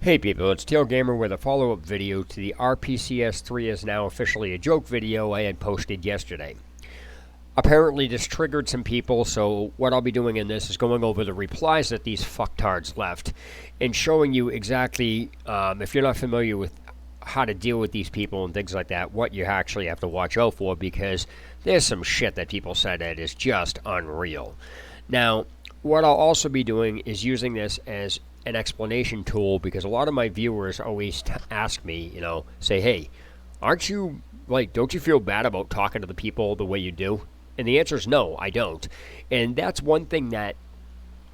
Hey people, it's Tail Gamer with a follow-up video to the RPCS3 is now officially a joke video I had posted yesterday. Apparently this triggered some people, so what I'll be doing in this is going over the replies that these fucktards left and showing you exactly, if you're not familiar with how to deal with these people and things like that, what you actually have to watch out for, because there's some shit that people said that is just unreal. Now, what I'll also be doing is using this as an explanation tool, because a lot of my viewers always ask me, say, hey, don't you feel bad about talking to the people the way you do? And the answer is no, I don't. And that's one thing that,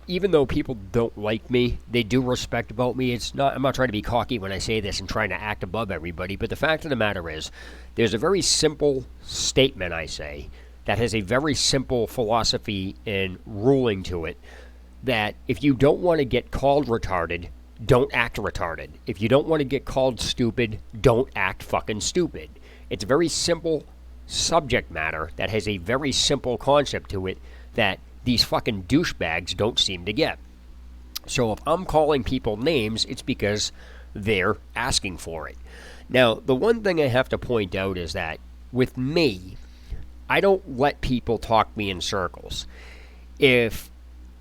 even though people don't like me, they do respect about me. I'm not trying to be cocky when I say this and trying to act above everybody, but the fact of the matter is, there's a very simple statement I say that has a very simple philosophy and ruling to it, that if you don't want to get called retarded, don't act retarded. If you don't want to get called stupid, don't act fucking stupid. It's a very simple subject matter that has a very simple concept to it that these fucking douchebags don't seem to get. So if I'm calling people names, it's because they're asking for it. Now, the one thing I have to point out is that with me, I don't let people talk me in circles. If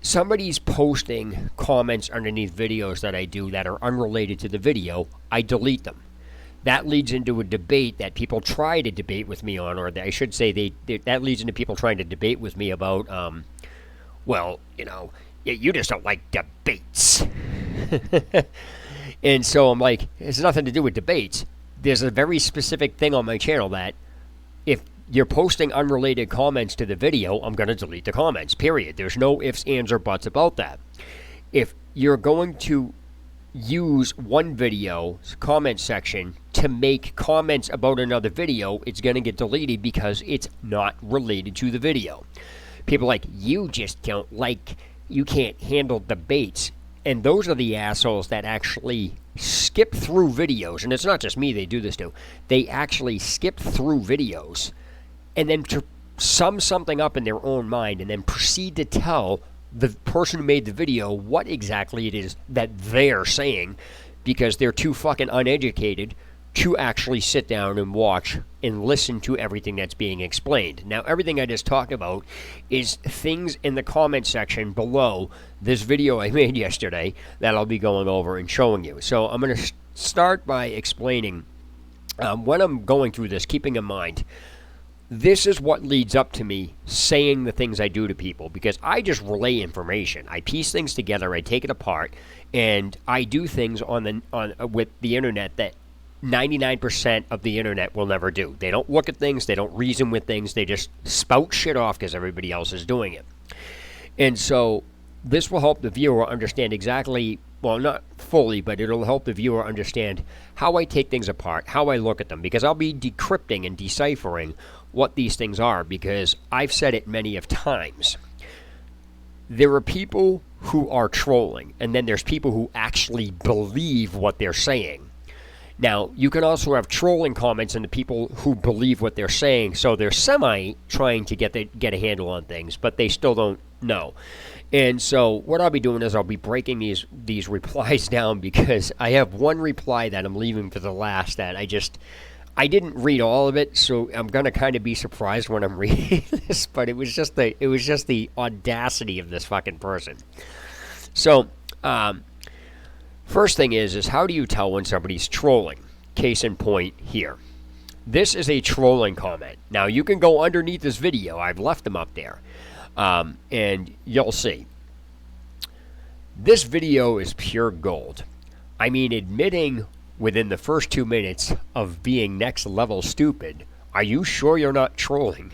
somebody's posting comments underneath videos that I do that are unrelated to the video, I delete them. That leads into a debate that people try to debate with me on, or I should say that leads into people trying to debate with me about, you just don't like debates. And so I'm like, it's nothing to do with debates. There's a very specific thing on my channel that if you're posting unrelated comments to the video, I'm going to delete the comments, period. There's no ifs, ands, or buts about that. If you're going to use one video's comment section to make comments about another video, it's going to get deleted because it's not related to the video. People are like, you can't handle debates. And those are the assholes that actually skip through videos. And it's not just me they do this to. They actually skip through videos and then to sum something up in their own mind and then proceed to tell the person who made the video what exactly it is that they're saying, because they're too fucking uneducated to actually sit down and watch and listen to everything that's being explained. Now, everything I just talked about is things in the comment section below this video I made yesterday that I'll be going over and showing you. So I'm going to start by explaining when I'm going through this, keeping in mind, this is what leads up to me saying the things I do to people, because I just relay information. I piece things together, I take it apart, and I do things with the internet that 99% of the internet will never do. They don't look at things, they don't reason with things, they just spout shit off because everybody else is doing it. And so this will help the viewer understand exactly, well, not fully, but it'll help the viewer understand how I take things apart, how I look at them, because I'll be decrypting and deciphering what these things are, because I've said it many of times. There are people who are trolling, and then there's people who actually believe what they're saying. Now, you can also have trolling comments and the people who believe what they're saying, so they're trying to get a handle on things, but they still don't know. And so what I'll be doing is I'll be breaking these replies down, because I have one reply that I'm leaving for the last that I didn't read all of it, so I'm going to kind of be surprised when I'm reading this, but it was just the audacity of this fucking person. So, first thing is how do you tell when somebody's trolling? Case in point here. This is a trolling comment. Now, you can go underneath this video. I've left them up there. And you'll see. This video is pure gold. I mean, admitting within the first 2 minutes of being next level stupid, are you sure you're not trolling?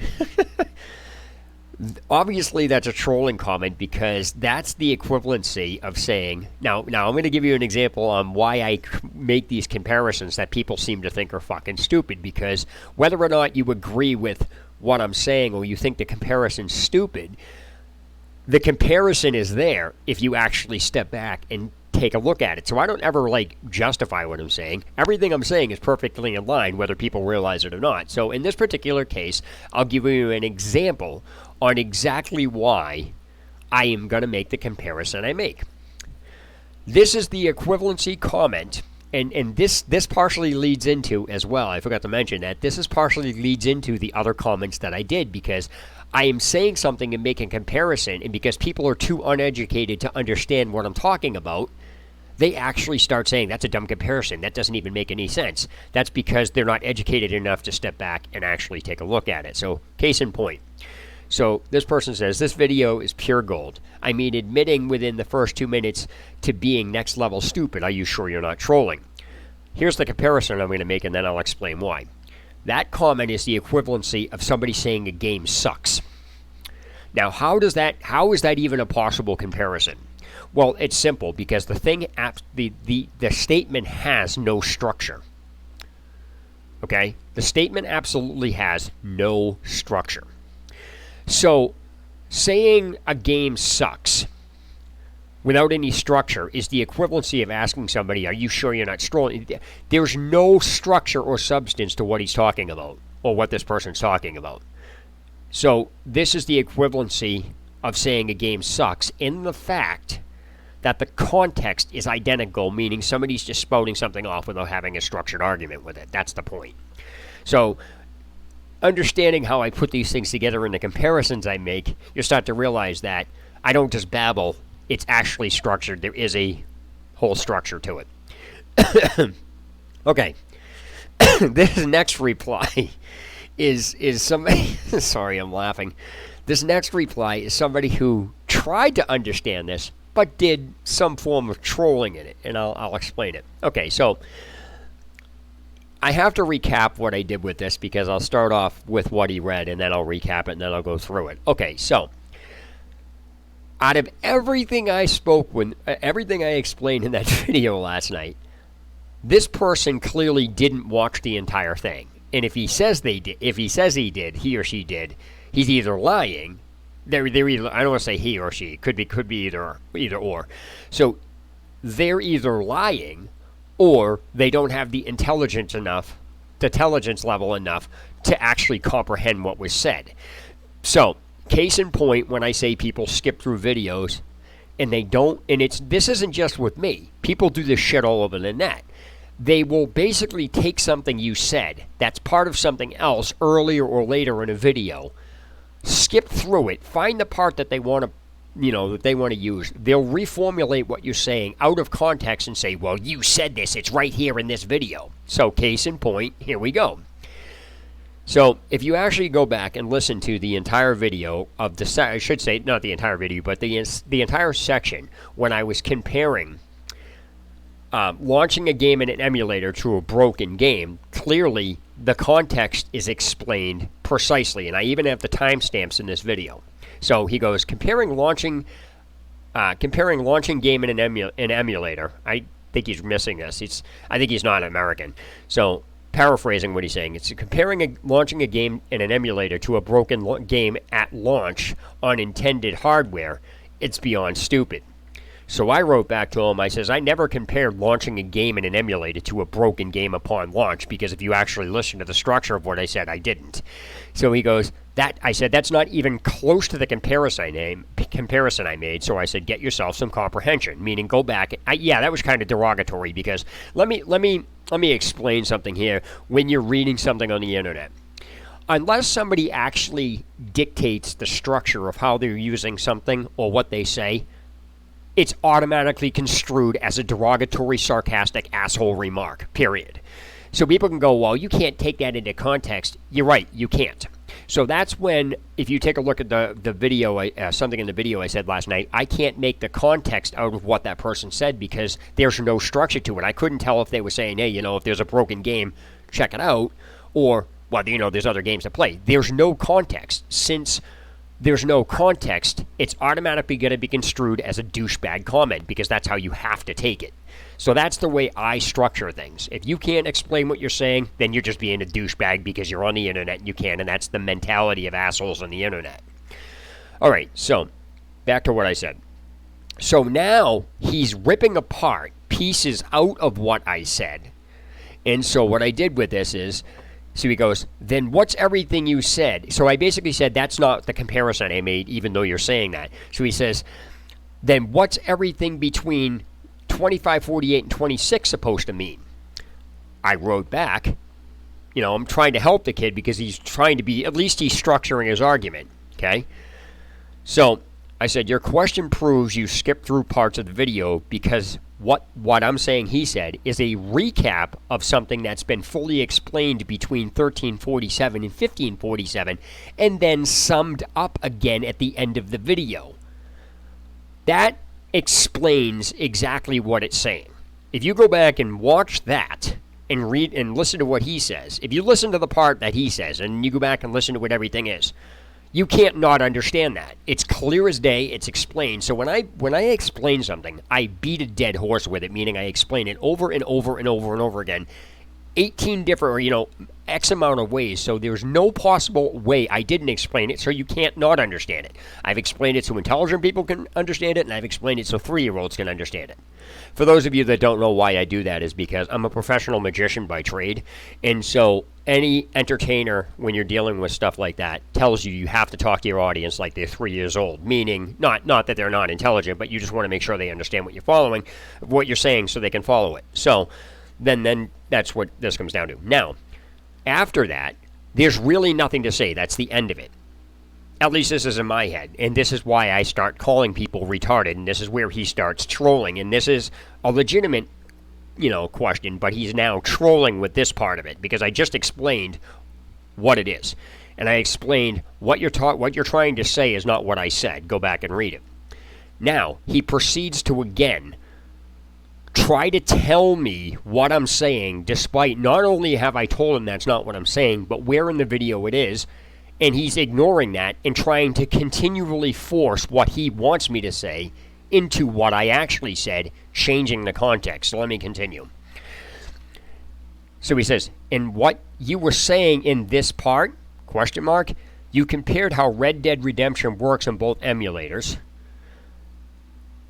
Obviously, that's a trolling comment, because that's the equivalency of saying, now I'm going to give you an example on why I make these comparisons that people seem to think are fucking stupid, because whether or not you agree with what I'm saying or you think the comparison's stupid, the comparison is there if you actually step back and take a look at it. So I don't ever justify what I'm saying. Everything I'm saying is perfectly in line, whether people realize it or not. So in this particular case, I'll give you an example on exactly why I am going to make the comparison I make. This is the equivalency comment, and this partially leads into as well. I forgot to mention that this is partially leads into the other comments that I did, because I am saying something and making a comparison, and because people are too uneducated to understand what I'm talking about, they actually start saying that's a dumb comparison. That doesn't even make any sense. That's because they're not educated enough to step back and actually take a look at it. So, case in point. So this person says, this video is pure gold. I mean, admitting within the first 2 minutes to being next level stupid. Are you sure you're not trolling? Here's the comparison I'm going to make, and then I'll explain why. That comment is the equivalency of somebody saying a game sucks. Now, how is that even a possible comparison? Well, it's simple, because the statement has no structure. Okay? The statement absolutely has no structure. So, saying a game sucks without any structure is the equivalency of asking somebody, are you sure you're not trolling? There's no structure or substance to what he's talking about, or what this person's talking about. So, this is the equivalency of saying a game sucks in the fact that the context is identical, meaning somebody's just spouting something off without having a structured argument with it. That's the point. So, understanding how I put these things together in the comparisons I make, you start to realize that I don't just babble. It's actually structured. There is a whole structure to it. Okay. This next reply is somebody... Sorry, I'm laughing. This next reply is somebody who tried to understand this, but did some form of trolling in it, and I'll explain it. Okay, so I have to recap what I did with this, because I'll start off with what he read, and then I'll recap it, and then I'll go through it. Okay, so out of everything I everything I explained in that video last night, this person clearly didn't watch the entire thing. And if he says he did, he or she did, he's either lying. They're either, I don't want to say he or she. Could be either or. So they're either lying, or they don't have the intelligence level enough to actually comprehend what was said. So, case in point, when I say people skip through videos and they don't, and this isn't just with me. People do this shit all over the net. They will basically take something you said that's part of something else earlier or later in a video, skip through it, find the part that they want to use. They'll reformulate what you're saying out of context and say, well, you said this. It's right here in this video. So, case in point, here we go. So, if you actually go back and listen to the entire video of I should say, not the entire video, but the entire section when I was comparing launching a game in an emulator to a broken game, clearly the context is explained precisely, and I even have the timestamps in this video. So he goes, comparing launching game in an emulator. I think he's missing this. I think he's not American. So paraphrasing what he's saying, it's comparing launching a game in an emulator to a broken game at launch on intended hardware. It's beyond stupid. So I wrote back to him, I says, I never compared launching a game in an emulator to a broken game upon launch, because if you actually listen to the structure of what I said, I didn't. So he goes, I said, that's not even close to the comparison I made, so I said, get yourself some comprehension, meaning go back. Yeah, that was kind of derogatory, because let me explain something here when you're reading something on the internet. Unless somebody actually dictates the structure of how they're using something or what they say, it's automatically construed as a derogatory, sarcastic, asshole remark, period. So people can go, well, you can't take that into context. You're right, you can't. So that's when, if you take a look at the video, something in the video I said last night, I can't make the context out of what that person said because there's no structure to it. I couldn't tell if they were saying, hey, if there's a broken game, check it out, or, well, there's other games to play. There's no context. Since there's no context, it's automatically going to be construed as a douchebag comment because that's how you have to take it. So that's the way I structure things. If you can't explain what you're saying, then you're just being a douchebag because you're on the internet and you can, and that's the mentality of assholes on the internet. All right, so back to what I said. So now he's ripping apart pieces out of what I said. And so what I did with this is, so he goes, then what's everything you said? So I basically said, that's not the comparison I made, even though you're saying that. So he says, then what's everything between 25, 48, and 26 supposed to mean? I wrote back, I'm trying to help the kid because he's trying to be, at least he's structuring his argument, okay? So I said, your question proves you skipped through parts of the video because what I'm saying, he said, is a recap of something that's been fully explained between 1347 and 1547 and then summed up again at the end of the video. That explains exactly what it's saying. If you go back and watch that and read and listen to what he says, if you listen to the part that he says and you go back and listen to what everything is, you can't not understand that. It's clear as day. It's explained. So when I explain something, I beat a dead horse with it, meaning I explain it over and over and over and over again, 18 different, or, X amount of ways. So there's no possible way I didn't explain it, so you can't not understand it. I've explained it so intelligent people can understand it, and I've explained it so 3-year-olds can understand it. For those of you that don't know why I do that is because I'm a professional magician by trade, and so any entertainer, when you're dealing with stuff like that, tells you have to talk to your audience like they're 3 years old, meaning not that they're not intelligent, but you just want to make sure they understand what you're following, what you're saying, so they can follow it. So then that's what this comes down to. Now, after that, there's really nothing to say. That's the end of it. At least this is in my head. And this is why I start calling people retarded. And this is where he starts trolling. And this is a legitimate, question. But he's now trolling with this part of it. Because I just explained what it is. And I explained what you're trying to say is not what I said. Go back and read it. Now, he proceeds to again try to tell me what I'm saying, despite not only have I told him that's not what I'm saying, but where in the video it is, and he's ignoring that and trying to continually force what he wants me to say into what I actually said, changing the context. So let me continue. So he says, in what you were saying in this part, you compared how Red Dead Redemption works on both emulators,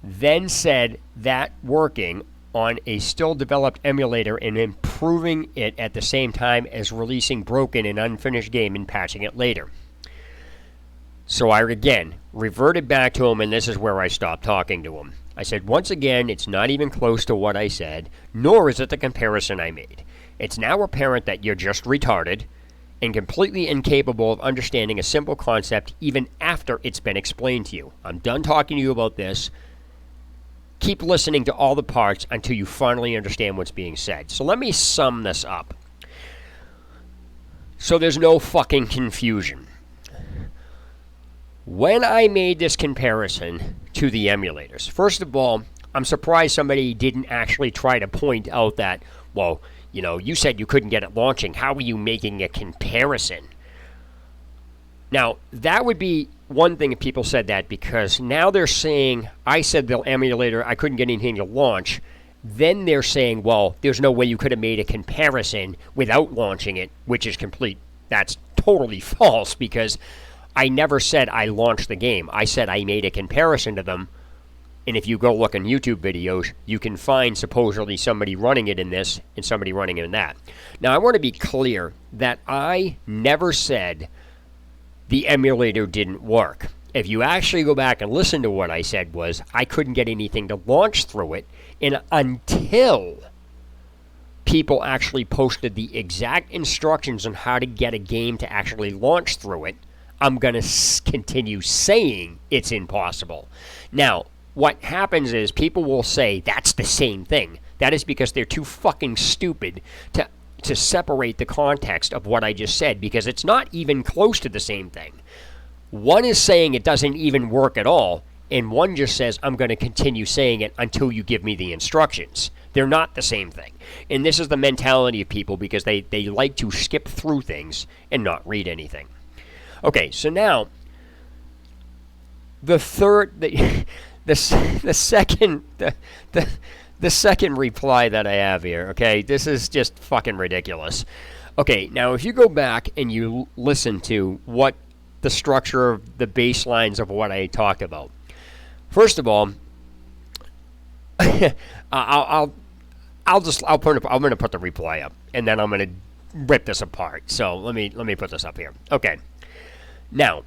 then said that working on a still developed emulator and improving it at the same time as releasing broken and unfinished game and patching it later. So I again reverted back to him, and this is where I stopped talking to him. I said, once again, it's not even close to what I said, nor is it the comparison I made. It's now apparent that you're just retarded and completely incapable of understanding a simple concept even after it's been explained to you. I'm done talking to you about this. Keep listening to all the parts until you finally understand what's being said. So let me sum this up. So there's no fucking confusion. When I made this comparison to the emulators, first of all, I'm surprised somebody didn't actually try to point out that, well, you said you couldn't get it launching. How are you making a comparison? Now, that would be one thing if people said that, because now they're saying, I said the emulator, I couldn't get anything to launch. Then they're saying, well, there's no way you could have made a comparison without launching it, which is complete. That's totally false, because I never said I launched the game. I said I made a comparison to them. And if you go look on YouTube videos, you can find supposedly somebody running it in this and somebody running it in that. Now, I want to be clear that I never said the emulator didn't work. If you actually go back and listen to what I said was, I couldn't get anything to launch through it, and until people actually posted the exact instructions on how to get a game to actually launch through it, I'm going to continue saying it's impossible. Now, what happens is people will say that's the same thing. That is because they're too fucking stupid to separate the context of what I just said, because it's not even close to the same thing. One is saying it doesn't even work at all, and one just says, I'm going to continue saying it until you give me the instructions. They're not the same thing. And this is the mentality of people, because they like to skip through things and not read anything. Okay, so now, the second reply that I have here, okay, this is just fucking ridiculous. Okay, now if you go back and you listen to what the structure of the baselines of what I talked about. First of all, I'm going to put the reply up, and then I'm going to rip this apart. So let me put this up here. Okay. Now,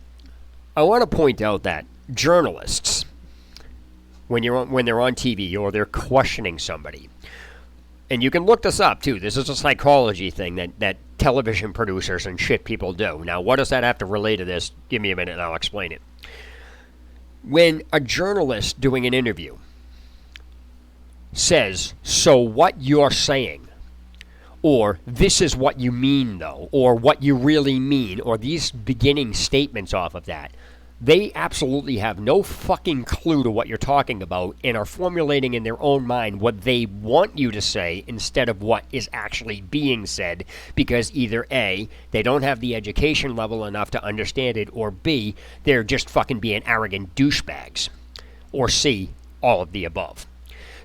I want to point out that journalists when they're on TV or they're questioning somebody. And you can look this up, too. This is a psychology thing that television producers and shit people do. Now, what does that have to relate to this? Give me a minute and I'll explain it. When a journalist doing an interview says, so what you're saying, or this is what you mean, though, or what you really mean, or these beginning statements off of that, they absolutely have no fucking clue to what you're talking about and are formulating in their own mind what they want you to say instead of what is actually being said, because either A, they don't have the education level enough to understand it, or B, they're just fucking being arrogant douchebags, or C, all of the above.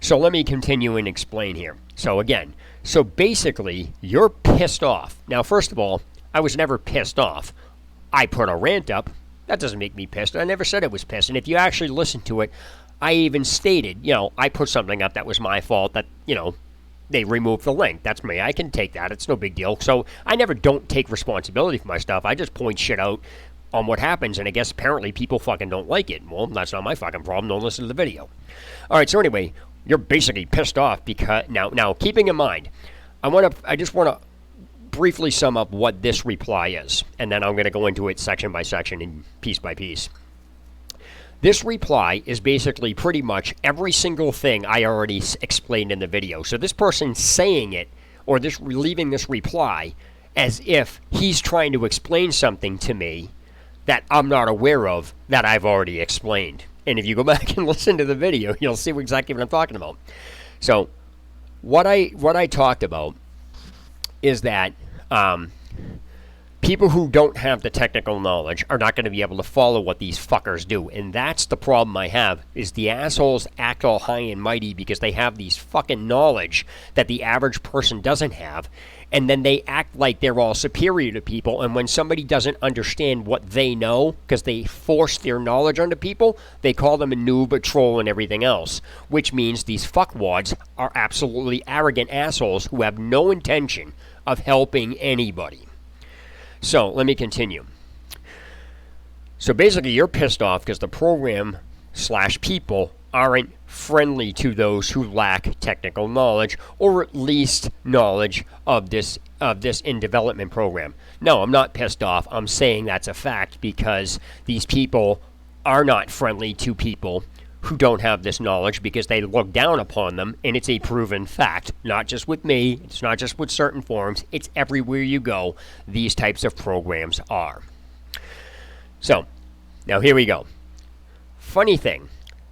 So let me continue and explain here. So again, so basically, you're pissed off. Now, first of all, I was never pissed off. I put a rant up. That doesn't make me pissed. I never said I was pissed. And if you actually listen to it, I even stated, I put something up that was my fault, that, they removed the link. That's me. I can take that. It's no big deal. So I never don't take responsibility for my stuff. I just point shit out on what happens, and I guess apparently people fucking don't like it. Well, that's not my fucking problem. Don't listen to the video. All right, so anyway, you're basically pissed off because, now keeping in mind, I just want to briefly sum up what this reply is, and then I'm going to go into it section by section and piece by piece. This reply is basically pretty much every single thing I already explained in the video. So this person saying it, or leaving this reply, as if he's trying to explain something to me that I'm not aware of that I've already explained. And if you go back and listen to the video, you'll see exactly what I'm talking about. So what I talked about is that people who don't have the technical knowledge are not going to be able to follow what these fuckers do. And that's the problem I have, is the assholes act all high and mighty because they have these fucking knowledge that the average person doesn't have. And then they act like they're all superior to people. And when somebody doesn't understand what they know, because they force their knowledge onto people, they call them a noob, a troll, and everything else. Which means these fuckwads are absolutely arrogant assholes who have no intention of helping anybody. So, let me continue. So basically, you're pissed off because the program / people aren't friendly to those who lack technical knowledge, or at least knowledge of this in development program. No, I'm not pissed off. I'm saying that's a fact because these people are not friendly to people who don't have this knowledge because they look down upon them, and it's a proven fact. Not just with me, it's not just with certain forums, it's everywhere you go. These types of programs are. So, now here we go. Funny thing,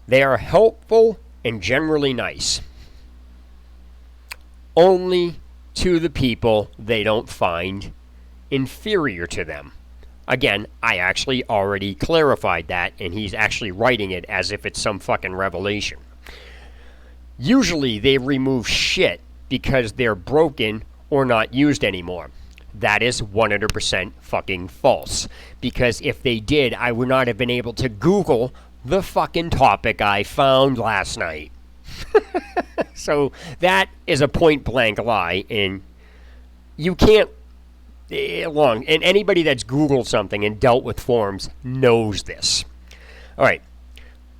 they are helpful and generally nice. Only to the people they don't find inferior to them. Again, I actually already clarified that, and he's actually writing it as if it's some fucking revelation. Usually they remove shit because they're broken or not used anymore. That is 100% fucking false. Because if they did, I would not have been able to Google the fucking topic I found last night. So that is a point blank lie, and you can't and anybody that's Googled something and dealt with forums knows this. All right,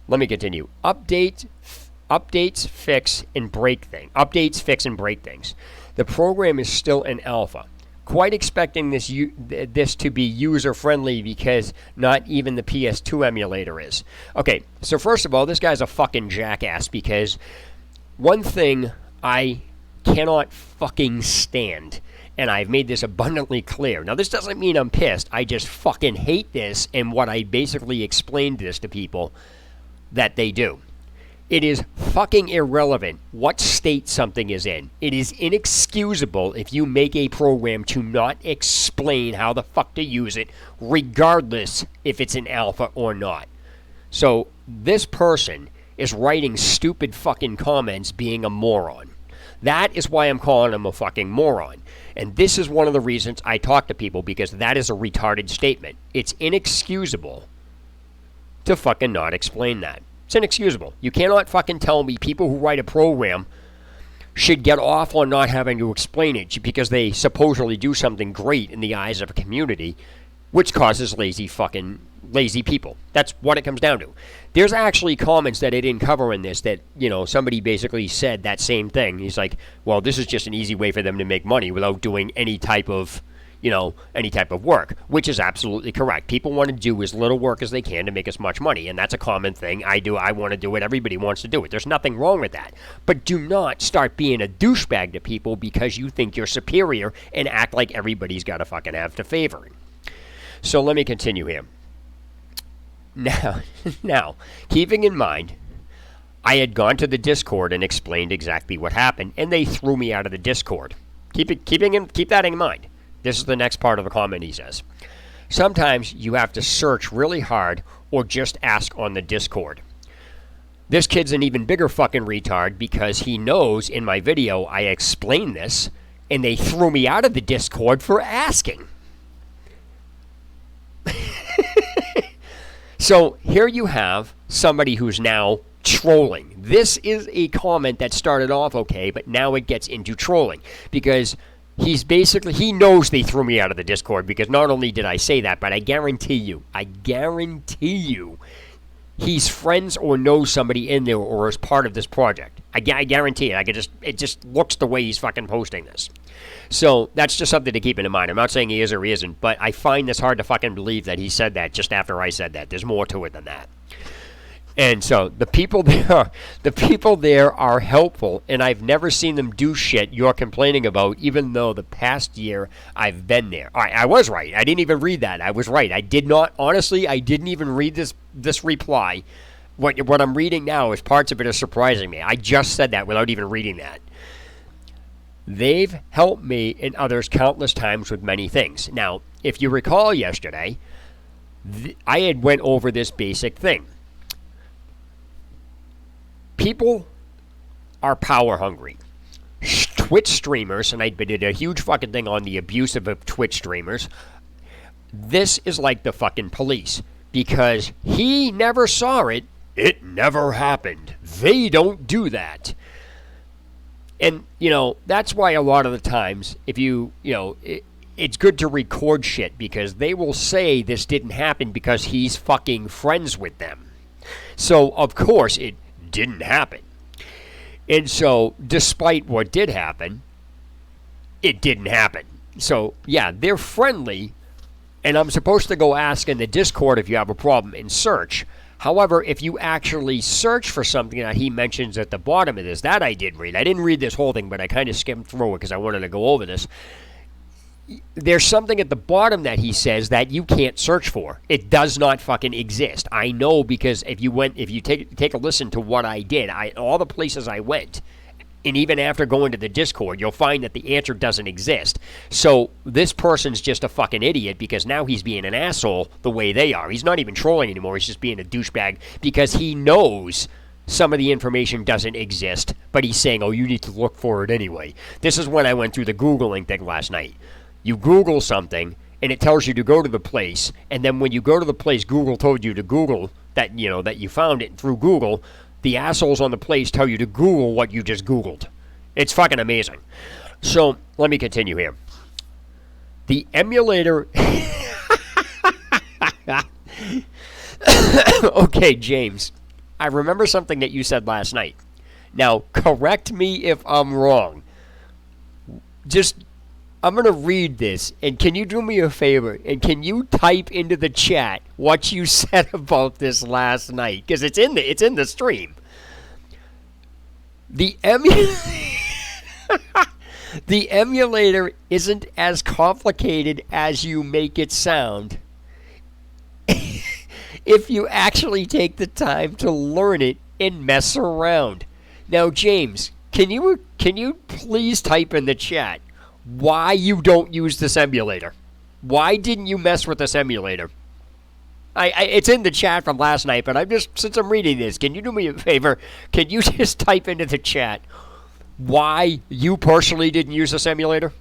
let me continue. Updates, fix, and break things. Updates, fix, and break things. The program is still in alpha. Quite expecting this to be user-friendly because not even the PS2 emulator is. Okay, so first of all, this guy's a fucking jackass because one thing I cannot fucking stand, and I've made this abundantly clear. Now, this doesn't mean I'm pissed. I just fucking hate this, and what I basically explained this to people that they do. It is fucking irrelevant what state something is in. It is inexcusable if you make a program to not explain how the fuck to use it, regardless if it's in alpha or not. So, this person is writing stupid fucking comments being a moron. That is why I'm calling him a fucking moron. And this is one of the reasons I talk to people, because that is a retarded statement. It's inexcusable to fucking not explain that. It's inexcusable. You cannot fucking tell me people who write a program should get off on not having to explain it because they supposedly do something great in the eyes of a community, which causes lazy fucking lazy people. That's what it comes down to. There's actually comments that I didn't cover in this that, somebody basically said that same thing. He's like, well, this is just an easy way for them to make money without doing any type of work, which is absolutely correct. People want to do as little work as they can to make as much money, and that's a common thing. I want to do it. Everybody wants to do it. There's nothing wrong with that. But do not start being a douchebag to people because you think you're superior and act like everybody's got to fucking have to favor. So let me continue here. Now, keeping in mind, I had gone to the Discord and explained exactly what happened, and they threw me out of the Discord. Keep that in mind. This is the next part of the comment he says. Sometimes you have to search really hard or just ask on the Discord. This kid's an even bigger fucking retard because he knows in my video I explained this and they threw me out of the Discord for asking. So here you have somebody who's now trolling. This is a comment that started off okay, but now it gets into trolling because he knows they threw me out of the Discord because not only did I say that, but I guarantee you, he's friends or knows somebody in there or is part of this project. I guarantee it. It just looks the way he's fucking posting this. So that's just something to keep in mind. I'm not saying he is or he isn't, but I find this hard to fucking believe that he said that just after I said that. There's more to it than that. And so the people there are helpful, and I've never seen them do shit you're complaining about, even though the past year I've been there. All right, I was right. I didn't even read that. I was right. I didn't even read this reply. What I'm reading now is parts of it are surprising me. I just said that without even reading that. They've helped me and others countless times with many things. Now, if you recall yesterday, I had went over this basic thing. People are power hungry. Twitch streamers, and I did a huge fucking thing on the abuse of Twitch streamers. This is like the fucking police. Because he never saw it, it never happened. They don't do that. And, that's why a lot of the times, if it's good to record shit because they will say this didn't happen because he's fucking friends with them. So, of course, it didn't happen. And so, despite what did happen, it didn't happen. So, yeah, they're friendly, and I'm supposed to go ask in the Discord if you have a problem and search. However, if you actually search for something that he mentions at the bottom of this, that I did read. I didn't read this whole thing, but I kind of skimmed through it because I wanted to go over this. There's something at the bottom that he says that you can't search for. It does not fucking exist. I know because if you take a listen to what I did, all the places I went, and even after going to the Discord, you'll find that the answer doesn't exist. So this person's just a fucking idiot because now he's being an asshole the way they are. He's not even trolling anymore. He's just being a douchebag because he knows some of the information doesn't exist, but he's saying, oh, you need to look for it anyway. This is when I went through the Googling thing last night. You Google something, and it tells you to go to the place, and then when you go to the place Google told you to Google, that you found it through Google, the assholes on the place tell you to Google what you just Googled. It's fucking amazing. So, let me continue here. The emulator... Okay, James. I remember something that you said last night. Now, correct me if I'm wrong. I'm going to read this, and can you do me a favor? And can you type into the chat what you said about this last night? Because it's in the stream. The emulator isn't as complicated as you make it sound. If you actually take the time to learn it and mess around. Now, James, can you please type in the chat why you don't use this emulator? Why didn't you mess with this emulator? It's in the chat from last night, but since I'm reading this, can you do me a favor? Can you just type into the chat why you personally didn't use this emulator?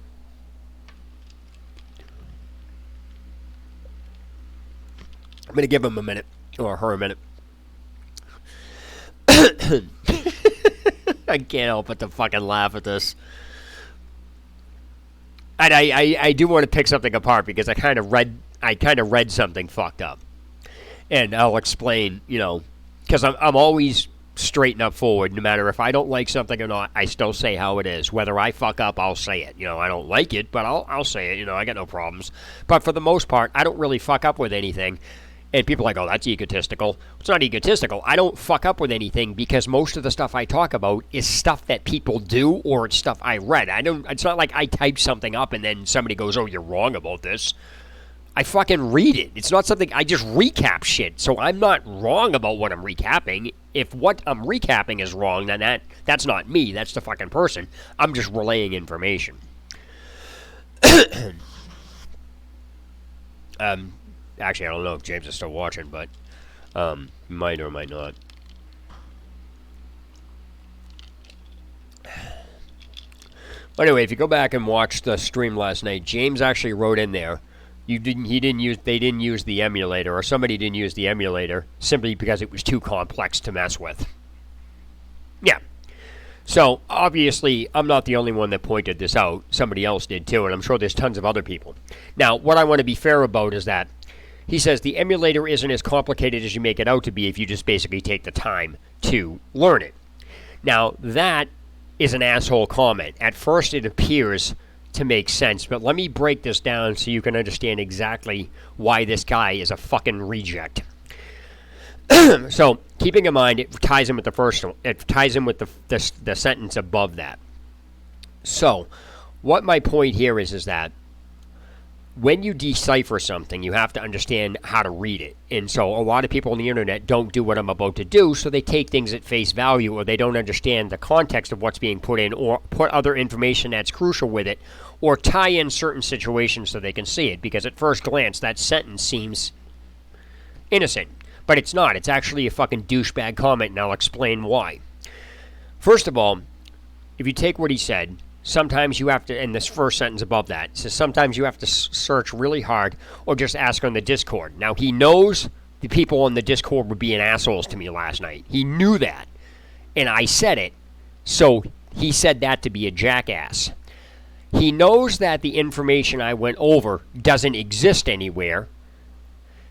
I'm going to give him a minute, or her a minute. I can't help but to fucking laugh at this. And I do want to pick something apart because I kind of read something fucked up. And I'll explain, because I'm always straight and up forward. No matter if I don't like something or not, I still say how it is. Whether I fuck up, I'll say it. I don't like it, but I'll say it. I got no problems. But for the most part, I don't really fuck up with anything. And people are like, oh, that's egotistical. It's not egotistical. I don't fuck up with anything because most of the stuff I talk about is stuff that people do or it's stuff I read. It's not like I type something up and then somebody goes, oh, you're wrong about this. I fucking read it. It's not something I just recap shit. So I'm not wrong about what I'm recapping. If what I'm recapping is wrong, then that's not me. That's the fucking person. I'm just relaying information. Actually, I don't know if James is still watching, but might or might not. Anyway, if you go back and watch the stream last night, James actually wrote in there. They didn't use the emulator, or somebody didn't use the emulator simply because it was too complex to mess with. Yeah. So, obviously, I'm not the only one that pointed this out. Somebody else did too, and I'm sure there's tons of other people. Now, what I want to be fair about is that he says the emulator isn't as complicated as you make it out to be if you just basically take the time to learn it. Now, that is an asshole comment. At first, it appears to make sense, but let me break this down so you can understand exactly why this guy is a fucking reject. So, keeping in mind, it ties in with the first one. It ties in with the sentence above that. So, what my point here is that when you decipher something, you have to understand how to read it. And so a lot of people on the internet don't do what I'm about to do, so they take things at face value, or they don't understand the context of what's being put in, or put other information that's crucial with it, or tie in certain situations so they can see it. Because at first glance, that sentence seems innocent. But it's not. It's actually a fucking douchebag comment, and I'll explain why. First of all, if you take what he said, sometimes you have to, in this first sentence above that, it says sometimes you have to search really hard or just ask on the Discord. Now, he knows the people on the Discord were being assholes to me last night. He knew that. And I said it. So he said that to be a jackass. He knows that the information I went over doesn't exist anywhere.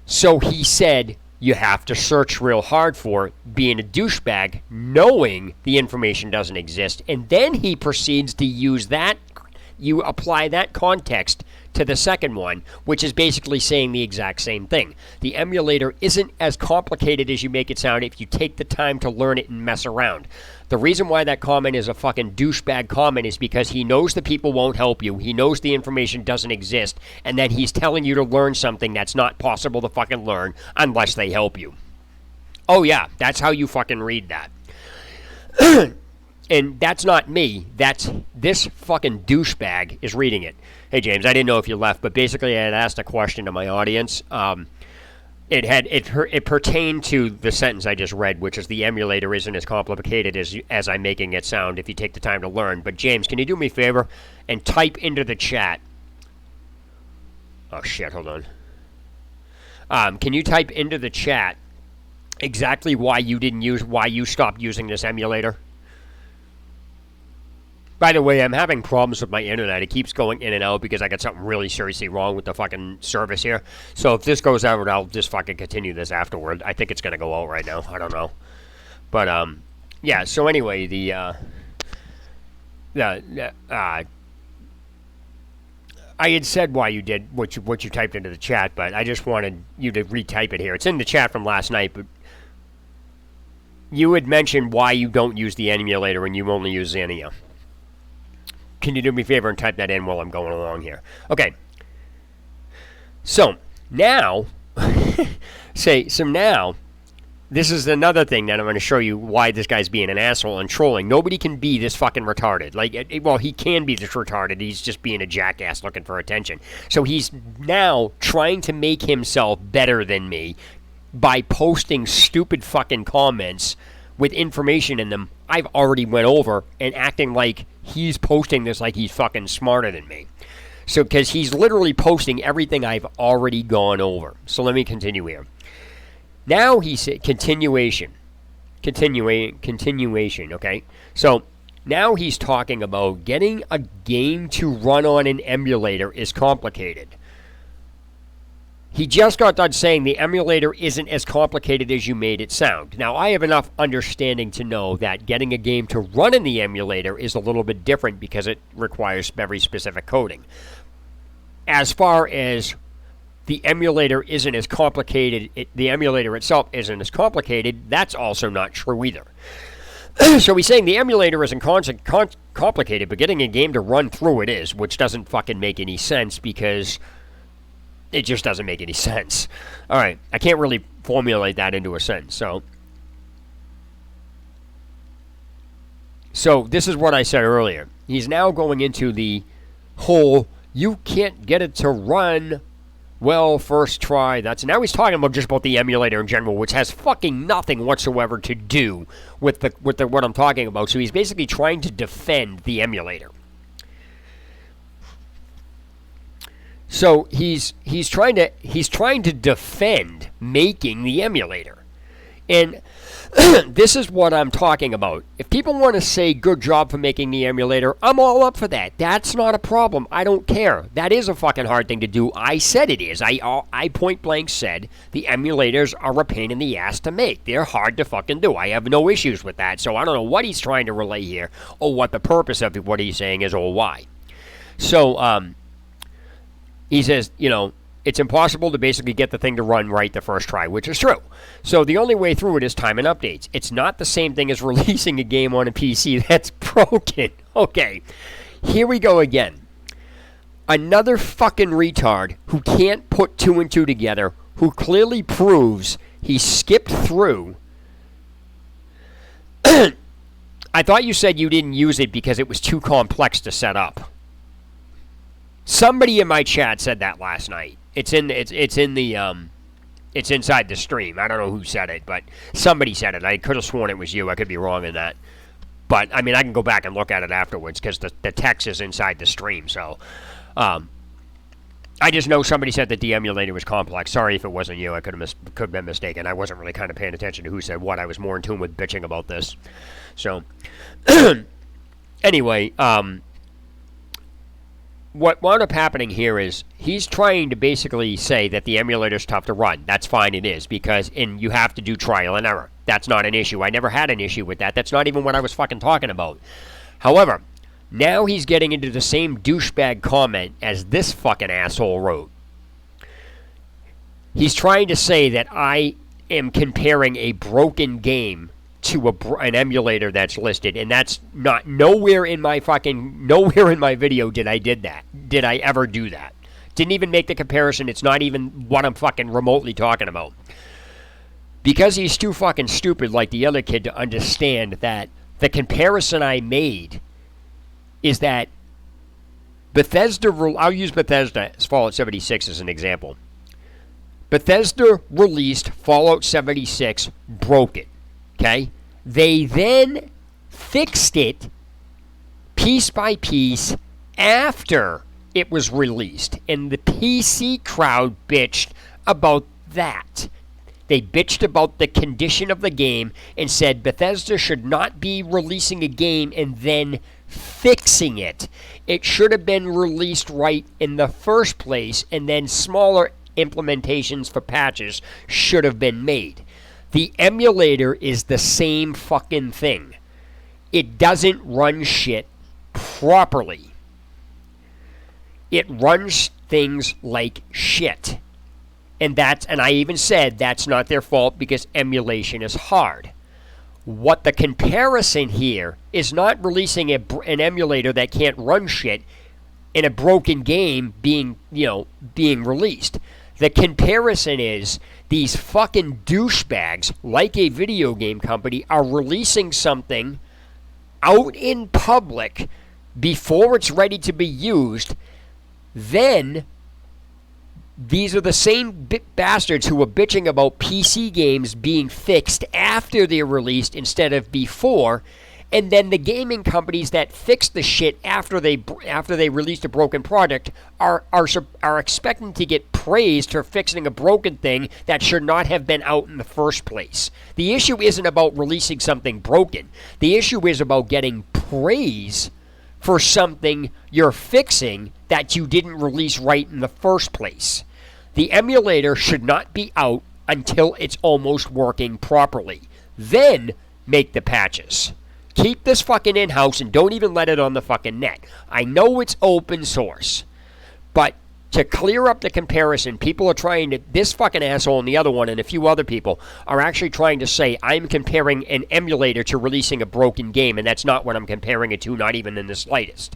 So he said you have to search real hard for it, being a douchebag, knowing the information doesn't exist. And then he proceeds to use that, you apply that context to the second one, which is basically saying the exact same thing. The emulator isn't as complicated as you make it sound if you take the time to learn it and mess around. The reason why that comment is a fucking douchebag comment is because he knows the people won't help you. He knows the information doesn't exist, and then he's telling you to learn something that's not possible to fucking learn unless they help you. Oh yeah, that's how you fucking read that. And that's not me. That's this fucking douchebag is reading it. Hey James, I didn't know if you left, but basically I had asked a question to my audience. It pertained to the sentence I just read, which is the emulator isn't as complicated as I'm making it sound if you take the time to learn. But James, can you do me a favor and type into the chat? Oh shit, hold on. Can you type into the chat exactly why you stopped using this emulator? By the way, I'm having problems with my internet. It keeps going in and out because I got something really seriously wrong with the fucking service here. So if this goes out, I'll just fucking continue this afterward. I think it's going to go out right now. I don't know. But, yeah, so anyway, I had said why you did what you typed into the chat, but I just wanted you to retype it here. It's in the chat from last night, but you had mentioned why you don't use the emulator and you only use Xania. Can you do me a favor and type that in while I'm going along here? Okay. So, now, now, this is another thing that I'm going to show you why this guy's being an asshole and trolling. Nobody can be this fucking retarded. Well, he can be this retarded. He's just being a jackass looking for attention. So he's now trying to make himself better than me by posting stupid fucking comments with information in them I've already went over and acting like he's posting this like he's fucking smarter than me. So, because he's literally posting everything I've already gone over. So let me continue here. Now he said continuation, okay? So now he's talking about getting a game to run on an emulator is complicated. He just got done saying the emulator isn't as complicated as you made it sound. Now, I have enough understanding to know that getting a game to run in the emulator is a little bit different because it requires very specific coding. As far as the emulator isn't as complicated, the emulator itself isn't as complicated, that's also not true either. So he's saying the emulator isn't complicated, but getting a game to run through it is, which doesn't fucking make any sense because it just doesn't make any sense. All right, I can't really formulate that into a sentence. So this is what I said earlier. He's now going into the whole, you can't get it to run well first try. Now he's talking about just about the emulator in general, which has fucking nothing whatsoever to do with what I'm talking about. So he's basically trying to defend the emulator. So he's trying to defend making the emulator. And this is what I'm talking about. If people want to say good job for making the emulator, I'm all up for that. That's not a problem. I don't care. That is a fucking hard thing to do. I said it is. I point blank said the emulators are a pain in the ass to make. They're hard to fucking do. I have no issues with that. So I don't know what he's trying to relay here or what the purpose of what he's saying is or why. So he says, it's impossible to basically get the thing to run right the first try, which is true. So the only way through it is time and updates. It's not the same thing as releasing a game on a PC that's broken. Okay, here we go again. Another fucking retard who can't put two and two together, who clearly proves he skipped through. I thought you said you didn't use it because it was too complex to set up. Somebody in my chat said that last night. It's inside the stream. I don't know who said it, but somebody said it. I could have sworn it was you. I could be wrong in that. But I mean, I can go back and look at it afterwards because the text is inside the stream. So, I just know somebody said that the emulator was complex. Sorry if it wasn't you. I could have been mistaken. I wasn't really kind of paying attention to who said what. I was more in tune with bitching about this. So, anyway, what wound up happening here is he's trying to basically say that the emulator is tough to run. That's fine, it is, and you have to do trial and error. That's not an issue. I never had an issue with that. That's not even what I was fucking talking about. However, now he's getting into the same douchebag comment as this fucking asshole wrote. He's trying to say that I am comparing a broken game to an emulator that's listed, and that's not nowhere in my video did I ever do that. Didn't even make the comparison. It's not even what I'm fucking remotely talking about. Because he's too fucking stupid like the other kid to understand that the comparison I made is that Bethesda, I'll use Bethesda's Fallout 76 as an example. Bethesda released Fallout 76 broken. Okay? They then fixed it piece by piece after it was released. And the PC crowd bitched about that. They bitched about the condition of the game and said Bethesda should not be releasing a game and then fixing it. It should have been released right in the first place, and then smaller implementations for patches should have been made. The emulator is the same fucking thing. It doesn't run shit properly. It runs things like shit. And I even said that's not their fault because emulation is hard. What the comparison here is not releasing an emulator that can't run shit and a broken game being released. The comparison is these fucking douchebags, like a video game company, are releasing something out in public before it's ready to be used. Then these are the same bastards who are bitching about PC games being fixed after they're released instead of before. And then the gaming companies that fix the shit after they released a broken product are expecting to get praised for fixing a broken thing that should not have been out in the first place. The issue isn't about releasing something broken. The issue is about getting praise for something you're fixing that you didn't release right in the first place. The emulator should not be out until it's almost working properly. Then make the patches. Keep this fucking in-house and don't even let it on the fucking net. I know it's open source, but to clear up the comparison, people are trying to, this fucking asshole and the other one and a few other people are actually trying to say I'm comparing an emulator to releasing a broken game, and that's not what I'm comparing it to, not even in the slightest.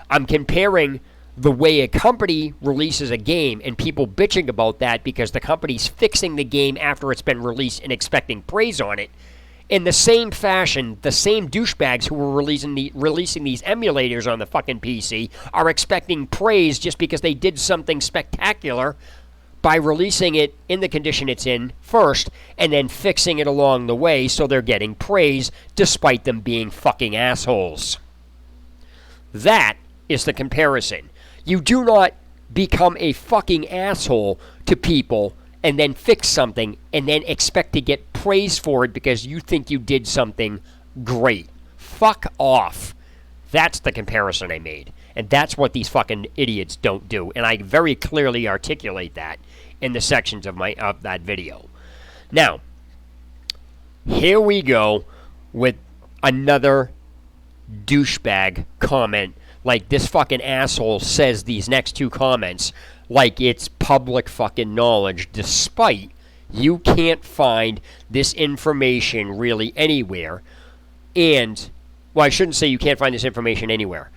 I'm comparing the way a company releases a game and people bitching about that because the company's fixing the game after it's been released and expecting praise on it. In the same fashion, the same douchebags who were releasing these emulators on the fucking PC are expecting praise just because they did something spectacular by releasing it in the condition it's in first and then fixing it along the way, so they're getting praise despite them being fucking assholes. That is the comparison. You do not become a fucking asshole to people and then fix something and then expect to get praise for it because you think you did something great. Fuck off. That's the comparison I made. And that's what these fucking idiots don't do. And I very clearly articulate that in the sections of that video. Now, here we go with another douchebag comment. Like, this fucking asshole says these next two comments like it's public fucking knowledge, despite you can't find this information really anywhere. And, well, I shouldn't say you can't find this information anywhere.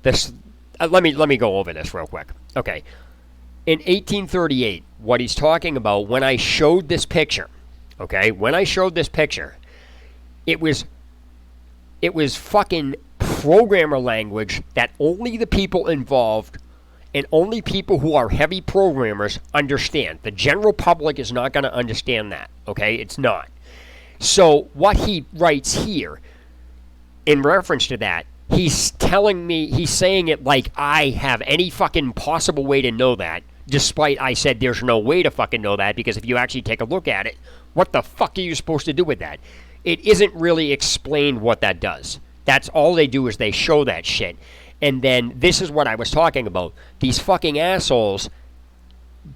This, let me go over this real quick. Okay. In 1838, what he's talking about, when I showed this picture, okay, when I showed this picture, it was fucking programmer language that only the people involved and only people who are heavy programmers understand. The general public is not going to understand that, okay? It's not. So what he writes here, in reference to that, he's telling me, he's saying it like I have any fucking possible way to know that, despite I said there's no way to fucking know that, because if you actually take a look at it, what the fuck are you supposed to do with that? It isn't really explained what that does. That's all they do is they show that shit. And then this is what I was talking about. These fucking assholes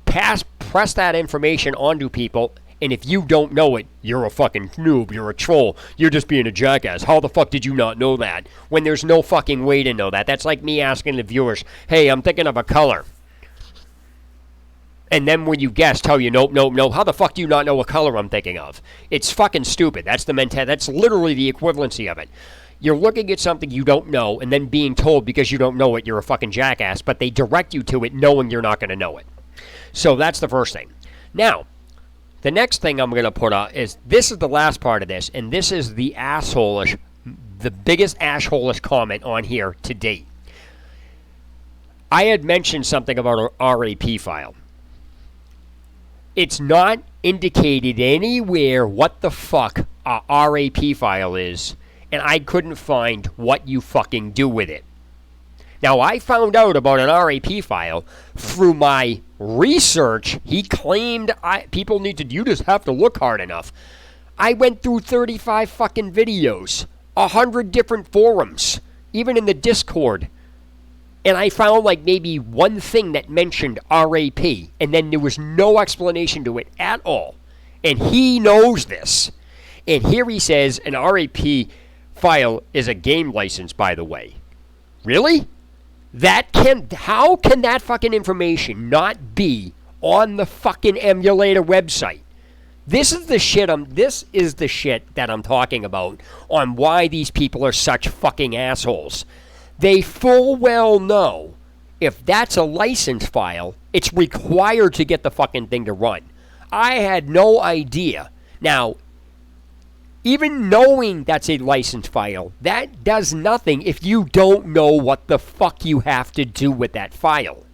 press that information onto people, and if you don't know it, you're a fucking noob, you're a troll, you're just being a jackass. How the fuck did you not know that? When there's no fucking way to know that. That's like me asking the viewers, hey, I'm thinking of a color. And then when you guess, tell you, nope, how the fuck do you not know what color I'm thinking of? It's fucking stupid. That's the mentality. That's literally the equivalency of it. You're looking at something you don't know and then being told because you don't know it, you're a fucking jackass, but they direct you to it knowing you're not going to know it. So that's the first thing. Now, the next thing I'm going to put up is, this is the last part of this, and this is the asshole-ish, the biggest asshole-ish comment on here to date. I had mentioned something about an RAP file. It's not indicated anywhere what the fuck a RAP file is, and I couldn't find what you fucking do with it. Now, I found out about an RAP file through my research. He claimed people need to, you just have to look hard enough. I went through 35 fucking videos, 100 different forums, even in the Discord, and I found like maybe one thing that mentioned RAP, and then there was no explanation to it at all. And he knows this. And here he says an RAP file is a game license, by the way. Really? How can that fucking information not be on the fucking emulator website? This is the shit that I'm talking about on why these people are such fucking assholes. They full well know if that's a license file, it's required to get the fucking thing to run. I had no idea. Now, even knowing that's a license file, that does nothing if you don't know what the fuck you have to do with that file.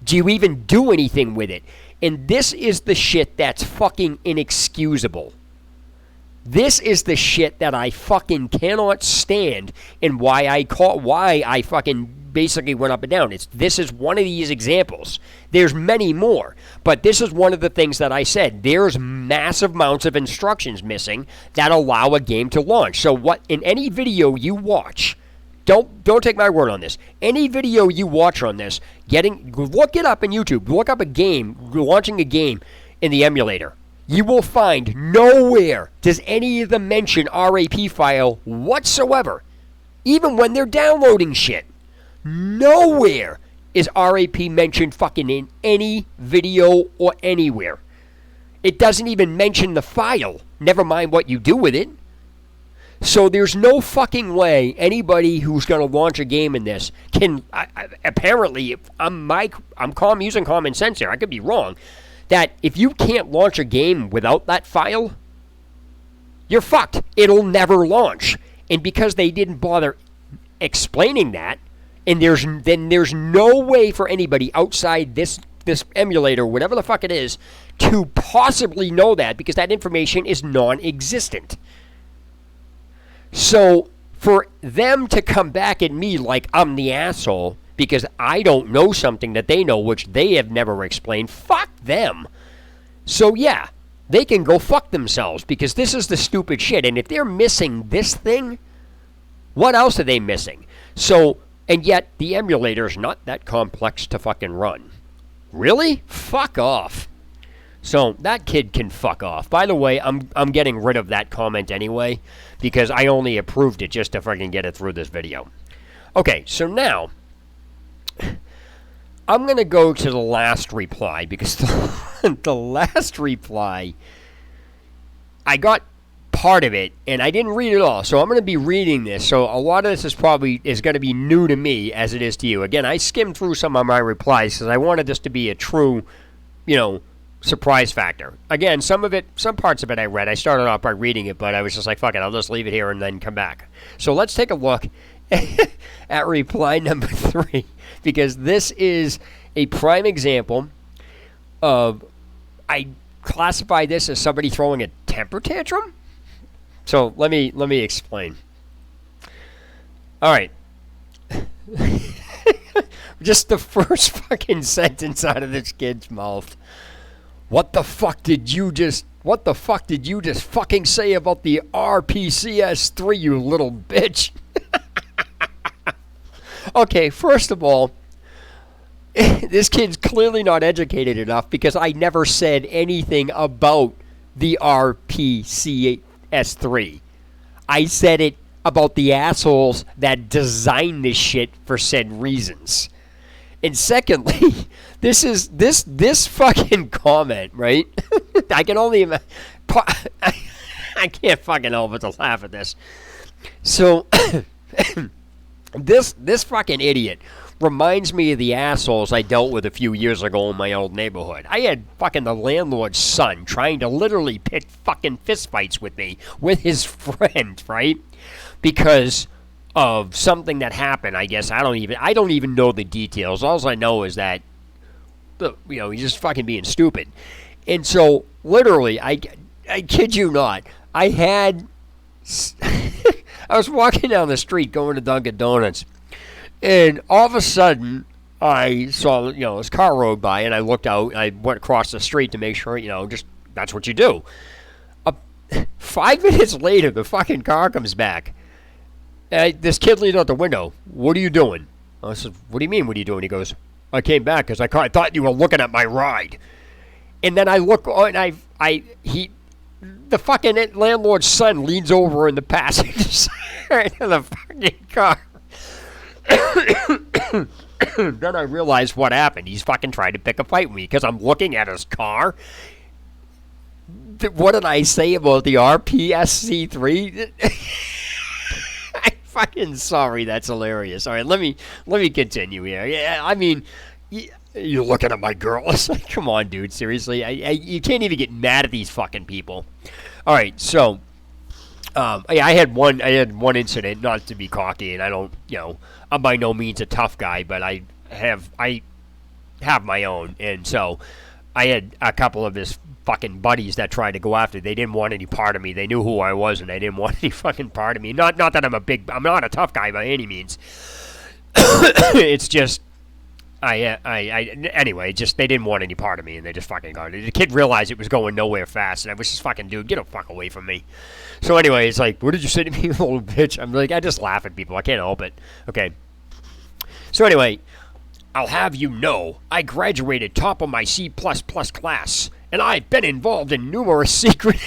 Do you even do anything with it? And this is the shit that's fucking inexcusable. This is the shit that I fucking cannot stand, and why I fucking basically went up and down. This is one of these examples. There's many more, but this is one of the things that I said. There's massive amounts of instructions missing that allow a game to launch. So what in any video you watch, Don't take my word on this. Any video you watch on this, look it up in YouTube. Look up a game, launching a game in the emulator. You will find nowhere does any of them mention RAP file whatsoever. Even when they're downloading shit. Nowhere is RAP mentioned fucking in any video or anywhere. It doesn't even mention the file. Never mind what you do with it. So there's no fucking way anybody who's going to launch a game in this can, apparently, I'm using common sense here, I could be wrong, that if you can't launch a game without that file, you're fucked. It'll never launch. And because they didn't bother explaining that, and there's no way for anybody outside this emulator, whatever the fuck it is, to possibly know that, because that information is non-existent. So, for them to come back at me like I'm the asshole because I don't know something that they know, which they have never explained, fuck them. So, yeah, they can go fuck themselves because this is the stupid shit. And if they're missing this thing, what else are they missing? So, and yet the emulator's not that complex to fucking run. Really? Fuck off. So that kid can fuck off. By the way, I'm getting rid of that comment anyway because I only approved it just to fucking get it through this video. Okay, so now I'm going to go to the last reply because the last reply, I got part of it and I didn't read it all. So I'm going to be reading this. So a lot of this is going to be new to me as it is to you. Again, I skimmed through some of my replies because I wanted this to be a true, surprise factor. Again, some parts of it I read. I started off by reading it, but I was just like, fuck it, I'll just leave it here and then come back. So let's take a look at reply number 3, because this is a prime example of, I classify this as somebody throwing a temper tantrum. So let me explain. All right. Just the first fucking sentence out of this kid's mouth. What the fuck did you just fucking say about the RPCS3, you little bitch? Okay, first of all, this kid's clearly not educated enough because I never said anything about the RPCS3. I said it about the assholes that designed this shit for said reasons. And secondly, this fucking comment, right? I can only imagine. I can't fucking help but to laugh at this. So, this fucking idiot reminds me of the assholes I dealt with a few years ago in my old neighborhood. I had fucking the landlord's son trying to literally pick fucking fistfights with me, with his friend, right? Because of something that happened, I guess. I don't even know the details. All I know is that, he's just fucking being stupid. And so, literally, I kid you not, I was walking down the street going to Dunkin' Donuts, and all of a sudden, I saw, this car rode by, and I looked out, I went across the street to make sure, just, that's what you do. 5 minutes later, the fucking car comes back. This kid leaned out the window. What are you doing? I said, what do you mean, what are you doing? He goes, I came back because I thought you were looking at my ride. And then I look, and the fucking landlord's son leans over in the passenger side of the fucking car. Then I realized what happened. He's fucking trying to pick a fight with me because I'm looking at his car. What did I say about the RPSC3? Fucking sorry, that's hilarious. All right, let me continue here. Yeah, I mean, you're looking at my girl. It's like, come on, dude, seriously. You can't even get mad at these fucking people. All right, so I had one incident, not to be cocky, and I don't, I'm by no means a tough guy, but I have my own, and so I had a couple of his fucking buddies that tried to go after. They didn't want any part of me. They knew who I was, and they didn't want any fucking part of me. Not that I'm not a tough guy by any means. It's just, Anyway, just they didn't want any part of me, and they just fucking got it. The kid realized it was going nowhere fast, and I was just fucking, dude, get the fuck away from me. So anyway, it's like, what did you say to me, you little bitch? I'm like, I just laugh at people. I can't help it. Okay. So anyway, I'll have you know, I graduated top of my C++ class, and I've been involved in numerous secret...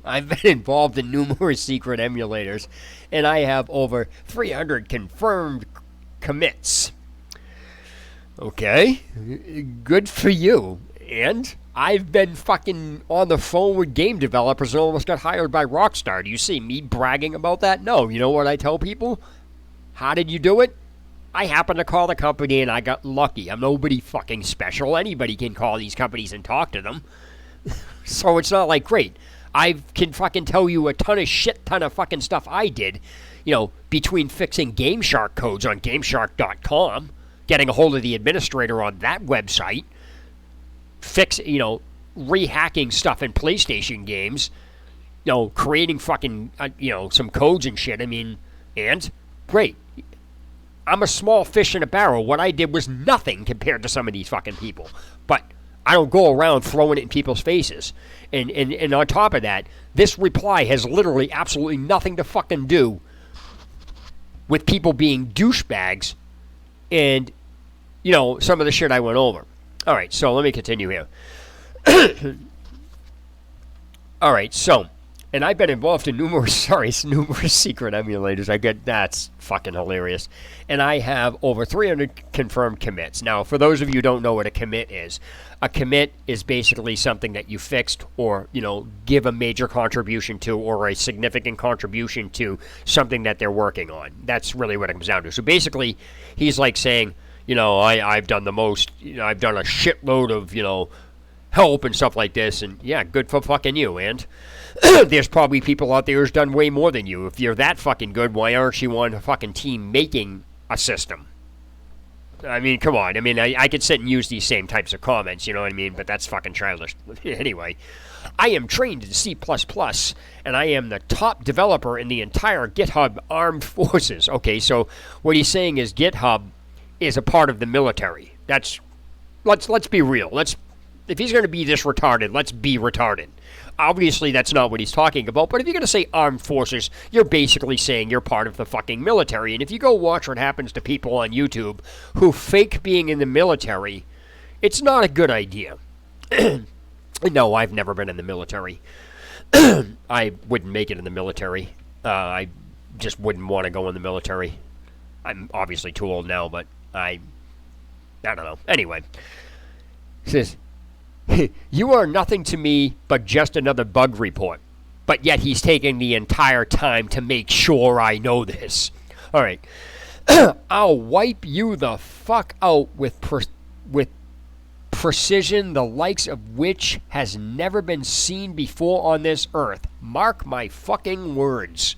I've been involved in numerous secret emulators, and I have over 300 confirmed commits. Okay, good for you. And I've been fucking on the phone with game developers and almost got hired by Rockstar. Do you see me bragging about that? No. You know what I tell people? How did you do it? I happened to call the company and I got lucky. I'm nobody fucking special. Anybody can call these companies and talk to them. So it's not like, great, I can fucking tell you a ton of fucking stuff I did, between fixing GameShark codes on GameShark.com, getting a hold of the administrator on that website, rehacking stuff in PlayStation games, creating fucking, some codes and shit. I mean, and great. I'm a small fish in a barrel. What I did was nothing compared to some of these fucking people. But I don't go around throwing it in people's faces. And on top of that, this reply has literally absolutely nothing to fucking do with people being douchebags and, some of the shit I went over. All right, so let me continue here. All right, so, and I've been involved in numerous secret emulators. I get that's fucking hilarious. And I have over 300 confirmed commits. Now, for those of you who don't know what a commit is basically something that you fixed or, give a major contribution to or a significant contribution to something that they're working on. That's really what it comes down to. So basically, he's like saying, I've done the most, I've done a shitload of, help and stuff like this, and yeah, good for fucking you. And there's probably people out there who's done way more than you. If you're that fucking good, why aren't you on a fucking team making a system? I mean, come on. I mean, I could sit and use these same types of comments, you know what I mean? But that's fucking childish. Anyway, I am trained in C++, and I am the top developer in the entire GitHub armed forces. Okay, so what he's saying is GitHub is a part of the military. Let's be real. If he's going to be this retarded, let's be retarded. Obviously, that's not what he's talking about, but if you're going to say armed forces, you're basically saying you're part of the fucking military. And if you go watch what happens to people on YouTube who fake being in the military, it's not a good idea. No, I've never been in the military. I wouldn't make it in the military. I just wouldn't want to go in the military. I'm obviously too old now, but I don't know. Anyway, it says, you are nothing to me but just another bug report. But yet he's taking the entire time to make sure I know this. All right. I'll wipe you the fuck out with precision, the likes of which has never been seen before on this earth. Mark my fucking words.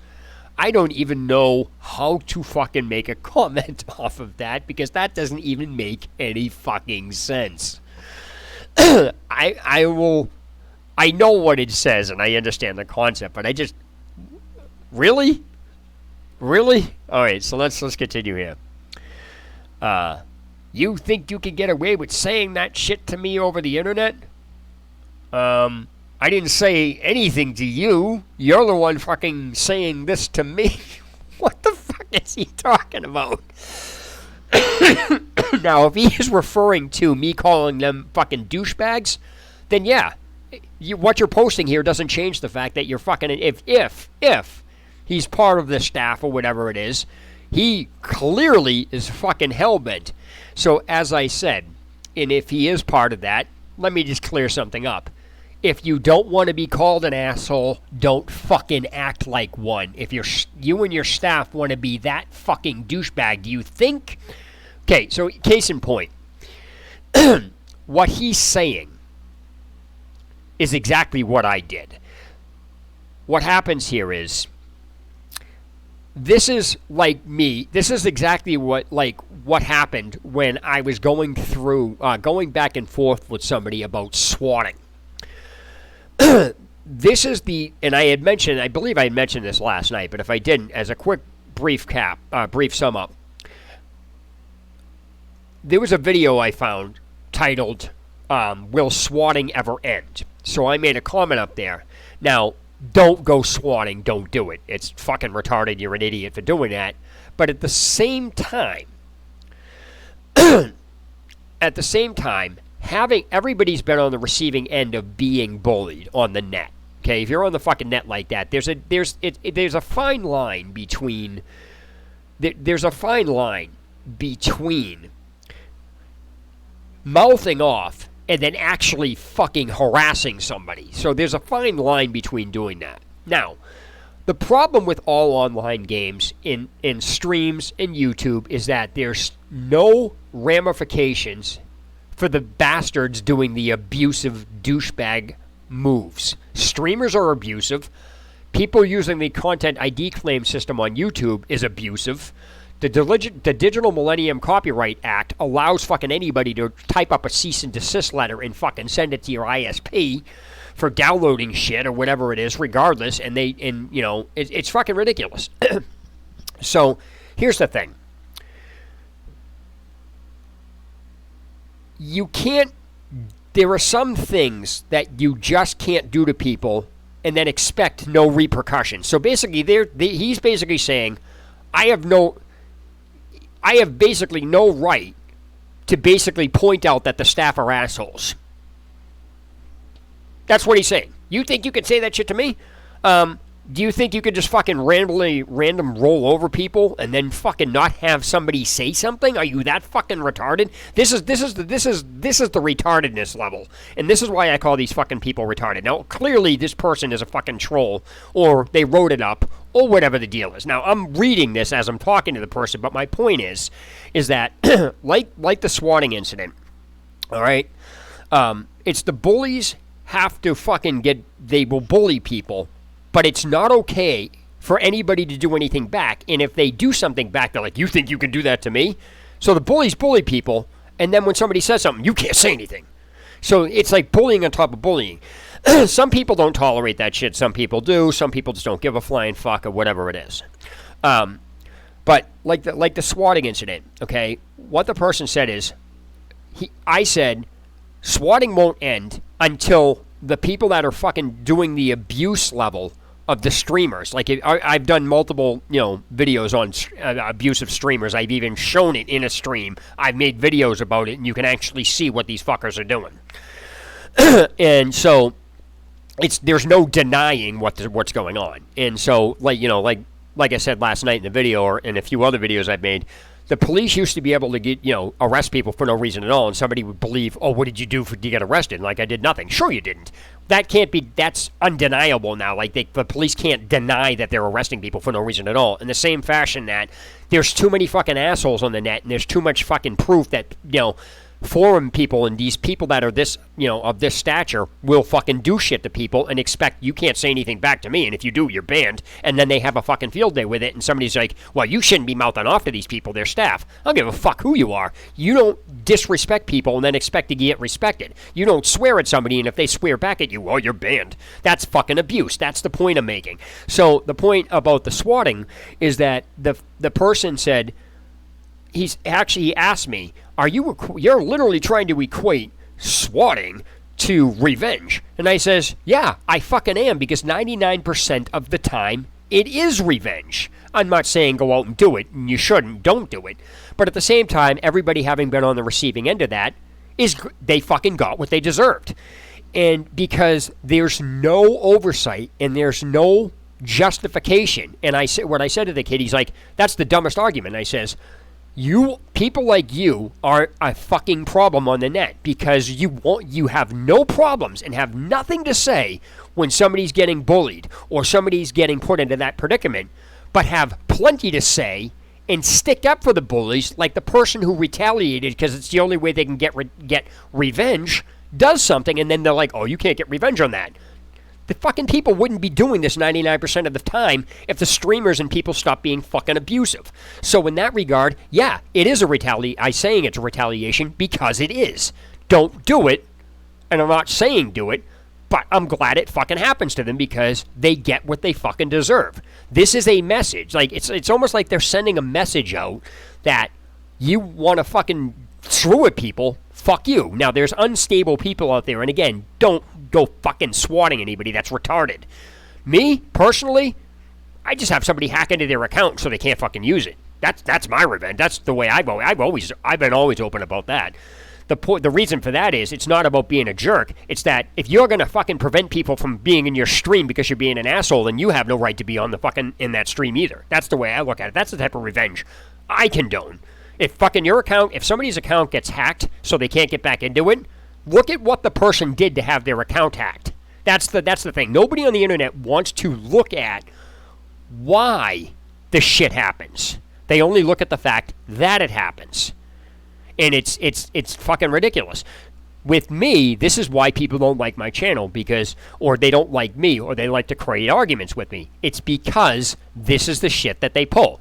I don't even know how to fucking make a comment off of that because that doesn't even make any fucking sense. I know what it says and I understand the concept, but I just really? Alright, so let's continue here. You think you can get away with saying that shit to me over the internet? I didn't say anything to you. You're the one fucking saying this to me. What the fuck is he talking about? Now, if he is referring to me calling them fucking douchebags, then yeah, what you're posting here doesn't change the fact that you're fucking, if he's part of the staff or whatever it is, he clearly is fucking hellbent. So, as I said, and if he is part of that, let me just clear something up. If you don't want to be called an asshole, don't fucking act like one. If you and your staff want to be that fucking douchebag, do you think? Okay, so case in point. What he's saying is exactly what I did. What happens here is, this is like me. This is exactly what happened when I was going back and forth with somebody about swatting. this is and I believe I had mentioned this last night, but if I didn't, as a quick brief sum up, there was a video I found titled, Will Swatting Ever End? So I made a comment up there. Now, don't go swatting, don't do it. It's fucking retarded, you're an idiot for doing that. But at the same time, everybody's been on the receiving end of being bullied on the net. Okay, if you're on the fucking net like that, there's a fine line between mouthing off and then actually fucking harassing somebody. So there's a fine line between doing that. Now, the problem with all online games in streams and YouTube is that there's no ramifications for the bastards doing the abusive douchebag moves. Streamers are abusive. People using the Content ID claim system on YouTube is abusive. The Digital Millennium Copyright Act allows fucking anybody to type up a cease and desist letter and fucking send it to your ISP for downloading shit or whatever it is, regardless. And it's fucking ridiculous. So here's the thing. There are some things that you just can't do to people and then expect no repercussions. So basically, he's basically saying, I have basically no right to basically point out that the staff are assholes. That's what he's saying. You think you can say that shit to me? Do you think you could just fucking random roll over people and then fucking not have somebody say something? Are you that fucking retarded? This is the retardedness level, and this is why I call these fucking people retarded. Now, clearly, this person is a fucking troll, or they wrote it up, or whatever the deal is. Now, I'm reading this as I'm talking to the person, but my point is that like the swatting incident, all right, it's the bullies have to fucking they will bully people. But it's not okay for anybody to do anything back. And if they do something back, they're like, you think you can do that to me? So the bullies bully people, and then when somebody says something, you can't say anything. So it's like bullying on top of bullying. Some people don't tolerate that shit. Some people do. Some people just don't give a flying fuck or whatever it is. But like the swatting incident, okay, what the person said is, I said, swatting won't end until the people that are fucking doing the abuse level of the streamers. Like, I've done multiple, videos on abusive streamers. I've even shown it in a stream. I've made videos about it, and you can actually see what these fuckers are doing. And so, there's no denying what's going on. And so, like I said last night in the video, or in a few other videos I've made, the police used to be able to arrest people for no reason at all, and somebody would believe, oh, what did you do to get arrested? Like, I did nothing. Sure you didn't. That's undeniable now. Like, the police can't deny that they're arresting people for no reason at all. In the same fashion that there's too many fucking assholes on the net, and there's too much fucking proof that, forum people and these people that are this, of this stature will fucking do shit to people and expect you can't say anything back to me, and if you do, you're banned, and then they have a fucking field day with it, and somebody's like, well, you shouldn't be mouthing off to these people, they're staff. I don't give a fuck who you are. You don't disrespect people and then expect to get respected. You don't swear at somebody, and if they swear back at you, well, you're banned. That's fucking abuse. That's the point I'm making. So the point about the swatting is that the person said, he asked me, you're literally trying to equate swatting to revenge. And I says, yeah, I fucking am, because 99% of the time it is revenge. I'm not saying go out and do it, and you shouldn't, don't do it. But at the same time, everybody having been on the receiving end of that, they fucking got what they deserved. And because there's no oversight and there's no justification. And what I said to the kid, he's like, that's the dumbest argument. And I says, people like you are a fucking problem on the net, because you have no problems and have nothing to say when somebody's getting bullied or somebody's getting put into that predicament, but have plenty to say and stick up for the bullies, like the person who retaliated because it's the only way they can get revenge, does something, and then they're like, oh, you can't get revenge on that. The fucking people wouldn't be doing this 99% of the time if the streamers and people stopped being fucking abusive. So in that regard, yeah, it is I'm saying it's a retaliation because it is. Don't do it, and I'm not saying do it, But I'm glad it fucking happens to them because they get what they fucking deserve. This is a message. Like, it's almost like they're sending a message out that you want to fucking screw at people, fuck you. Now, there's unstable people out there, and again, don't go fucking swatting anybody that's retarded. Me, personally, I just have somebody hack into their account so they can't fucking use it. That's my revenge. That's the way I've been always open about that. The reason for that is it's not about being a jerk. It's that if you're going to fucking prevent people from being in your stream because you're being an asshole, then you have no right to be on the fucking in that stream either. That's the way I look at it. That's the type of revenge I condone. If fucking your account, if somebody's account gets hacked so they can't get back into it, look at what the person did to have their account hacked. That's the thing. Nobody on the internet wants to look at why the shit happens. They only look at the fact that it happens. And it's fucking ridiculous. With me, this is why people don't like my channel, because, or they don't like me, or they like to create arguments with me. It's because this is the shit that they pull.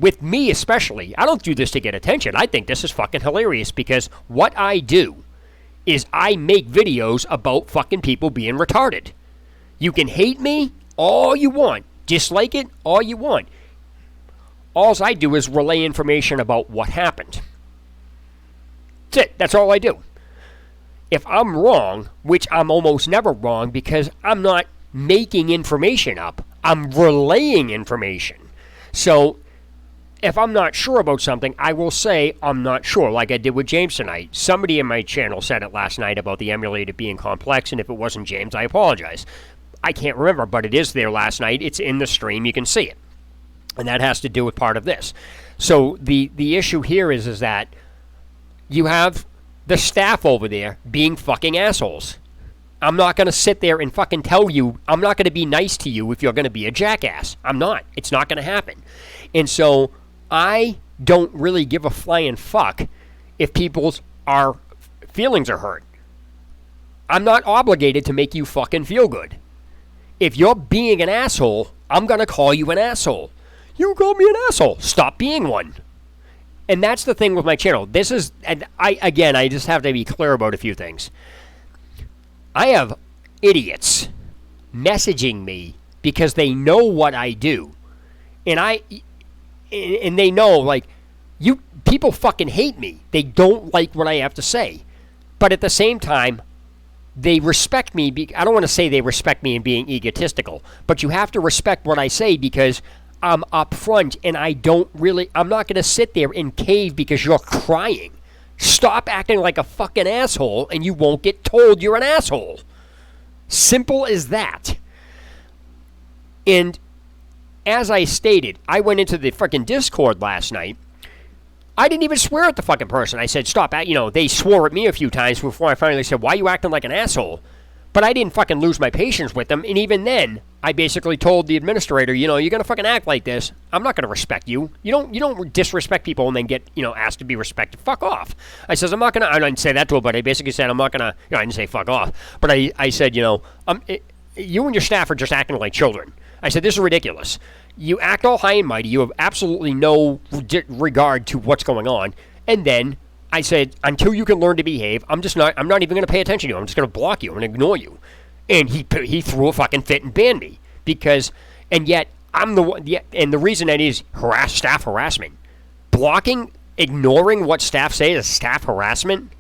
With me especially, I don't do this to get attention. I think this is fucking hilarious because what I do is I make videos about fucking people being retarded. You can hate me all you want, dislike it all you want. All I do is relay information about what happened. That's it. That's all I do. If I'm wrong, which I'm almost never wrong because I'm not making information up, I'm relaying information. So if I'm not sure about something, I will say I'm not sure, like I did with James tonight. Somebody in my channel said it last night about the emulator being complex, and if it wasn't James, I apologize. I can't remember, but it is there last night. It's in the stream. You can see it. And that has to do with part of this. So the issue here is that you have the staff over there being fucking assholes. I'm not going to sit there and fucking tell you, I'm not going to be nice to you if you're going to be a jackass. I'm not. It's not going to happen. And so I don't really give a flying fuck if people's feelings are hurt. I'm not obligated to make you fucking feel good. If you're being an asshole, I'm going to call you an asshole. You call me an asshole. Stop being one. And that's the thing with my channel. This is, and I just have to be clear about a few things. I have idiots messaging me because they know what I do. And they know, like, people fucking hate me. They don't like what I have to say. But at the same time, they respect me. I don't want to say they respect me in being egotistical, but you have to respect what I say because I'm upfront and I'm not going to sit there and cave because you're crying. Stop acting like a fucking asshole and you won't get told you're an asshole. Simple as that. And as I stated, I went into the fucking Discord last night. I didn't even swear at the fucking person. I said, stop. They swore at me a few times before I finally said, why are you acting like an asshole? But I didn't fucking lose my patience with them. And even then, I basically told the administrator, you're going to fucking act like this. I'm not going to respect you. You don't disrespect people and then get, asked to be respected. Fuck off. I says, I'm not going to, I didn't say that to him, but I basically said, I'm not going to, I didn't say fuck off. But I said, you and your staff are just acting like children. I said, this is ridiculous. You act all high and mighty. You have absolutely no regard to what's going on. And then I said, until you can learn to behave, I'm not even going to pay attention to you. I'm just going to block you. I'm going to ignore you. And he threw a fucking fit and banned me and yet I'm the one. And the reason that is staff harassment. Blocking, ignoring what staff say is staff harassment.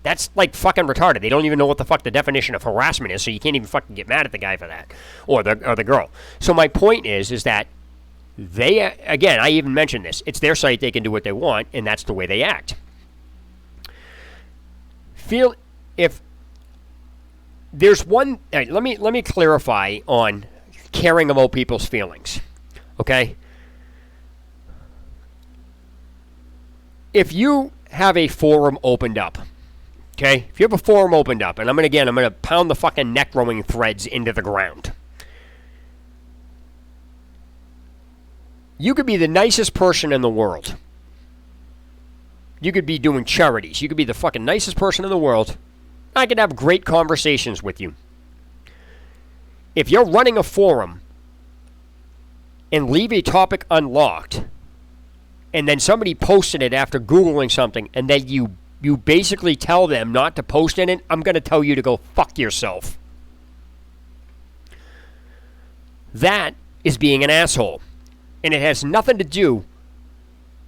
That's like fucking retarded. They don't even know what the fuck the definition of harassment is, so you can't even fucking get mad at the guy for that, or the girl. So my point is that they, again, I even mentioned this. It's their site. They can do what they want, and that's the way they act. If there's one, let me clarify on caring about people's feelings, okay? If you have a forum opened up, okay? If you have a forum opened up, and I'm going to pound the fucking neck-rowing threads into the ground. You could be the nicest person in the world. You could be doing charities. You could be the fucking nicest person in the world. I could have great conversations with you. If you're running a forum and leave a topic unlocked, and then somebody posted it after Googling something, and then you you basically tell them not to post in it, I'm going to tell you to go fuck yourself. That is being an asshole. And it has nothing to do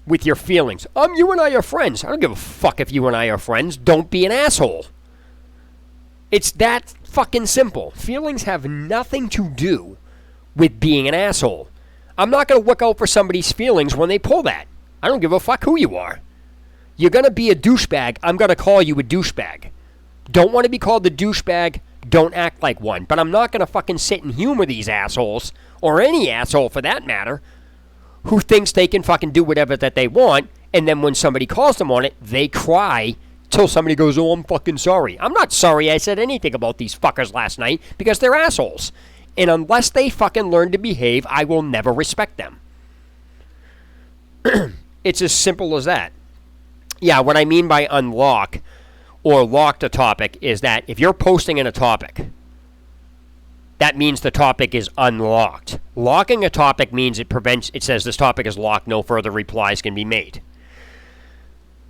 with your feelings. You and I are friends. I don't give a fuck if you and I are friends. Don't be an asshole. It's that fucking simple. Feelings have nothing to do with being an asshole. I'm not going to look out for somebody's feelings when they pull that. I don't give a fuck who you are. You're going to be a douchebag. I'm going to call you a douchebag. Don't want to be called the douchebag. Don't act like one. But I'm not going to fucking sit and humor these assholes, or any asshole for that matter, who thinks they can fucking do whatever that they want, and then when somebody calls them on it, they cry till somebody goes, oh, I'm fucking sorry. I'm not sorry I said anything about these fuckers last night, because they're assholes. And unless they fucking learn to behave, I will never respect them. It's as simple as that. Yeah, what I mean by unlock or locked a topic is that if you're posting in a topic, that means the topic is unlocked. Locking a topic means it says this topic is locked, no further replies can be made.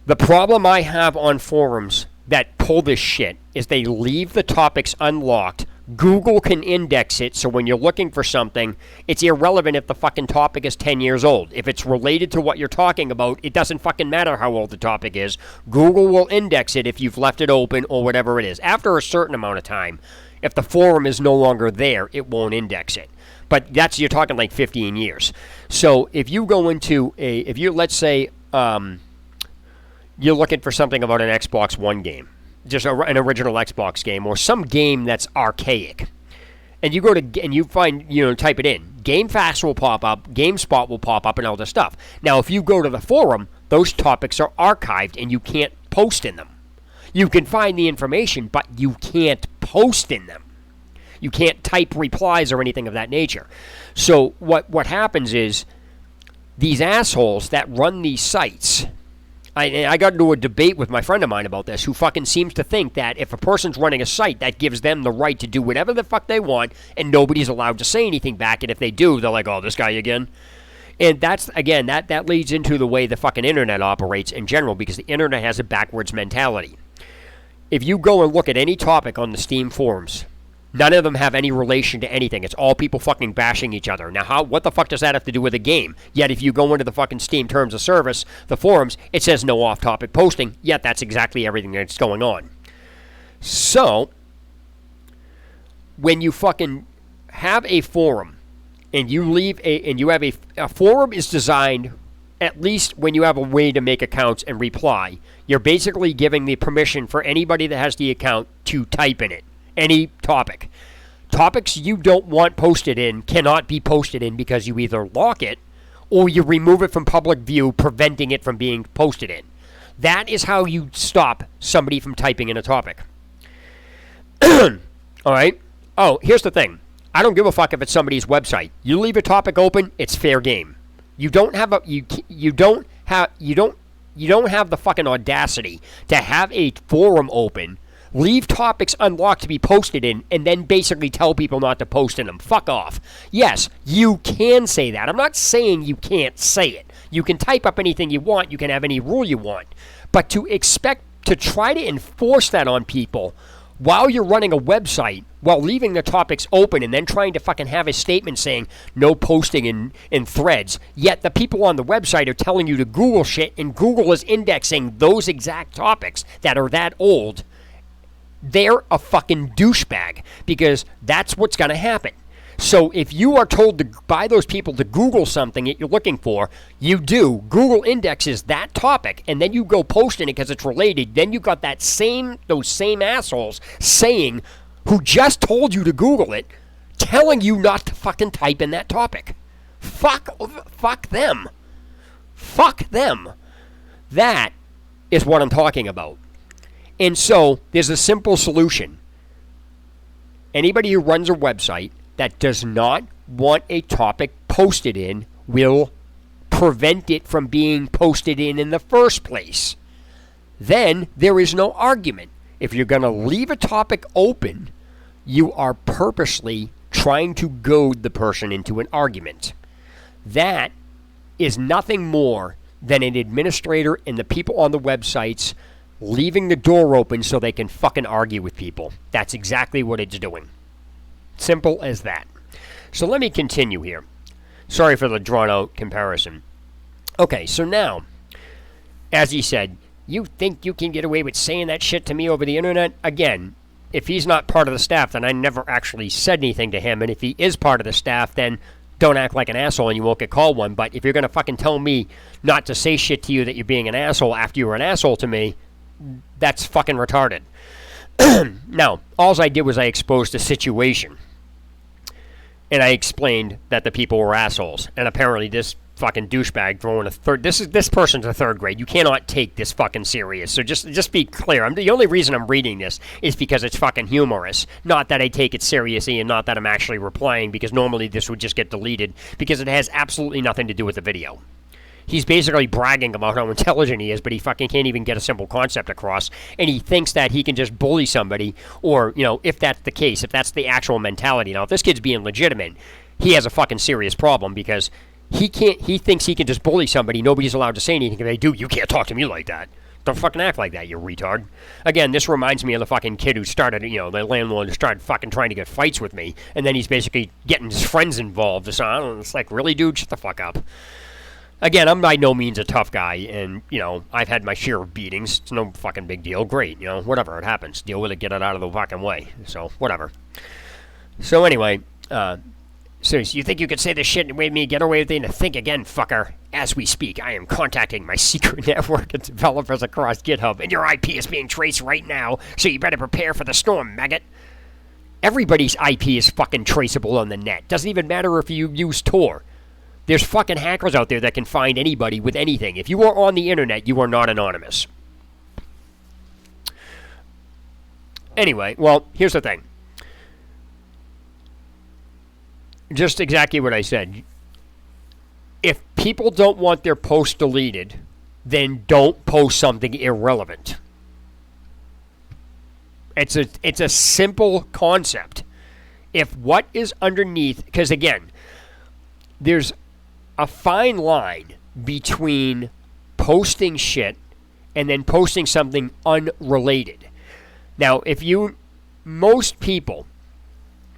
The problem I have on forums that pull this shit is they leave the topics unlocked. Google can index it, so when you're looking for something, it's irrelevant if the fucking topic is 10 years old. If it's related to what you're talking about, it doesn't fucking matter how old the topic is. Google will index it if you've left it open or whatever it is. After a certain amount of time, if the forum is no longer there, it won't index it. But you're talking like 15 years. So if you go into let's say, you're looking for something about an Xbox One game, just an original Xbox game, or some game that's archaic, and you go to and you find, type it in, GameFAQs will pop up, GameSpot will pop up, and all this stuff. Now, if you go to the forum, those topics are archived, and you can't post in them. You can find the information, but you can't post in them. You can't type replies or anything of that nature. So what happens is these assholes that run these sites. I got into a debate with my friend of mine about this, who fucking seems to think that if a person's running a site, that gives them the right to do whatever the fuck they want, and nobody's allowed to say anything back, and if they do, they're like, oh, this guy again. And that's, again, that leads into the way the fucking internet operates in general, because the internet has a backwards mentality. If you go and look at any topic on the Steam forums, none of them have any relation to anything. It's all people fucking bashing each other. Now, what the fuck does that have to do with a game? Yet, if you go into the fucking Steam Terms of Service, the forums, it says no off-topic posting. Yet, that's exactly everything that's going on. So, when you fucking have a forum, and you have a forum is designed, at least when you have a way to make accounts and reply, you're basically giving the permission for anybody that has the account to type in it. Any topic. Topics you don't want posted in cannot be posted in because you either lock it or you remove it from public view, preventing it from being posted in. That is how you stop somebody from typing in a topic. All right? Oh, here's the thing. I don't give a fuck if it's somebody's website. You leave a topic open, it's fair game. You don't have the fucking audacity to have a forum open, leave topics unlocked to be posted in, and then basically tell people not to post in them. Fuck off. Yes, you can say that. I'm not saying you can't say it. You can type up anything you want. You can have any rule you want. But to expect to try to enforce that on people while you're running a website, while leaving the topics open and then trying to fucking have a statement saying no posting in threads, yet the people on the website are telling you to Google shit, and Google is indexing those exact topics that are that old, they're a fucking douchebag, because that's what's going to happen. So if you are told by those people to Google something that you're looking for, you do. Google indexes that topic, and then you go post in it because it's related. Then you got those same assholes saying, who just told you to Google it, telling you not to fucking type in that topic. Fuck them. Fuck them. That is what I'm talking about. And so there's a simple solution. Anybody who runs a website that does not want a topic posted in will prevent it from being posted in the first place. Then there is no argument. If you're going to leave a topic open, you are purposely trying to goad the person into an argument. That is nothing more than an administrator and the people on the websites leaving the door open so they can fucking argue with people. That's exactly what it's doing. Simple as that. So let me continue here. Sorry for the drawn-out comparison. Okay, so now, as he said, you think you can get away with saying that shit to me over the internet? Again, if he's not part of the staff, then I never actually said anything to him. And if he is part of the staff, then don't act like an asshole and you won't get called one. But if you're going to fucking tell me not to say shit to you that you're being an asshole after you were an asshole to me, that's fucking retarded. Now, all I did was I exposed the situation. And I explained that the people were assholes. And apparently this fucking douchebag throwing a third... This person's a third grade. You cannot take this fucking serious. So just be clear. The only reason I'm reading this is because it's fucking humorous. Not that I take it seriously and not that I'm actually replying, because normally this would just get deleted because it has absolutely nothing to do with the video. He's basically bragging about how intelligent he is, but he fucking can't even get a simple concept across. And he thinks that he can just bully somebody, or, you know, if that's the case, if that's the actual mentality. Now, if this kid's being legitimate, he has a fucking serious problem, because he thinks he can just bully somebody. Nobody's allowed to say anything. If they do, you can't talk to me like that. Don't fucking act like that, you retard. Again, this reminds me of the fucking kid who started, you know, the landlord who started fucking trying to get fights with me, and then he's basically getting his friends involved. So I don't know, it's like, really, dude? Shut the fuck up. Again, I'm by no means a tough guy, and, you know, I've had my share of beatings. It's no fucking big deal. Great, you know, whatever, it happens. Deal with it, get it out of the fucking way. So, whatever. So, anyway, so you think you could say this shit and make me get away with it? And think again, fucker. As we speak, I am contacting my secret network of developers across GitHub, and your IP is being traced right now, so you better prepare for the storm, maggot. Everybody's IP is fucking traceable on the net. Doesn't even matter if you use Tor. There's fucking hackers out there that can find anybody with anything. If you are on the internet, you are not anonymous. Anyway, well, here's the thing. Just exactly what I said. If people don't want their post deleted, then don't post something irrelevant. It's a simple concept. If what is underneath, because again, there's a fine line between posting shit and then posting something unrelated. Now, most people,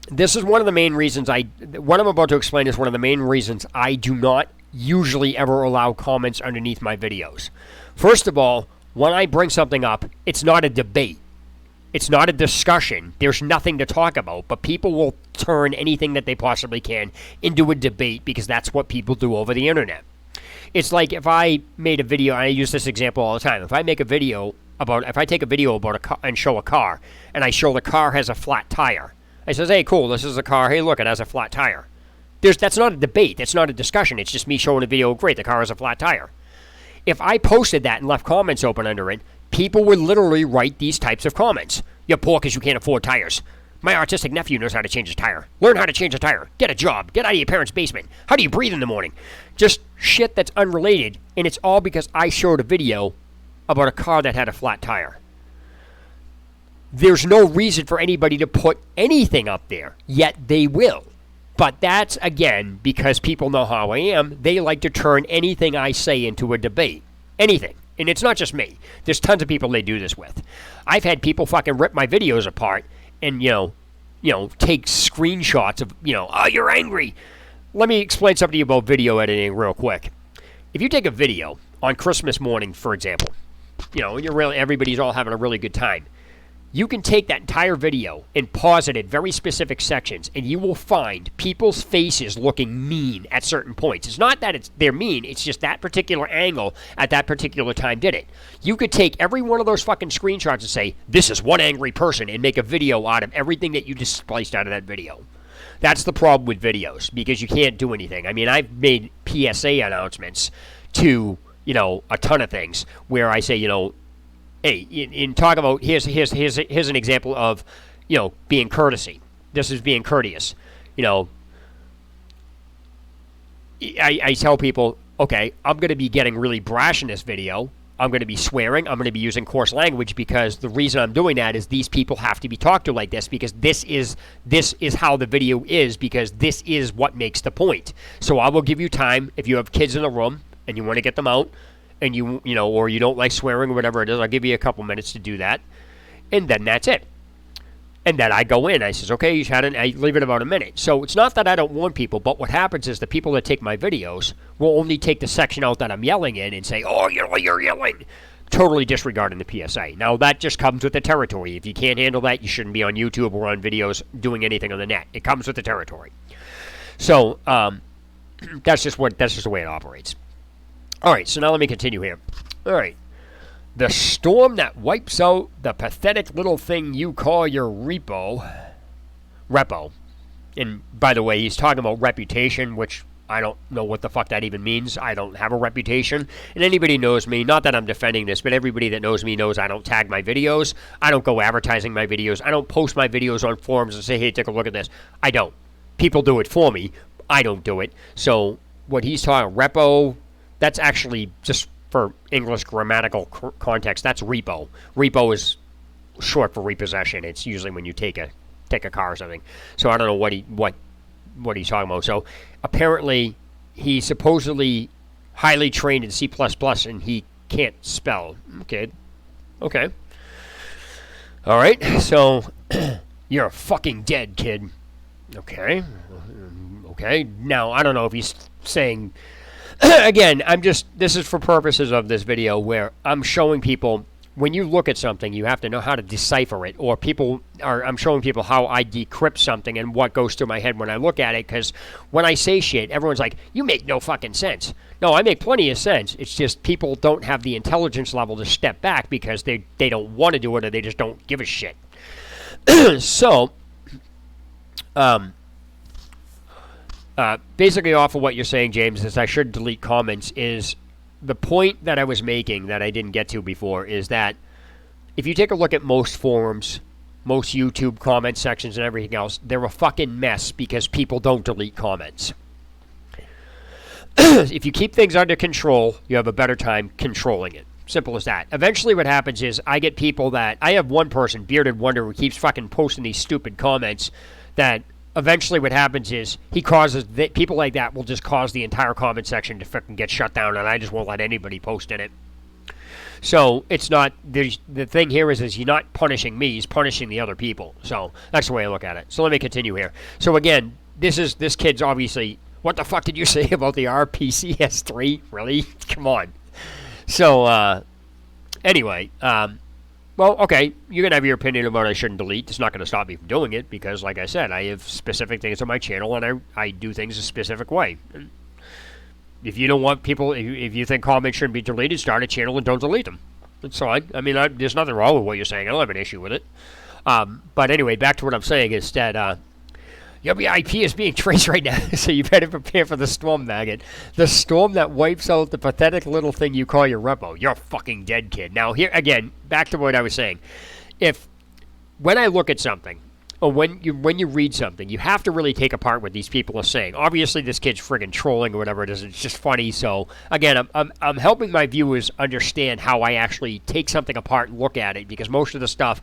this is one of the main reasons what I'm about to explain is one of the main reasons I do not usually ever allow comments underneath my videos. First of all, when I bring something up, it's not a debate. It's not a discussion. There's nothing to talk about, but people will turn anything that they possibly can into a debate because that's what people do over the internet. It's like if I made a video, and I use this example all the time. If I take a video about a car and show a car, and I show the car has a flat tire, I says, hey, cool, this is a car. Hey, look, it has a flat tire. That's not a debate. That's not a discussion. It's just me showing a video. Great, the car has a flat tire. If I posted that and left comments open under it, people would literally write these types of comments. You're poor because you can't afford tires. My autistic nephew knows how to change his tire. Learn how to change a tire. Get a job. Get out of your parents' basement. How do you breathe in the morning? Just shit that's unrelated, and it's all because I showed a video about a car that had a flat tire. There's no reason for anybody to put anything up there, yet they will. But that's, again, because people know how I am. They like to turn anything I say into a debate. Anything. And it's not just me. There's tons of people they do this with. I've had people fucking rip my videos apart and, you know, take screenshots of, oh, you're angry. Let me explain something about video editing real quick. If you take a video on Christmas morning, for example, and everybody's all having a really good time, you can take that entire video and pause it at very specific sections, and you will find people's faces looking mean at certain points. It's not that they're mean, it's just that particular angle at that particular time did it. You could take every one of those fucking screenshots and say, this is one angry person, and make a video out of everything that you just spliced out of that video. That's the problem with videos, because you can't do anything. I mean, I've made PSA announcements to, a ton of things where I say, hey, in talk about here's an example of, being courtesy. This is being courteous. I tell people, okay, I'm going to be getting really brash in this video. I'm going to be swearing. I'm going to be using coarse language because the reason I'm doing that is these people have to be talked to like this because this is how the video is because this is what makes the point. So I will give you time if you have kids in the room and you want to get them out and or you don't like swearing or whatever it is, I'll give you a couple minutes to do that, and then that's it. And then I go in. I says, okay, I leave it about a minute. So it's not that I don't warn people, but what happens is the people that take my videos will only take the section out that I'm yelling in and say, oh, you're yelling. Totally disregarding the PSA. Now, that just comes with the territory. If you can't handle that, you shouldn't be on YouTube or on videos doing anything on the net. It comes with the territory. So that's just the way it operates. All right, so now let me continue here. All right. The storm that wipes out the pathetic little thing you call your repo. And by the way, he's talking about reputation, which I don't know what the fuck that even means. I don't have a reputation. And anybody knows me, not that I'm defending this, but everybody that knows me knows I don't tag my videos. I don't go advertising my videos. I don't post my videos on forums and say, hey, take a look at this. I don't. People do it for me. I don't do it. So what he's talking, repo, that's actually just for English grammatical context, that's repo. Repo is short for repossession. It's usually when you take a car or something. So I don't know what he's talking about. So apparently he's supposedly highly trained in C++ and he can't spell. Okay. All right. So you're fucking dead, kid. Okay. Now I don't know if he's saying. Again, this is for purposes of this video where I'm showing people, when you look at something, you have to know how to decipher it, or I'm showing people how I decrypt something and what goes through my head when I look at it, because when I say shit, everyone's like, you make no fucking sense. No, I make plenty of sense. It's just people don't have the intelligence level to step back because they don't want to do it or they just don't give a shit. So, basically off of what you're saying, James, is I should delete comments, is the point that I was making that I didn't get to before is that if you take a look at most forums, most YouTube comment sections and everything else, they're a fucking mess because people don't delete comments. If you keep things under control, you have a better time controlling it. Simple as that. Eventually what happens is I get people that, I have one person, Bearded Wonder, who keeps fucking posting these stupid comments that eventually what happens is people like that will just cause the entire comment section to fucking get shut down, and I just won't let anybody post in it. So it's not, the thing here is he's not punishing me, he's punishing the other people. So that's the way I look at it. So let me continue here. So again, this kid's obviously, what the fuck did you say about the RPCS3? Really? Come on. So anyway, well, okay, you can have your opinion about I shouldn't delete. It's not going to stop me from doing it because, like I said, I have specific things on my channel and I do things a specific way. If you don't want people, if you think comments shouldn't be deleted, start a channel and don't delete them. That's fine. I mean, there's nothing wrong with what you're saying. I don't have an issue with it. But anyway, back to what I'm saying is that your IP is being traced right now, so you better prepare for the storm, maggot. The storm that wipes out the pathetic little thing you call your repo. You're fucking dead, kid. Now, here, again, back to what I was saying. When I look at something, or when you read something, you have to really take apart what these people are saying. Obviously, this kid's friggin' trolling or whatever it is. It's just funny. So, again, I'm helping my viewers understand how I actually take something apart and look at it, because most of the stuff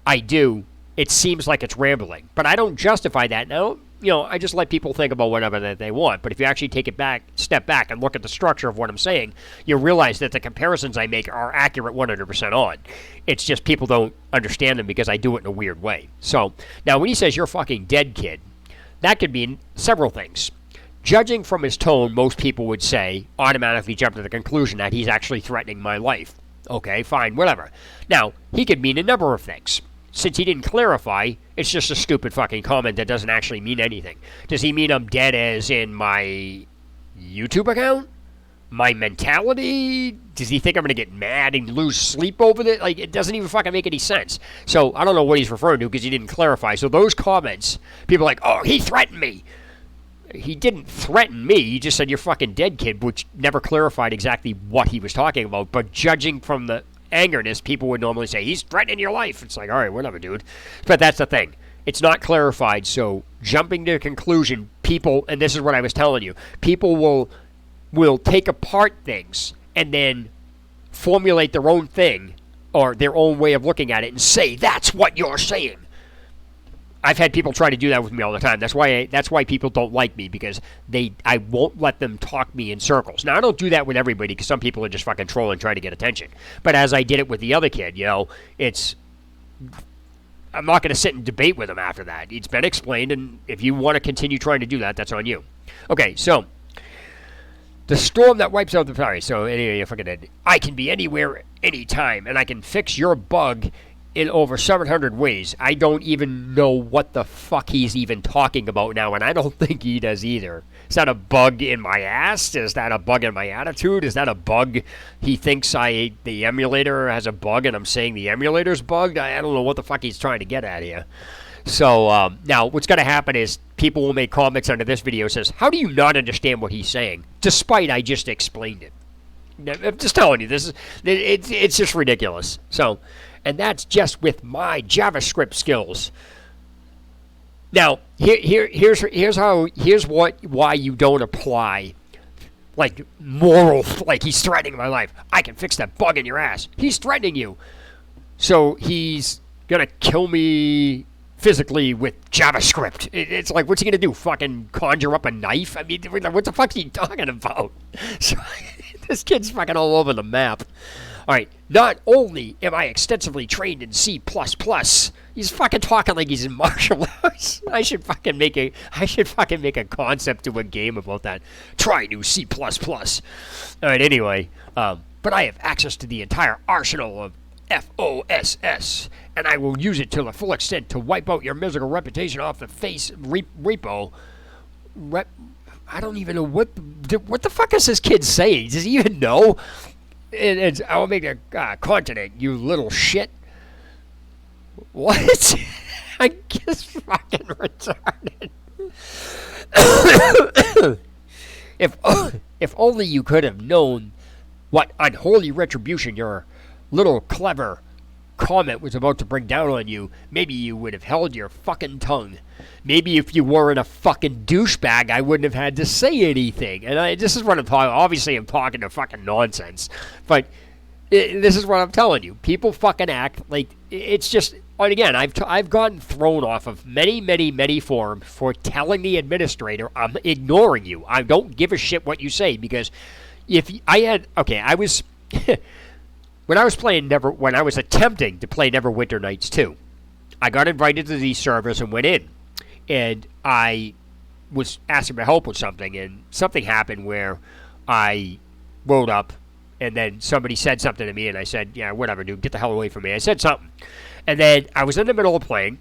I do, it seems like it's rambling. But I don't justify that. Now, I just let people think about whatever that they want. But if you actually step back and look at the structure of what I'm saying, you realize that the comparisons I make are accurate 100% on. It's just people don't understand them because I do it in a weird way. So, now when he says you're fucking dead, kid, that could mean several things. Judging from his tone, most people would say, automatically jump to the conclusion that he's actually threatening my life. Okay, fine, whatever. Now, he could mean a number of things. Since he didn't clarify, it's just a stupid fucking comment that doesn't actually mean anything. Does he mean I'm dead as in my YouTube account? My mentality? Does he think I'm going to get mad and lose sleep over it? Like, it doesn't even fucking make any sense. So, I don't know what he's referring to because he didn't clarify. So, those comments, people are like, oh, he threatened me. He didn't threaten me. He just said, you're fucking dead, kid, which never clarified exactly what he was talking about. But judging from the angerness, people would normally say, he's threatening your life. It's like, all right, whatever, dude. But that's the thing. It's not clarified, so jumping to a conclusion, people, and this is what I was telling you, people will take apart things and then formulate their own thing or their own way of looking at it and say, that's what you're saying. I've had people try to do that with me all the time. That's why people don't like me, because I won't let them talk me in circles. Now, I don't do that with everybody, because some people are just fucking trolling, trying to get attention. But as I did it with the other kid, I'm not going to sit and debate with him after that. It's been explained, and if you want to continue trying to do that, that's on you. Okay, so the storm that wipes out the sorry. So anyway, I can be anywhere, anytime, and I can fix your bug in over 700 ways. I don't even know what the fuck he's even talking about now, and I don't think he does either. Is that a bug in my ass? Is that a bug in my attitude? Is that a bug he thinks the emulator has a bug and I'm saying the emulator's bugged? I don't know what the fuck he's trying to get at here. So now what's going to happen is people will make comments under this video that says, how do you not understand what he's saying? Despite I just explained it. I'm just telling you, it's just ridiculous. So, and that's just with my JavaScript skills. Now, here's why you don't apply like moral, like he's threatening my life. I can fix that bug in your ass. He's threatening you. So he's gonna kill me physically with JavaScript. It's like, what's he gonna do? Fucking conjure up a knife? I mean, what the fuck is he talking about? So, this kid's fucking all over the map. All right, not only am I extensively trained in C++, he's fucking talking like he's in martial arts. I should fucking make a concept to a game about that. Try new C++. All right, anyway, but I have access to the entire arsenal of FOSS, and I will use it to the full extent to wipe out your miserable reputation off the face repo. I don't even know what the fuck is this kid saying? Does he even know? I'll make a continent, you little shit. What? I guess fucking retarded. If only you could have known what unholy retribution your little clever comment was about to bring down on you, maybe you would have held your fucking tongue. Maybe if you weren't a fucking douchebag, I wouldn't have had to say anything. And this is what I'm talking. Obviously, I'm talking to fucking nonsense. But this is what I'm telling you. People fucking act like it's just. And again, I've gotten thrown off of many forums for telling the administrator I'm ignoring you. I don't give a shit what you say, because if I had I was when I was attempting to play Neverwinter Nights 2, I got invited to these servers and went in. And I was asking for help with something, and something happened where I rolled up, and then somebody said something to me, and I said, yeah, whatever, dude, get the hell away from me. I said something. And then I was in the middle of playing,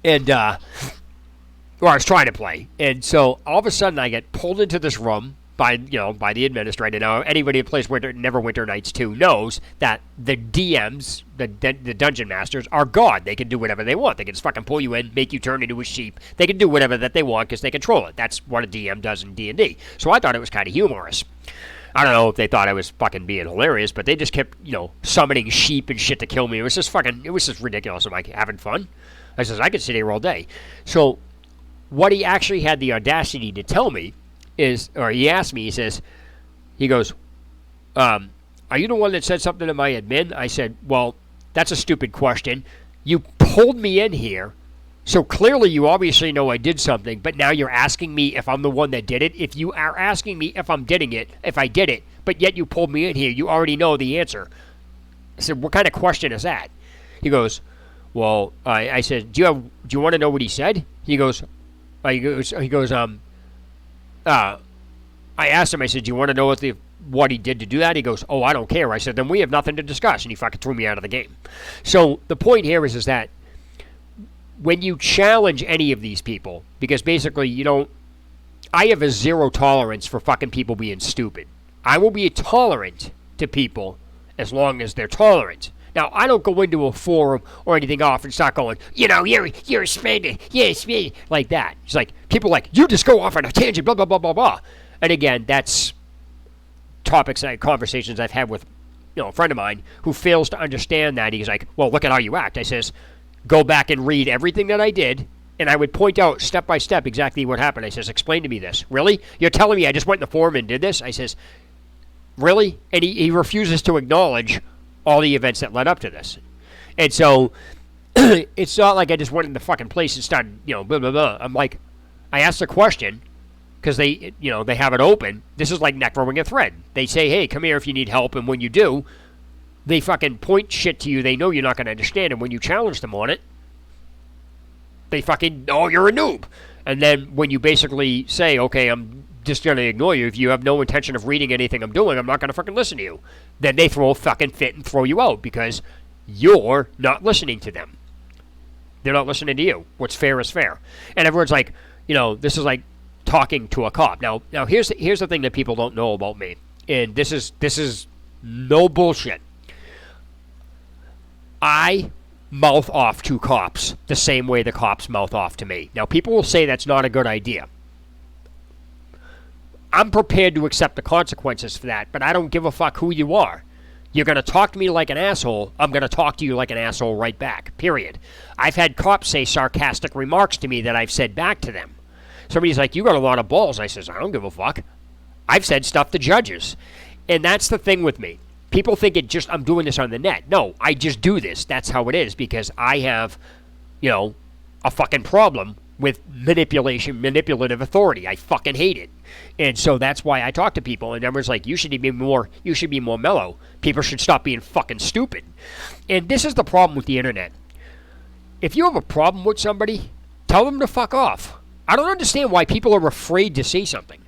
and, I was trying to play. And so all of a sudden I get pulled into this room by the administrator. Now, anybody who plays Neverwinter Nights 2 knows that the DMs, the dungeon masters, are God. They can do whatever they want. They can just fucking pull you in, make you turn into a sheep. They can do whatever that they want because they control it. That's what a DM does in D&D. So I thought it was kind of humorous. I don't know if they thought I was fucking being hilarious, but they just kept, summoning sheep and shit to kill me. It was just ridiculous. I'm like, having fun? I says, I could sit here all day. So what he actually had the audacity to tell me he asked me, he goes, are you the one that said something to my admin? I said, well, that's a stupid question. You pulled me in here, so clearly you obviously know I did something, but now you're asking me if I'm the one that did it. If you are asking me if I did it, but yet you pulled me in here, you already know the answer. I said, what kind of question is that? He goes, well, I said, do you want to know what he said? I asked him, I said, do you want to know what he did to do that? He goes, oh, I don't care. I said, then we have nothing to discuss. And he fucking threw me out of the game. So the point here is that when you challenge any of these people, because basically I have a zero tolerance for fucking people being stupid. I will be tolerant to people as long as they're tolerant. Now, I don't go into a forum or anything off and start going, you're spending, like that. It's like, people like, you just go off on a tangent, blah, blah, blah, blah, blah. And again, that's conversations I've had with, a friend of mine who fails to understand that. He's like, well, look at how you act. I says, go back and read everything that I did, and I would point out step by step exactly what happened. I says, explain to me this. Really? You're telling me I just went in the forum and did this? I says, really? And he refuses to acknowledge all the events that led up to this. And so It's not like I just went in the fucking place and started, blah, blah, blah. I'm like, I asked a question because they have it open. This is like necroing a thread. They say, hey, come here if you need help. And when you do, they fucking point shit to you they know you're not going to understand. And when you challenge them on it, they fucking, oh, you're a noob. And then when you basically say, okay, I'm just going to ignore you. If you have no intention of reading anything I'm doing, I'm not going to fucking listen to you. Then they throw a fucking fit and throw you out because you're not listening to them. They're not listening to you. What's fair is fair. And everyone's like, this is like talking to a cop. Now here's the thing that people don't know about me. And this is no bullshit. I mouth off to cops the same way the cops mouth off to me. Now, people will say that's not a good idea. I'm prepared to accept the consequences for that, but I don't give a fuck who you are. You're going to talk to me like an asshole, I'm going to talk to you like an asshole right back, period. I've had cops say sarcastic remarks to me that I've said back to them. Somebody's like, you got a lot of balls. I says, I don't give a fuck. I've said stuff to judges. And that's the thing with me. People think I'm doing this on the net. No, I just do this. That's how it is because I have, a fucking problem with manipulative authority. I fucking hate it. And so that's why I talk to people. And everyone's like, you should be more mellow. People should stop being fucking stupid. And this is the problem with the internet. If you have a problem with somebody, tell them to fuck off. I don't understand why people are afraid to say something.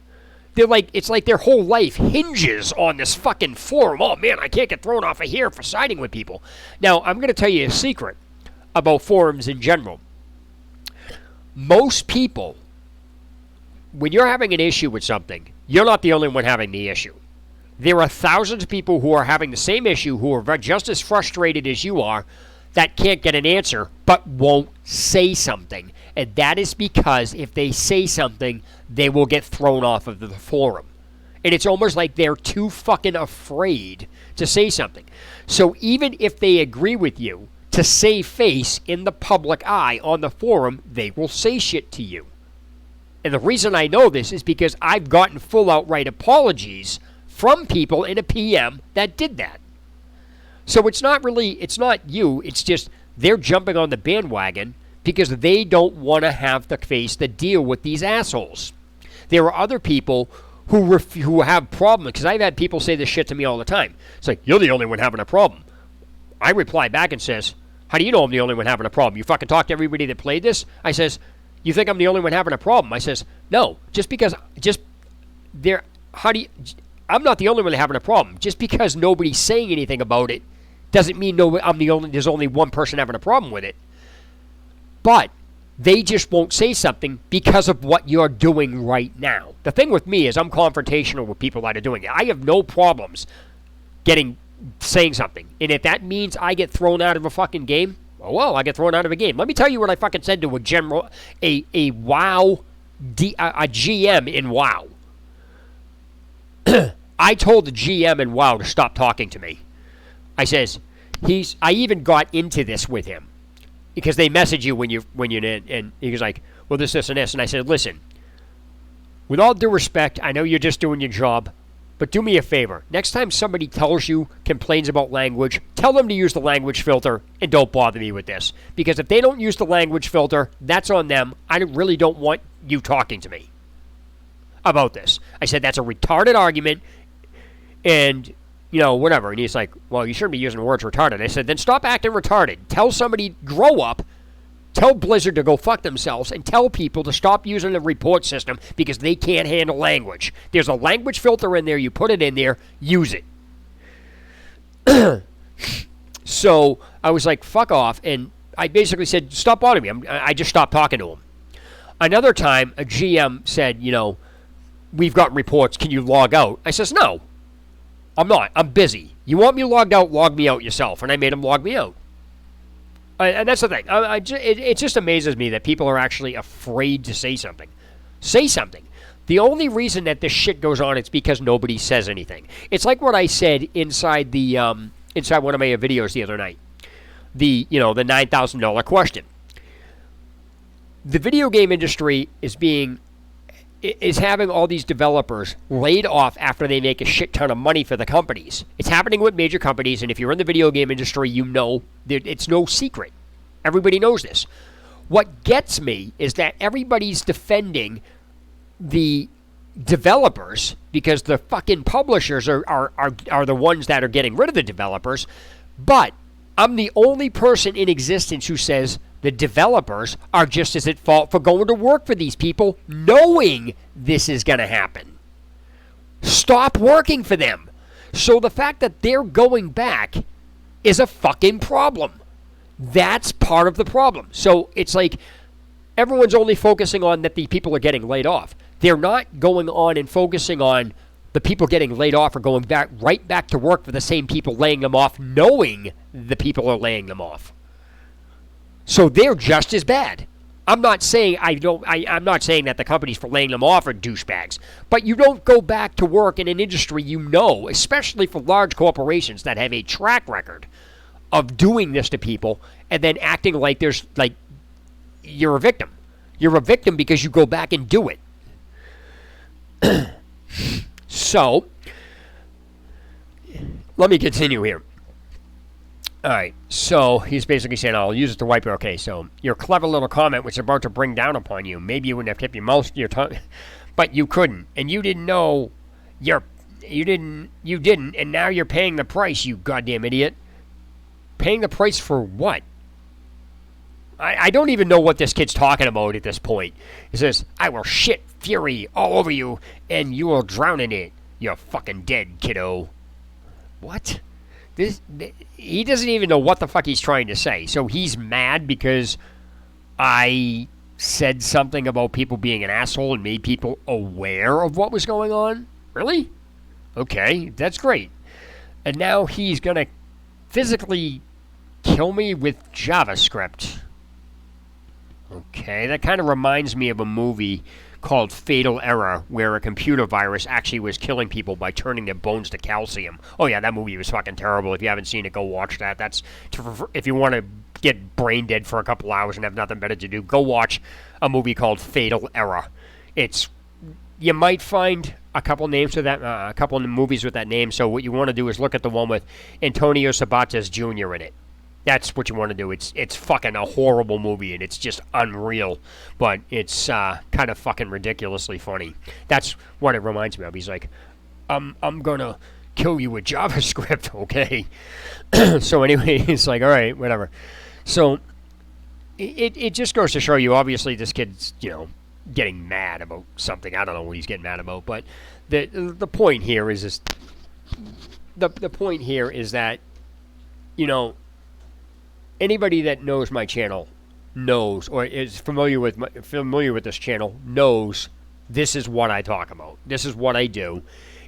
It's like their whole life hinges on this fucking forum. Oh man, I can't get thrown off of here for siding with people. Now, I'm going to tell you a secret about forums in general. Most people, when you're having an issue with something, you're not the only one having the issue. There are thousands of people who are having the same issue, who are just as frustrated as you are, that can't get an answer, but won't say something. And that is because if they say something, they will get thrown off of the forum. And it's almost like they're too fucking afraid to say something. So even if they agree with you to save face in the public eye on the forum, they will say shit to you. And the reason I know this is because I've gotten full outright apologies from people in a PM that did that. So it's not you, it's just they're jumping on the bandwagon because they don't want to have to face the deal with these assholes. There are other people who have problems, because I've had people say this shit to me all the time. It's like, you're the only one having a problem. I reply back and says, how do you know I'm the only one having a problem? You fucking talk to everybody that played this? I says, you think I'm the only one having a problem? I says, no, I'm not the only one having a problem. Just because nobody's saying anything about it doesn't mean there's only one person having a problem with it. But they just won't say something because of what you're doing right now. The thing with me is I'm confrontational with people that are doing it. I have no problems saying something. And if that means I get thrown out of a fucking game, oh well, I get thrown out of a game. Let me tell you what I fucking said to a GM in WoW. I told the GM in WoW to stop talking to me. I says, I even got into this with him. Because they message you when you're in, and he was like, well, this, and this. And I said, listen, with all due respect, I know you're just doing your job, but do me a favor. Next time somebody complains about language, tell them to use the language filter and don't bother me with this. Because if they don't use the language filter, that's on them. I really don't want you talking to me about this. I said, that's a retarded argument, and whatever. And he's like, well, you shouldn't be using the words retarded. I said, then stop acting retarded. Tell somebody, grow up. Tell Blizzard to go fuck themselves, and tell people to stop using the report system because they can't handle language. There's a language filter in there. You put it in there. Use it. So I was like, fuck off. And I basically said, stop bothering me. I just stopped talking to him. Another time, a GM said, we've got reports. Can you log out? I says, no. I'm not. I'm busy. You want me logged out, log me out yourself. And I made him log me out. And that's the thing. It just amazes me that people are actually afraid to say something. Say something. The only reason that this shit goes on is because nobody says anything. It's like what I said inside one of my videos the other night. The $9,000 question. The video game industry is having all these developers laid off after they make a shit ton of money for the companies. It's happening with major companies, and if you're in the video game industry, it's no secret. Everybody knows this. What gets me is that everybody's defending the developers because the fucking publishers are the ones that are getting rid of the developers. But I'm the only person in existence who says the developers are just as at fault for going to work for these people knowing this is going to happen. Stop working for them. So the fact that they're going back is a fucking problem. That's part of the problem. So it's like everyone's only focusing on that the people are getting laid off. They're not going on and focusing on the people getting laid off or going back right back to work for the same people laying them off, knowing the people are laying them off. So they're just as bad. I'm not saying I'm not saying that the companies for laying them off are douchebags, but you don't go back to work in an industry you know, especially for large corporations that have a track record of doing this to people and then acting like you're a victim. You're a victim because you go back and do it. So, let me continue here. All right, so he's basically saying, I'll use it to wipe it. Okay, so your clever little comment was about to bring down upon you. Maybe you wouldn't have kept your tongue, but you couldn't, and you didn't know. You didn't, and now you're paying the price. You goddamn idiot. Paying the price for what? I don't even know what this kid's talking about at this point. He says, I will shit fury all over you, and you will drown in it. You're fucking dead, kiddo. What? He doesn't even know what the fuck he's trying to say. So he's mad because I said something about people being an asshole and made people aware of what was going on? Really? Okay, that's great. And now he's going to physically kill me with JavaScript. Okay, that kind of reminds me of a movie called Fatal Error, where a computer virus actually was killing people by turning their bones to calcium. Oh yeah, that movie was fucking terrible. If you haven't seen it, go watch that. That's if you want to get brain dead for a couple hours and have nothing better to do, go watch a movie called Fatal Error. You might find a couple names of that, a couple of movies with that name. So what you want to do is look at the one with Antonio Sabates Jr. in it. That's what you want to do. It's fucking a horrible movie, and it's just unreal. But it's kind of fucking ridiculously funny. That's what it reminds me of. He's like, I'm going to kill you with JavaScript, okay? So anyway, it's like, all right, whatever. So it just goes to show you, obviously, this kid's, getting mad about something. I don't know what he's getting mad about. But the point here is the point here is that, anybody that knows my channel knows, or is familiar with this channel, knows this is what I talk about. This is what I do,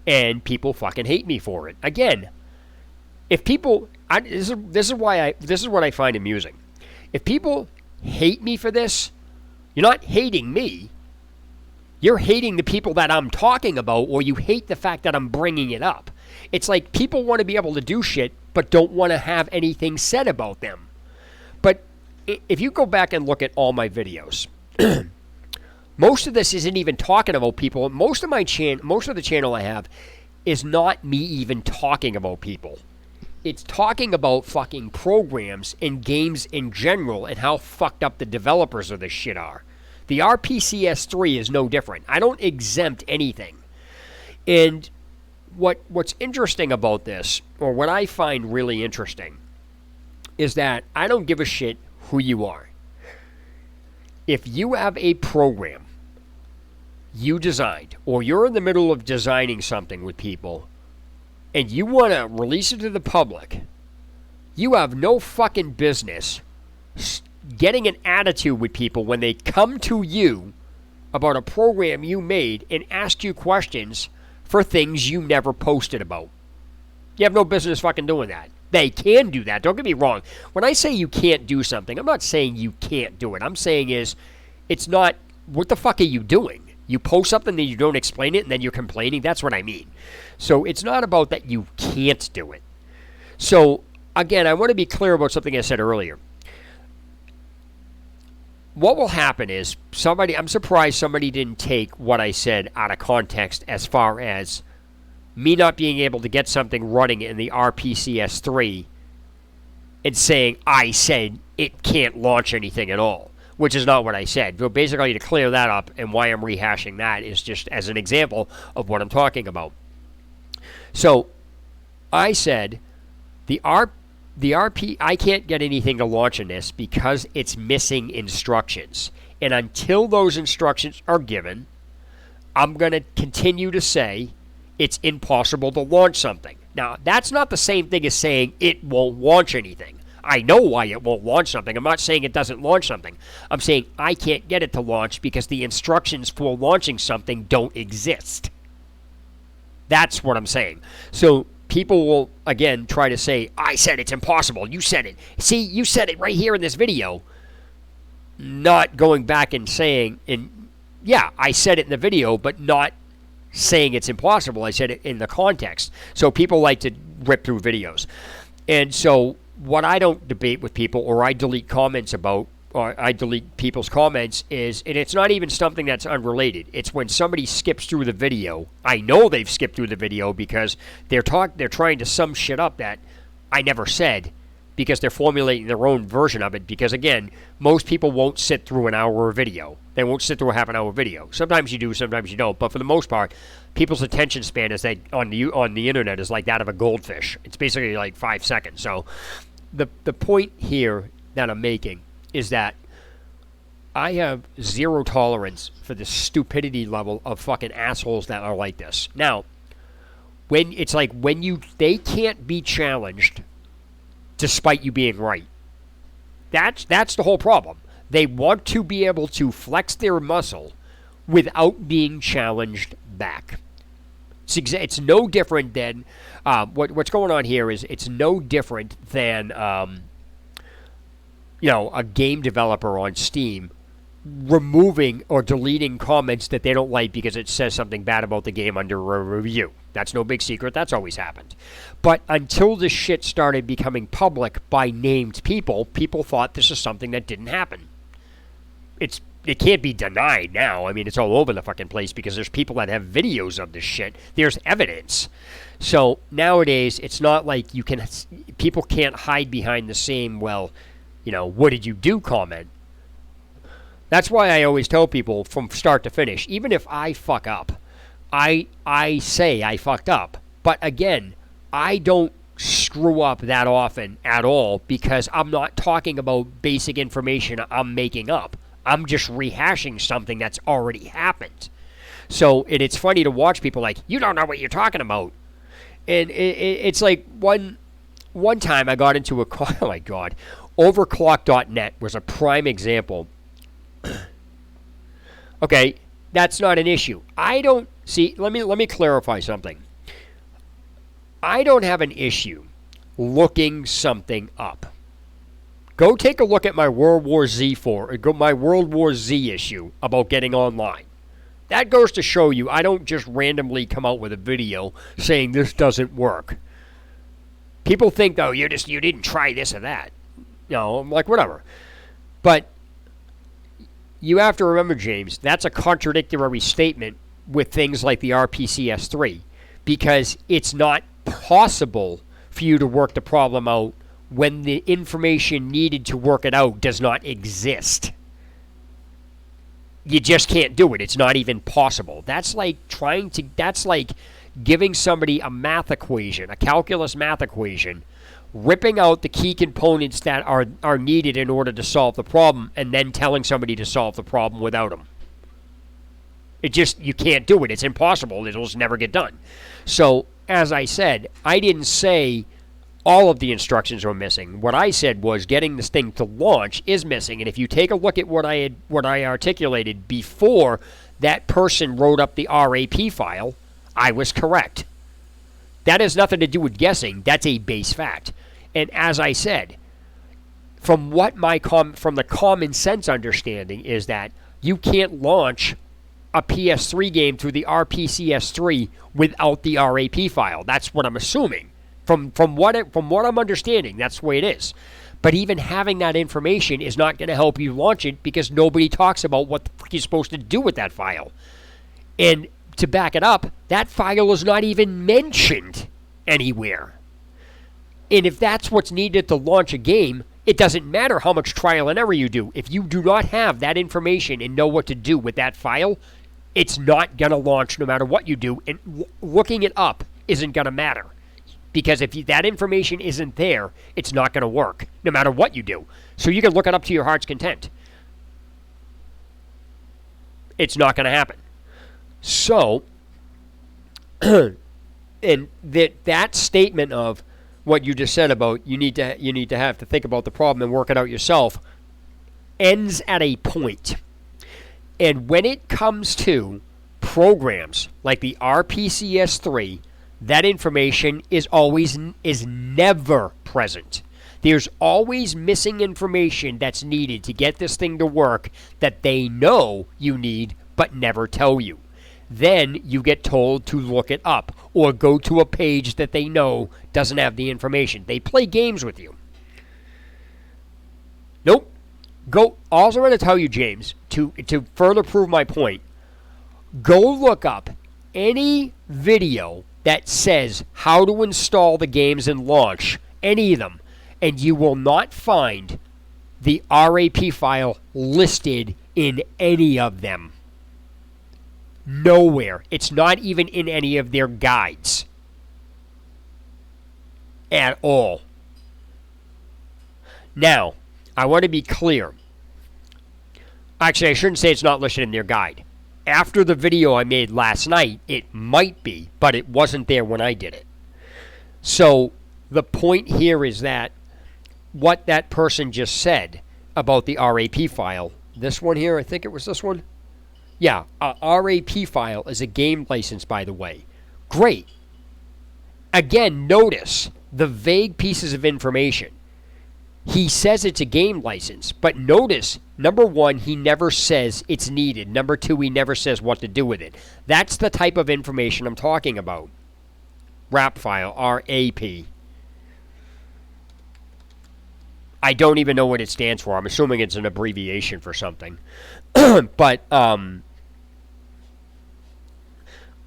and people fucking hate me for it. Again, if people, this is what I find amusing. If people hate me for this, you're not hating me. You're hating the people that I'm talking about, or you hate the fact that I'm bringing it up. It's like people want to be able to do shit, but don't want to have anything said about them. But if you go back and look at all my videos, most of this isn't even talking about people. Most of the channel I have is not me even talking about people. It's talking about fucking programs and games in general and how fucked up the developers of this shit are. The RPCS3 is no different. I don't exempt anything. And what's interesting about this, or what I find really interesting, is that I don't give a shit who you are. If you have a program you designed, or you're in the middle of designing something with people, and you want to release it to the public, you have no fucking business getting an attitude with people when they come to you about a program you made and ask you questions for things you never posted about. You have no business fucking doing that. They can do that. Don't get me wrong. When I say you can't do something, I'm not saying you can't do it. I'm saying it's not, what the fuck are you doing? You post something, then you don't explain it, and then you're complaining. That's what I mean. So it's not about that you can't do it. So, again, I want to be clear about something I said earlier. What will happen is, I'm surprised somebody didn't take what I said out of context as far as me not being able to get something running in the RPCS3 and saying I said it can't launch anything at all, which is not what I said. But basically, to clear that up, and why I'm rehashing that is just as an example of what I'm talking about. So I said the RP, I can't get anything to launch in this because it's missing instructions. And until those instructions are given, I'm going to continue to say it's impossible to launch something. Now, that's not the same thing as saying it won't launch anything. I know why it won't launch something. I'm not saying it doesn't launch something. I'm saying I can't get it to launch because the instructions for launching something don't exist. That's what I'm saying. So people will, again, try to say, I said it's impossible. You said it. See, you said it right here in this video. Not going back and saying, yeah, I said it in the video, but not saying it's impossible. I said it in the context. So people like to rip through videos. And so what I don't debate with people, or I delete comments about, or I delete people's comments is, and it's not even something that's unrelated. It's when somebody skips through the video. I know they've skipped through the video because they're trying to sum shit up that I never said, because they're formulating their own version of it. Because again, most people won't sit through an hour of video. They won't sit through a half an hour video. Sometimes you do, sometimes you don't. But for the most part, people's attention span is that on the internet is like that of a goldfish. It's basically like 5 seconds. So the point here that I'm making is that I have zero tolerance for the stupidity level of fucking assholes that are like this. Now, when they can't be challenged despite you being right. That's the whole problem. They want to be able to flex their muscle without being challenged back. It's no different than what's going on here is it's no different than a game developer on Steam removing or deleting comments that they don't like because it says something bad about the game under a review. That's no big secret. That's always happened. But until this shit started becoming public by named people, people thought this is something that didn't happen. It can't be denied now. I mean, it's all over the fucking place because there's people that have videos of this shit. There's evidence. So nowadays, it's not like people can't hide behind the same, what did you do comment. That's why I always tell people from start to finish, even if I fuck up, I say I fucked up. But again, I don't screw up that often at all because I'm not talking about basic information I'm making up. I'm just rehashing something that's already happened. So it's funny to watch people like, you don't know what you're talking about. And it's like one time I got into oh my God, overclock.net was a prime example. Okay, that's not an issue. I don't see. Let me clarify something. I don't have an issue looking something up. Go take a look at my World War Z issue about getting online. That goes to show you I don't just randomly come out with a video saying this doesn't work. People think though you didn't try this or that. I'm like whatever. But you have to remember, James, that's a contradictory statement with things like the RPCS3 because it's not possible for you to work the problem out when the information needed to work it out does not exist. You just can't do it. It's not even possible. That's like giving somebody a math equation, a calculus math equation, ripping out the key components that are needed in order to solve the problem, and then telling somebody to solve the problem without them. You can't do it. It's impossible. It'll just never get done. So, as I said, I didn't say all of the instructions were missing. What I said was getting this thing to launch is missing, and if you take a look at what I articulated before that person wrote up the RAP file, I was correct. That has nothing to do with guessing. That's a base fact. And as I said, from the common sense understanding is that you can't launch a PS3 game through the RPCS3 without the RAP file. That's what I'm assuming. From what I'm understanding, that's the way it is. But even having that information is not going to help you launch it because nobody talks about what the fuck you're supposed to do with that file. And to back it up, that file is not even mentioned anywhere. And if that's what's needed to launch a game, it doesn't matter how much trial and error you do. If you do not have that information and know what to do with that file, it's not going to launch no matter what you do. And looking it up isn't going to matter. Because if that information isn't there, it's not going to work no matter what you do. So you can look it up to your heart's content. It's not going to happen. So, and that statement of what you just said about you need to have to think about the problem and work it out yourself ends at a point. And when it comes to programs like the RPCS3, that information is never present. There's always missing information that's needed to get this thing to work that they know you need but never tell you. Then you get told to look it up or go to a page that they know doesn't have the information. They play games with you. Nope. All I'm going to tell you, James, to further prove my point, go look up any video that says how to install the games and launch, any of them, and you will not find the RAP file listed in any of them. Nowhere. It's not even in any of their guides. At all. Now, I want to be clear. Actually, I shouldn't say it's not listed in their guide. After the video I made last night, it might be, but it wasn't there when I did it. So, the point here is that what that person just said about the RAP file, this one here, I think it was this one. Yeah, a RAP file is a game license, by the way. Great. Again, notice the vague pieces of information. He says it's a game license, but notice, number one, he never says it's needed. Number two, he never says what to do with it. That's the type of information I'm talking about. RAP file, R-A-P. I don't even know what it stands for. I'm assuming it's an abbreviation for something. But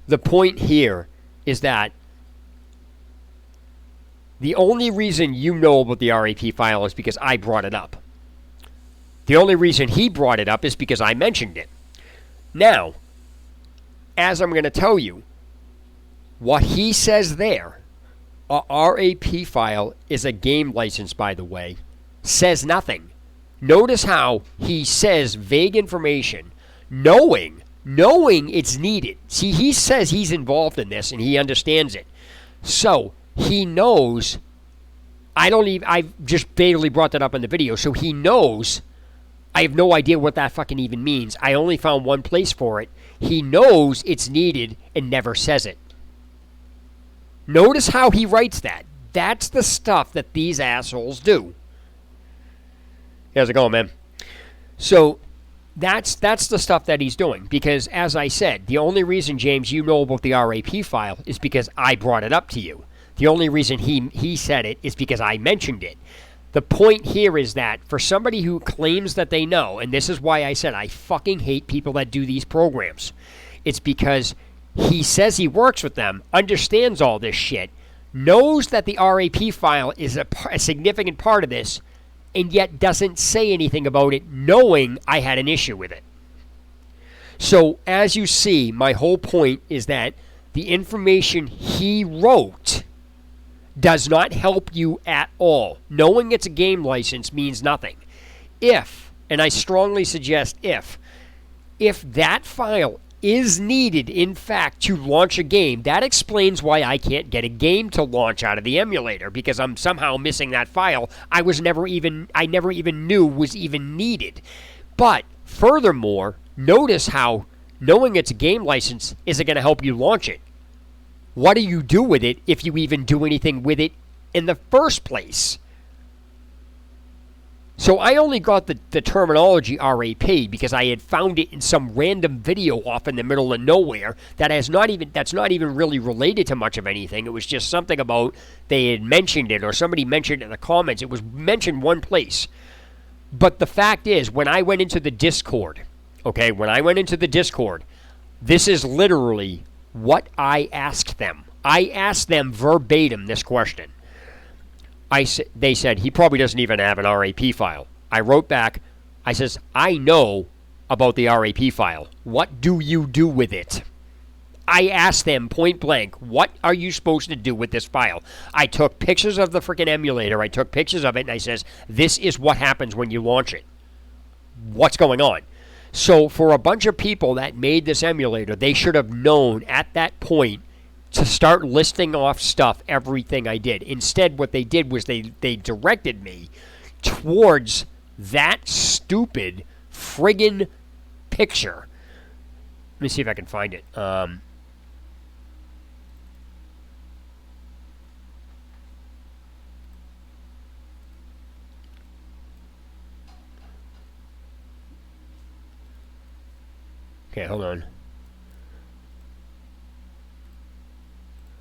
the point here is that the only reason you know about the RAP file is because I brought it up. The only reason he brought it up is because I mentioned it. Now, as I'm going to tell you, what he says there, a RAP file is a game license, by the way, says nothing. Notice how he says vague information, knowing it's needed. See, he says he's involved in this and he understands it. So, he knows, I just vaguely brought that up in the video, so he knows, I have no idea what that fucking even means. I only found one place for it. He knows it's needed and never says it. Notice how he writes that. That's the stuff that these assholes do. How's it going, man? So, that's the stuff that he's doing. Because, as I said, the only reason, James, you know about the RAP file is because I brought it up to you. The only reason he said it is because I mentioned it. The point here is that for somebody who claims that they know, and this is why I said I fucking hate people that do these programs. It's because he says he works with them, understands all this shit, knows that the RAP file is a significant part of this, and yet doesn't say anything about it, knowing I had an issue with it. So, as you see, my whole point is that the information he wrote does not help you at all. Knowing it's a game license means nothing. If, and I strongly suggest if that file is needed, in fact, to launch a game, that explains why I can't get a game to launch out of the emulator, because I'm somehow missing that file I never even knew was even needed. But, furthermore, notice how knowing it's a game license isn't going to help you launch it. What do you do with it if you even do anything with it in the first place? So I only got the terminology RAP because I had found it in some random video off in the middle of nowhere that's not even really related to much of anything. It was just something about they had mentioned it or somebody mentioned it in the comments. It was mentioned one place. But the fact is, when I went into the Discord, this is literally what I asked them. I asked them verbatim this question. They said he probably doesn't even have an RAP file. I wrote back, I says, I know about the RAP file. What do you do with it? I asked them point blank, what are you supposed to do with this file? I took pictures of the freaking emulator. I took pictures of it, and I says, this is what happens when you launch it. What's going on? So for a bunch of people that made this emulator, they should have known at that point to start listing off stuff, everything I did. Instead, what they did was they directed me towards that stupid friggin' picture. Let me see if I can find it. Okay, hold on.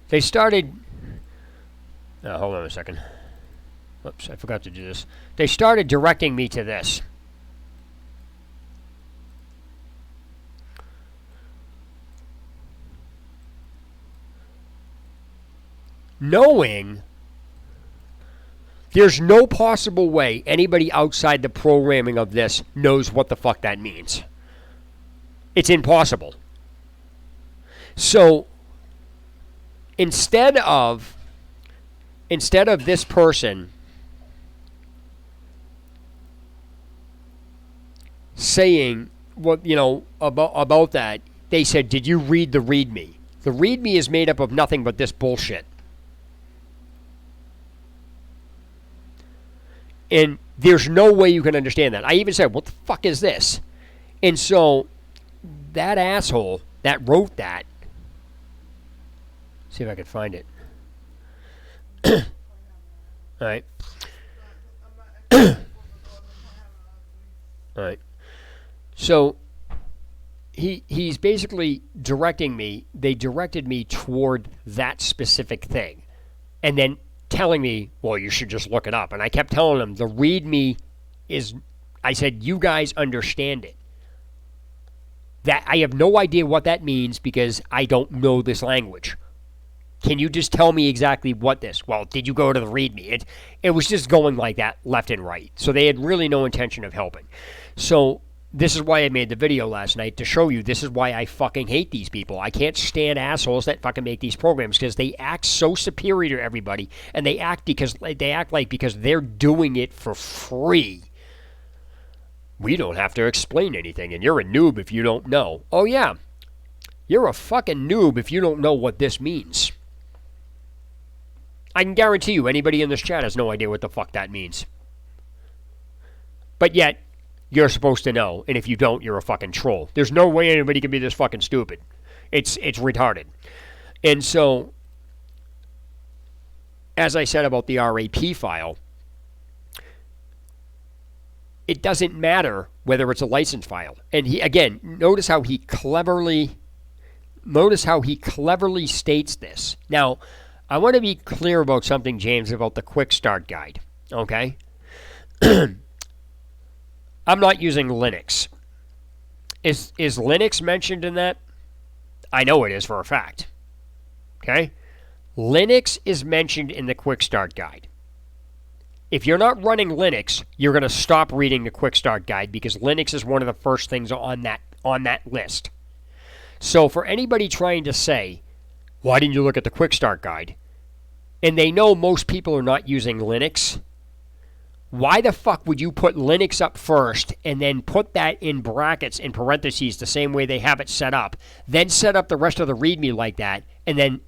They started... Oh, hold on a second. Whoops, I forgot to do this. They started directing me to this. Knowing there's no possible way anybody outside the programming of this knows what the fuck that means. It's impossible. So instead of this person saying what, you know, about that, they said, did you read the README? The README is made up of nothing but this bullshit. And there's no way you can understand that. I even said, what the fuck is this? And so that asshole that wrote that, see if I can find it. All right. All right. So he's basically directing me. They directed me toward that specific thing, and then telling me, well, you should just look it up. And I kept telling them the README is. I said, you guys understand it. That I have no idea what that means because I don't know this language. Can you just tell me exactly what this? Well, did you go to the README? It was just going like that left and right. So they had really no intention of helping. So this is why I made the video last night, to show you this is why I fucking hate these people. I can't stand assholes that fucking make these programs because they act so superior to everybody, and they act like because they're doing it for free. We don't have to explain anything, and you're a noob if you don't know. Oh yeah, you're a fucking noob if you don't know what this means. I can guarantee you anybody in this chat has no idea what the fuck that means. But yet, you're supposed to know, and if you don't, you're a fucking troll. There's no way anybody can be this fucking stupid. It's retarded. And so, as I said about the RAP file, it doesn't matter whether it's a license file. And he, again, notice how he cleverly states this. Now, I want to be clear about something, James, about the quick start guide. Okay? I'm not using Linux. Is Linux mentioned in that? I know it is for a fact. Okay? Linux is mentioned in the quick start guide. If you're not running Linux, you're going to stop reading the quick start guide because Linux is one of the first things on that list. So for anybody trying to say, why didn't you look at the quick start guide? And they know most people are not using Linux. Why the fuck would you put Linux up first and then put that in brackets in parentheses the same way they have it set up, then set up the rest of the README like that, and then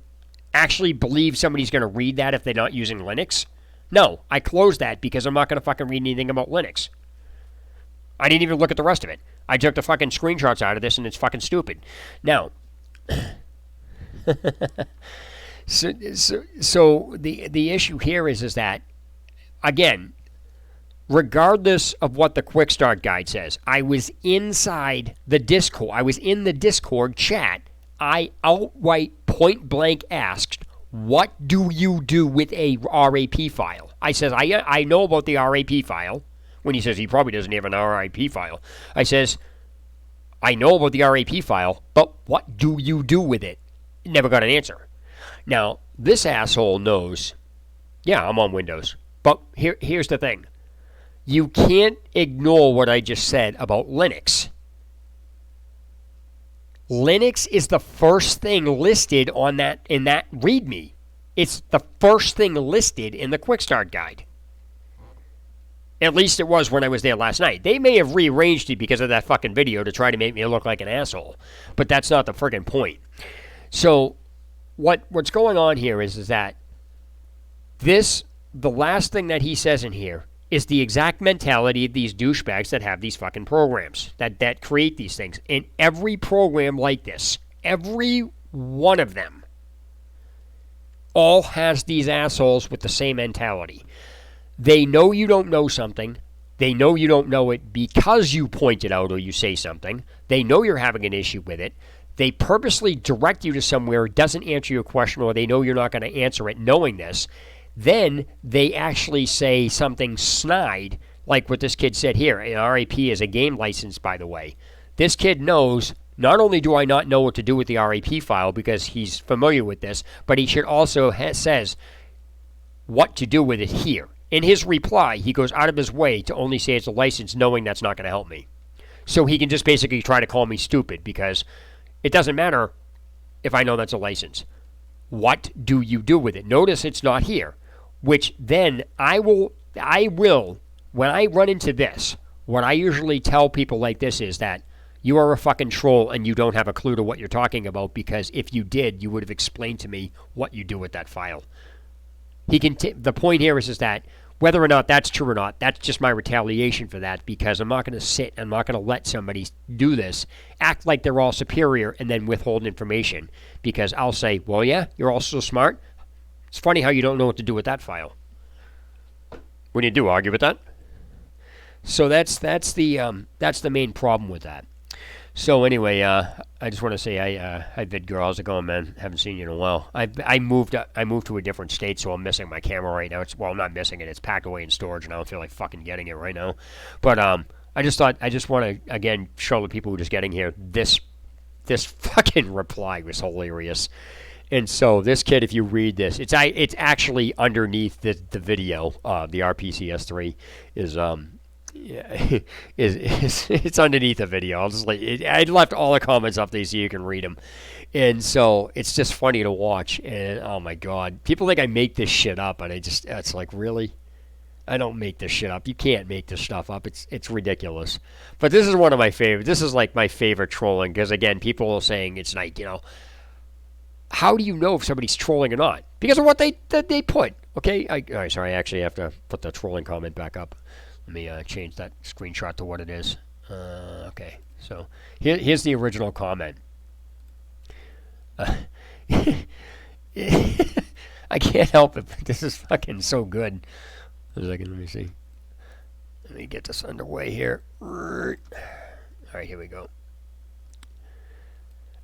actually believe somebody's going to read that if they're not using Linux? No, I closed that because I'm not going to fucking read anything about Linux. I didn't even look at the rest of it. I took the fucking screenshots out of this and it's fucking stupid. Now, so the issue here is that, again, regardless of what the quick start guide says, I was inside the Discord. I was in the Discord chat. I outright point blank asked, what do you do with a RAP file? I says, I know about the RAP file. When he says he probably doesn't have an RAP file. I says, I know about the RAP file, but what do you do with it? Never got an answer. Now, this asshole knows, yeah, I'm on Windows. But here's the thing. You can't ignore what I just said about Linux. Linux is the first thing listed on in that README. It's the first thing listed in the Quick Start Guide. At least it was when I was there last night. They may have rearranged it because of that fucking video to try to make me look like an asshole. But that's not the friggin' point. So what's going on here is that the last thing that he says in here is the exact mentality of these douchebags that have these fucking programs, that create these things. In every program like this, every one of them, all has these assholes with the same mentality. They know you don't know something. They know you don't know it because you point it out or you say something. They know you're having an issue with it. They purposely direct you to somewhere it doesn't answer your question, or they know you're not going to answer it knowing this. Then they actually say something snide, like what this kid said here. An RAP is a game license, by the way. This kid knows, not only do I not know what to do with the RAP file because he's familiar with this, but he should also says what to do with it here. In his reply, he goes out of his way to only say it's a license, knowing that's not going to help me. So he can just basically try to call me stupid because it doesn't matter if I know that's a license. What do you do with it? Notice it's not here. Which then I will, when I run into this, what I usually tell people like this is that you are a fucking troll and you don't have a clue to what you're talking about, because if you did, you would have explained to me what you do with that file. The point here is that whether or not that's true or not, that's just my retaliation for that, because I'm not going to I'm not going to let somebody do this, act like they're all superior, and then withhold information, because I'll say, well, yeah, you're all so smart. It's funny how you don't know what to do with that file. What do you do, argue with that? So that's the main problem with that. So anyway, I just want to say, hi VidGirl, how's it going, man? Haven't seen you in a while. I moved to a different state, so I'm missing my camera right now. I'm not missing it. It's packed away in storage, and I don't feel like fucking getting it right now. But I just want to again show the people who are just getting here this fucking reply was hilarious. And so this kid, if you read this, it's actually underneath the video. The RPCS3 is it's underneath the video. I'll just I left all the comments up there so you can read them, and so it's just funny to watch. And oh my god, people think I make this shit up, and it's like, really, I don't make this shit up. You can't make this stuff up. It's ridiculous. But this is one of my favorite. This is like my favorite trolling, because again, people are saying it's like, how do you know if somebody's trolling or not? Because of what they put. Okay, all right, sorry, I actually have to put the trolling comment back up. Let me change that screenshot to what it is. Okay, so here's the original comment. I can't help it, but this is fucking so good. A second, let me see. Let me get this underway here. All right, here we go.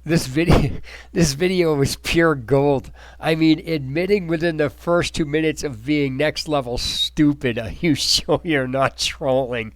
This video was pure gold. I mean, admitting within the first 2 minutes of being next level stupid, are you sure you're not trolling?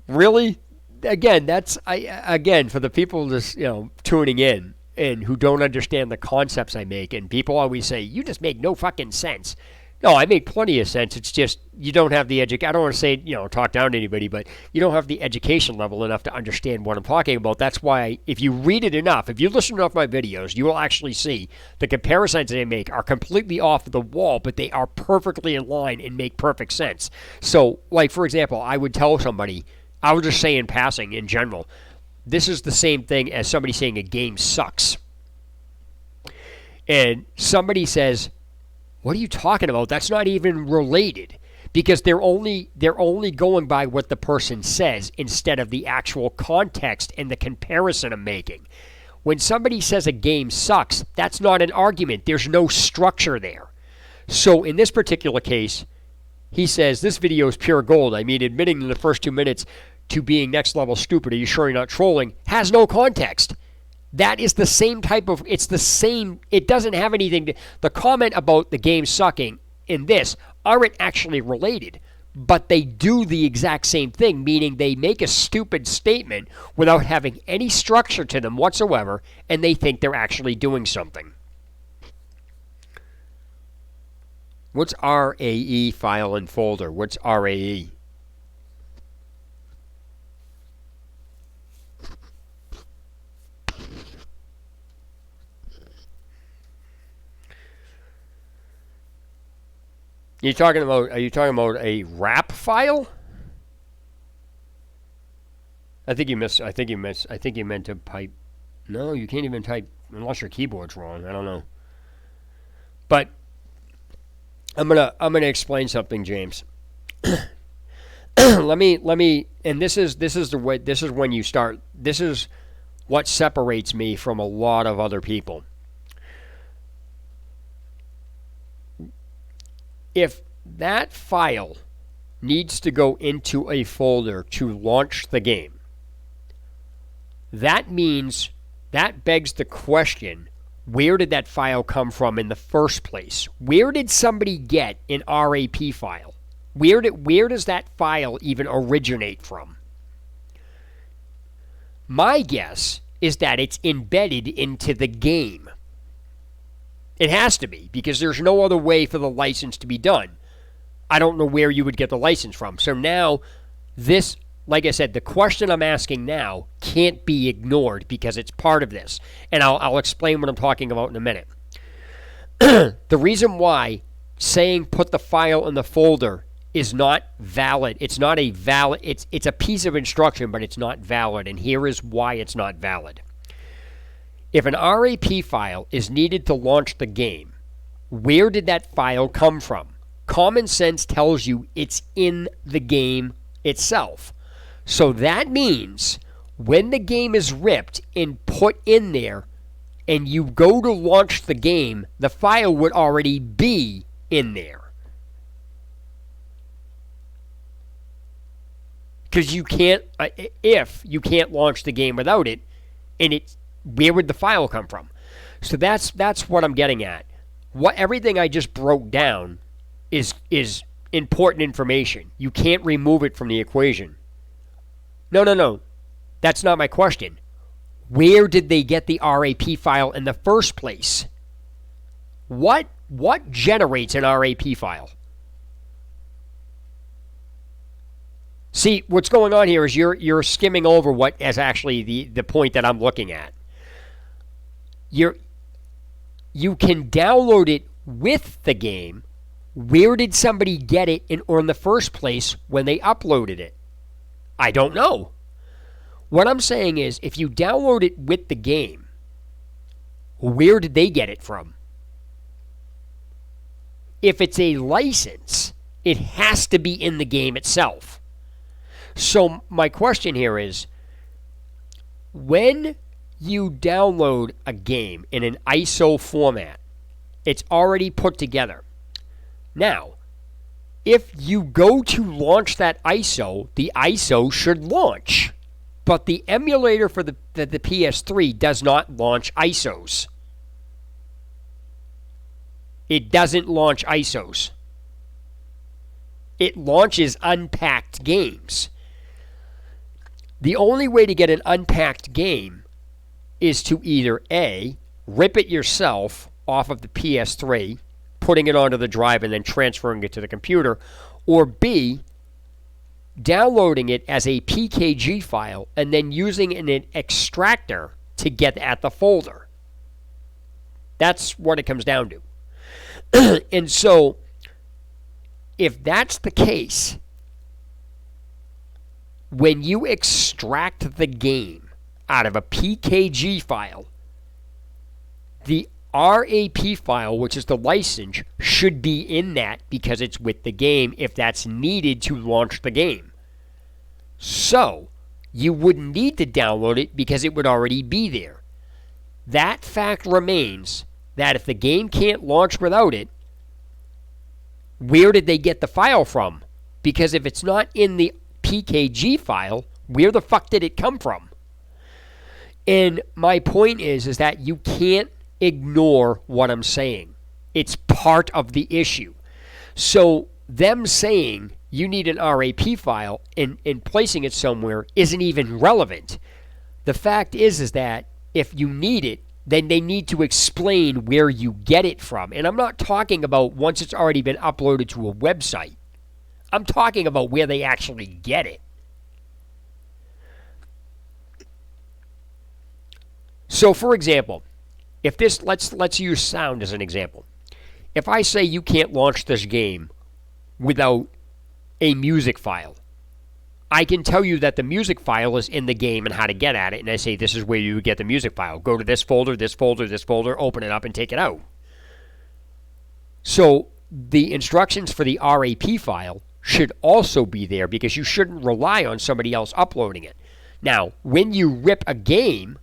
Really? Again, again, for the people just tuning in and who don't understand the concepts I make, and people always say, you just make no fucking sense. No, I make plenty of sense. It's just you don't have the I don't want to say, talk down to anybody, but you don't have the education level enough to understand what I'm talking about. That's why if you read it enough, if you listen to enough of my videos, you will actually see the comparisons they make are completely off the wall, but they are perfectly in line and make perfect sense. So, like, for example, I would tell somebody, I would just say in passing, in general, this is the same thing as somebody saying a game sucks. And somebody says, what are you talking about? That's not even related, because they're only going by what the person says instead of the actual context and the comparison I'm making. When somebody says a game sucks, that's not an argument. There's no structure there. So in this particular case, he says this video is pure gold. I mean, admitting in the first 2 minutes to being next level stupid, are you sure you're not trolling, has no context. That is the same type of, it's the same, it doesn't have anything the comment about the game sucking in this aren't actually related, but they do the exact same thing, meaning they make a stupid statement without having any structure to them whatsoever, and they think they're actually doing something. What's RAE file and folder? What's RAE? Are you talking about a RAP file? I think you meant to type. No, you can't even type unless your keyboard's wrong. I don't know. But I'm gonna explain something, James. let me and this is the way, this is when you start. This is what separates me from a lot of other people. If that file needs to go into a folder to launch the game, that means, that begs the question, where did that file come from in the first place? Where did somebody get an RAP file? Where does that file even originate from? My guess is that it's embedded into the game. It has to be, because there's no other way for the license to be done. I don't know where you would get the license from. So now, this, like I said, the question I'm asking now can't be ignored because it's part of this. And I'll explain what I'm talking about in a minute. The reason why saying put the file in the folder is not valid, it's not a valid, it's a piece of instruction, but it's not valid. And here is why it's not valid. If an RAP file is needed to launch the game, where did that file come from? Common sense tells you it's in the game itself. So that means when the game is ripped and put in there and you go to launch the game, the file would already be in there. Because you can't, if you can't launch the game without it, and it's, where would the file come from? So that's what I'm getting at. Everything I just broke down is important information. You can't remove it from the equation. No. That's not my question. Where did they get the RAP file in the first place? What generates an RAP file? See, what's going on here is you're skimming over what is actually the point that I'm looking at. You can download it with the game. Where did somebody get it in the first place when they uploaded it? I don't know. What I'm saying is, if you download it with the game, where did they get it from? If it's a license, it has to be in the game itself. So my question here is, when you download a game in an ISO format, it's already put together. Now, if you go to launch that ISO, the ISO should launch. But the emulator for the PS3 does not launch ISOs. It doesn't launch ISOs. It launches unpacked games. The only way to get an unpacked game is to either A, rip it yourself off of the PS3, putting it onto the drive and then transferring it to the computer, or B, downloading it as a PKG file and then using an extractor to get at the folder. That's what it comes down to. And so, if that's the case, when you extract the game out of a PKG file, the RAP file, which is the license, should be in that because it's with the game if that's needed to launch the game. So, you wouldn't need to download it because it would already be there. That fact remains that if the game can't launch without it, where did they get the file from? Because if it's not in the PKG file, where the fuck did it come from? And my point is that you can't ignore what I'm saying. It's part of the issue. So them saying you need an RAP file and placing it somewhere isn't even relevant. The fact is that if you need it, then they need to explain where you get it from. And I'm not talking about once it's already been uploaded to a website. I'm talking about where they actually get it. So, for example, if this, let's use sound as an example. If I say you can't launch this game without a music file, I can tell you that the music file is in the game and how to get at it, and I say this is where you get the music file. Go to this folder, this folder, this folder, open it up and take it out. So the instructions for the RAP file should also be there because you shouldn't rely on somebody else uploading it. Now, when you rip a game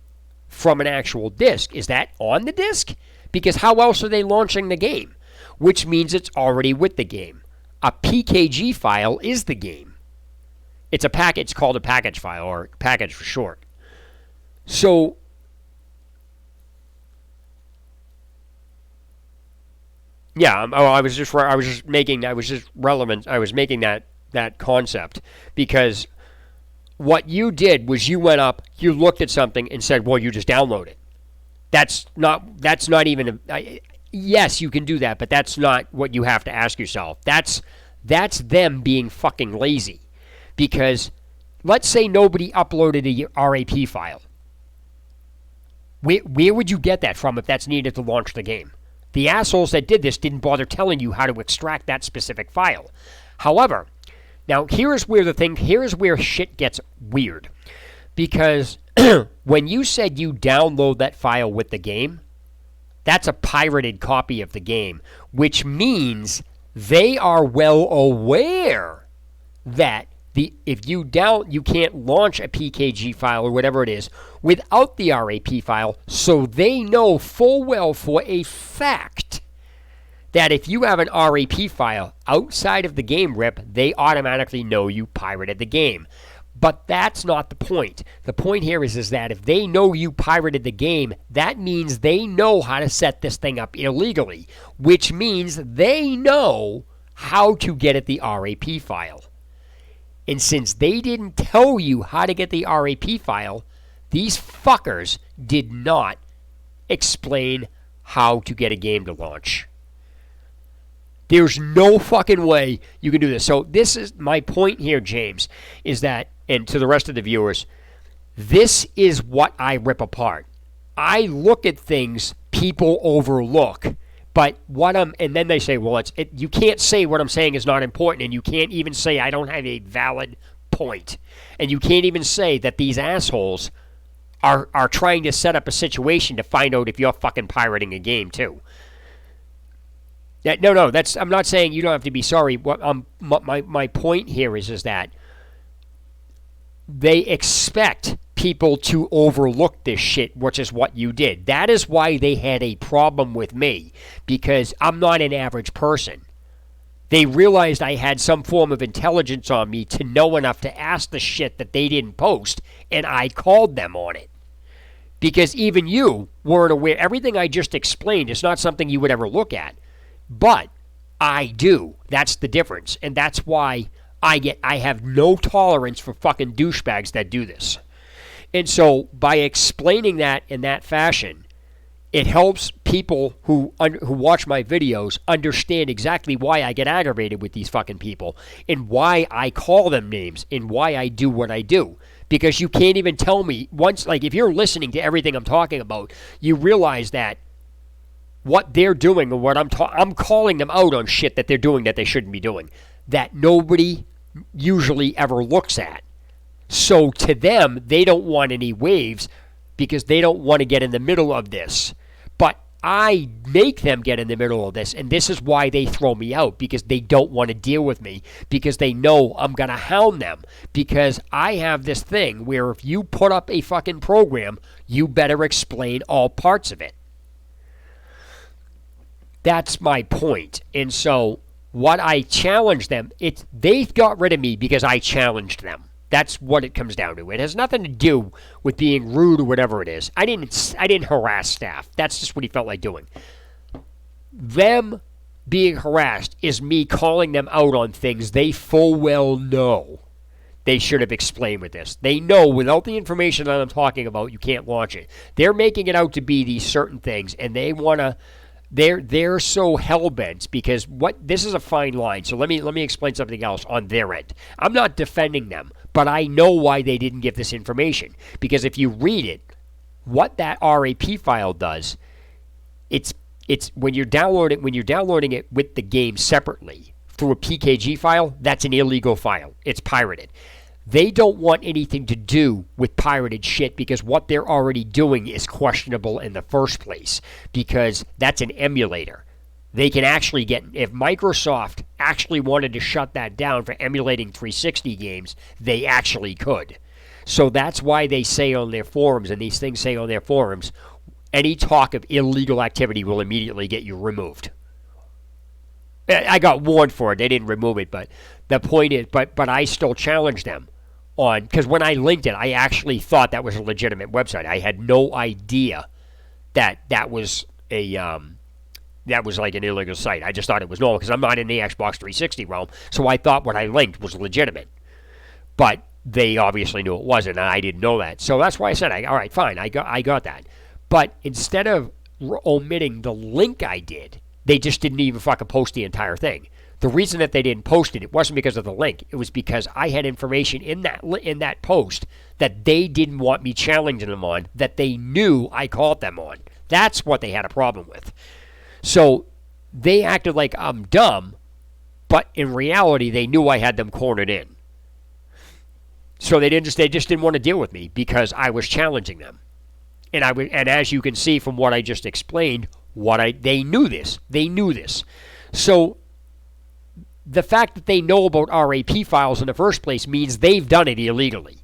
from an actual disk, is that on the disk? Because how else are they launching the game? Which means it's already with the game. A PKG file is the game. It's a package called a package file, or package for short. So, yeah, I was making that concept because what you did was you went up, you looked at something and said, well, you just download it. That's not even yes, you can do that, but that's not what you have to ask yourself. That's them being fucking lazy. Because let's say nobody uploaded a RAP file. Where would you get that from if that's needed to launch the game? The assholes that did this didn't bother telling you how to extract that specific file. However, now here's where shit gets weird. Because when you said you download that file with the game, that's a pirated copy of the game, which means they are well aware that if you can't launch a PKG file or whatever it is without the RAP file, so they know full well for a fact that if you have an RAP file outside of the game rip, they automatically know you pirated the game. But that's not the point. The point here is that if they know you pirated the game, that means they know how to set this thing up illegally, which means they know how to get at the RAP file. And since they didn't tell you how to get the RAP file, these fuckers did not explain how to get a game to launch. There's no fucking way you can do this. So this is my point here, James, is that, and to the rest of the viewers, this is what I rip apart. I look at things people overlook. But and then they say, well, you can't say what I'm saying is not important, and you can't even say I don't have a valid point. And you can't even say that these assholes are trying to set up a situation to find out if you're fucking pirating a game, too. No, I'm not saying you don't have to be sorry. My point here is that they expect people to overlook this shit, which is what you did. That is why they had a problem with me, because I'm not an average person. They realized I had some form of intelligence on me to know enough to ask the shit that they didn't post, and I called them on it. Because even you weren't aware. Everything I just explained is not something you would ever look at. But I do. That's the difference. And that's why I have no tolerance for fucking douchebags that do this. And so by explaining that in that fashion, it helps people who watch my videos understand exactly why I get aggravated with these fucking people and why I call them names and why I do what I do. Because you can't even tell me once, like if you're listening to everything I'm talking about, you realize that what they're doing and what I'm calling them out on shit that they're doing that they shouldn't be doing, that nobody usually ever looks at. So to them, they don't want any waves because they don't want to get in the middle of this. But I make them get in the middle of this, and this is why they throw me out, because they don't want to deal with me, because they know I'm going to hound them, because I have this thing where if you put up a fucking program, you better explain all parts of it. That's my point. And so what I challenge them, they got rid of me because I challenged them. That's what it comes down to. It has nothing to do with being rude or whatever it is. I didn't harass staff. That's just what he felt like doing. Them being harassed is me calling them out on things they full well know they should have explained with this. They know without the information that I'm talking about, you can't launch it. They're making it out to be these certain things, and they want to. They're so hell-bent because this is a fine line. So let me explain something else on their end. I'm not defending them, but I know why they didn't give this information. Because if you read it, what that RAP file does, it's when you're downloading it with the game separately through a PKG file, that's an illegal file. It's pirated. They don't want anything to do with pirated shit because what they're already doing is questionable in the first place because that's an emulator. They can actually if Microsoft actually wanted to shut that down for emulating 360 games, they actually could. So that's why they say on their forums, and these things say on their forums, any talk of illegal activity will immediately get you removed. I got warned for it. They didn't remove it, but the point is, but I still challenge them because when I linked it, I actually thought that was a legitimate website. I had no idea that was like an illegal site. I just thought it was normal because I'm not in the Xbox 360 realm, so I thought what I linked was legitimate. But they obviously knew it wasn't, and I didn't know that. So that's why I said, all right, fine, I got that. But instead of omitting the link I did, they just didn't even fucking post the entire thing. The reason that they didn't post it wasn't because of the link. It was because I had information in that post that they didn't want me challenging them on, that they knew I caught them on. That's what they had a problem with. So they acted like I'm dumb, but in reality, they knew I had them cornered in. So they just didn't want to deal with me because I was challenging them. And as you can see from what I just explained, they knew this. They knew this. So the fact that they know about RAP files in the first place means they've done it illegally.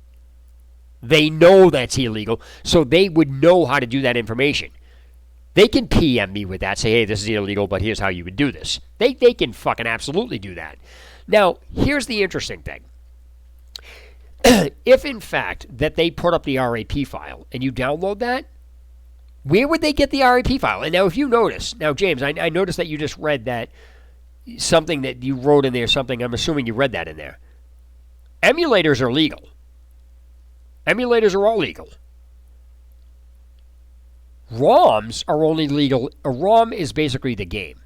They know that's illegal, so they would know how to do that information. They can PM me with that, say, hey, this is illegal, but here's how you would do this. They can fucking absolutely do that. Now, here's the interesting thing. If, in fact, that they put up the RAP file and you download that, where would they get the RAP file? And now, if you notice, now, James, I noticed that you just read that something that you wrote in there, something, I'm assuming you read that in there. Emulators are legal. Emulators are all legal. ROMs are only legal. A ROM is basically the game.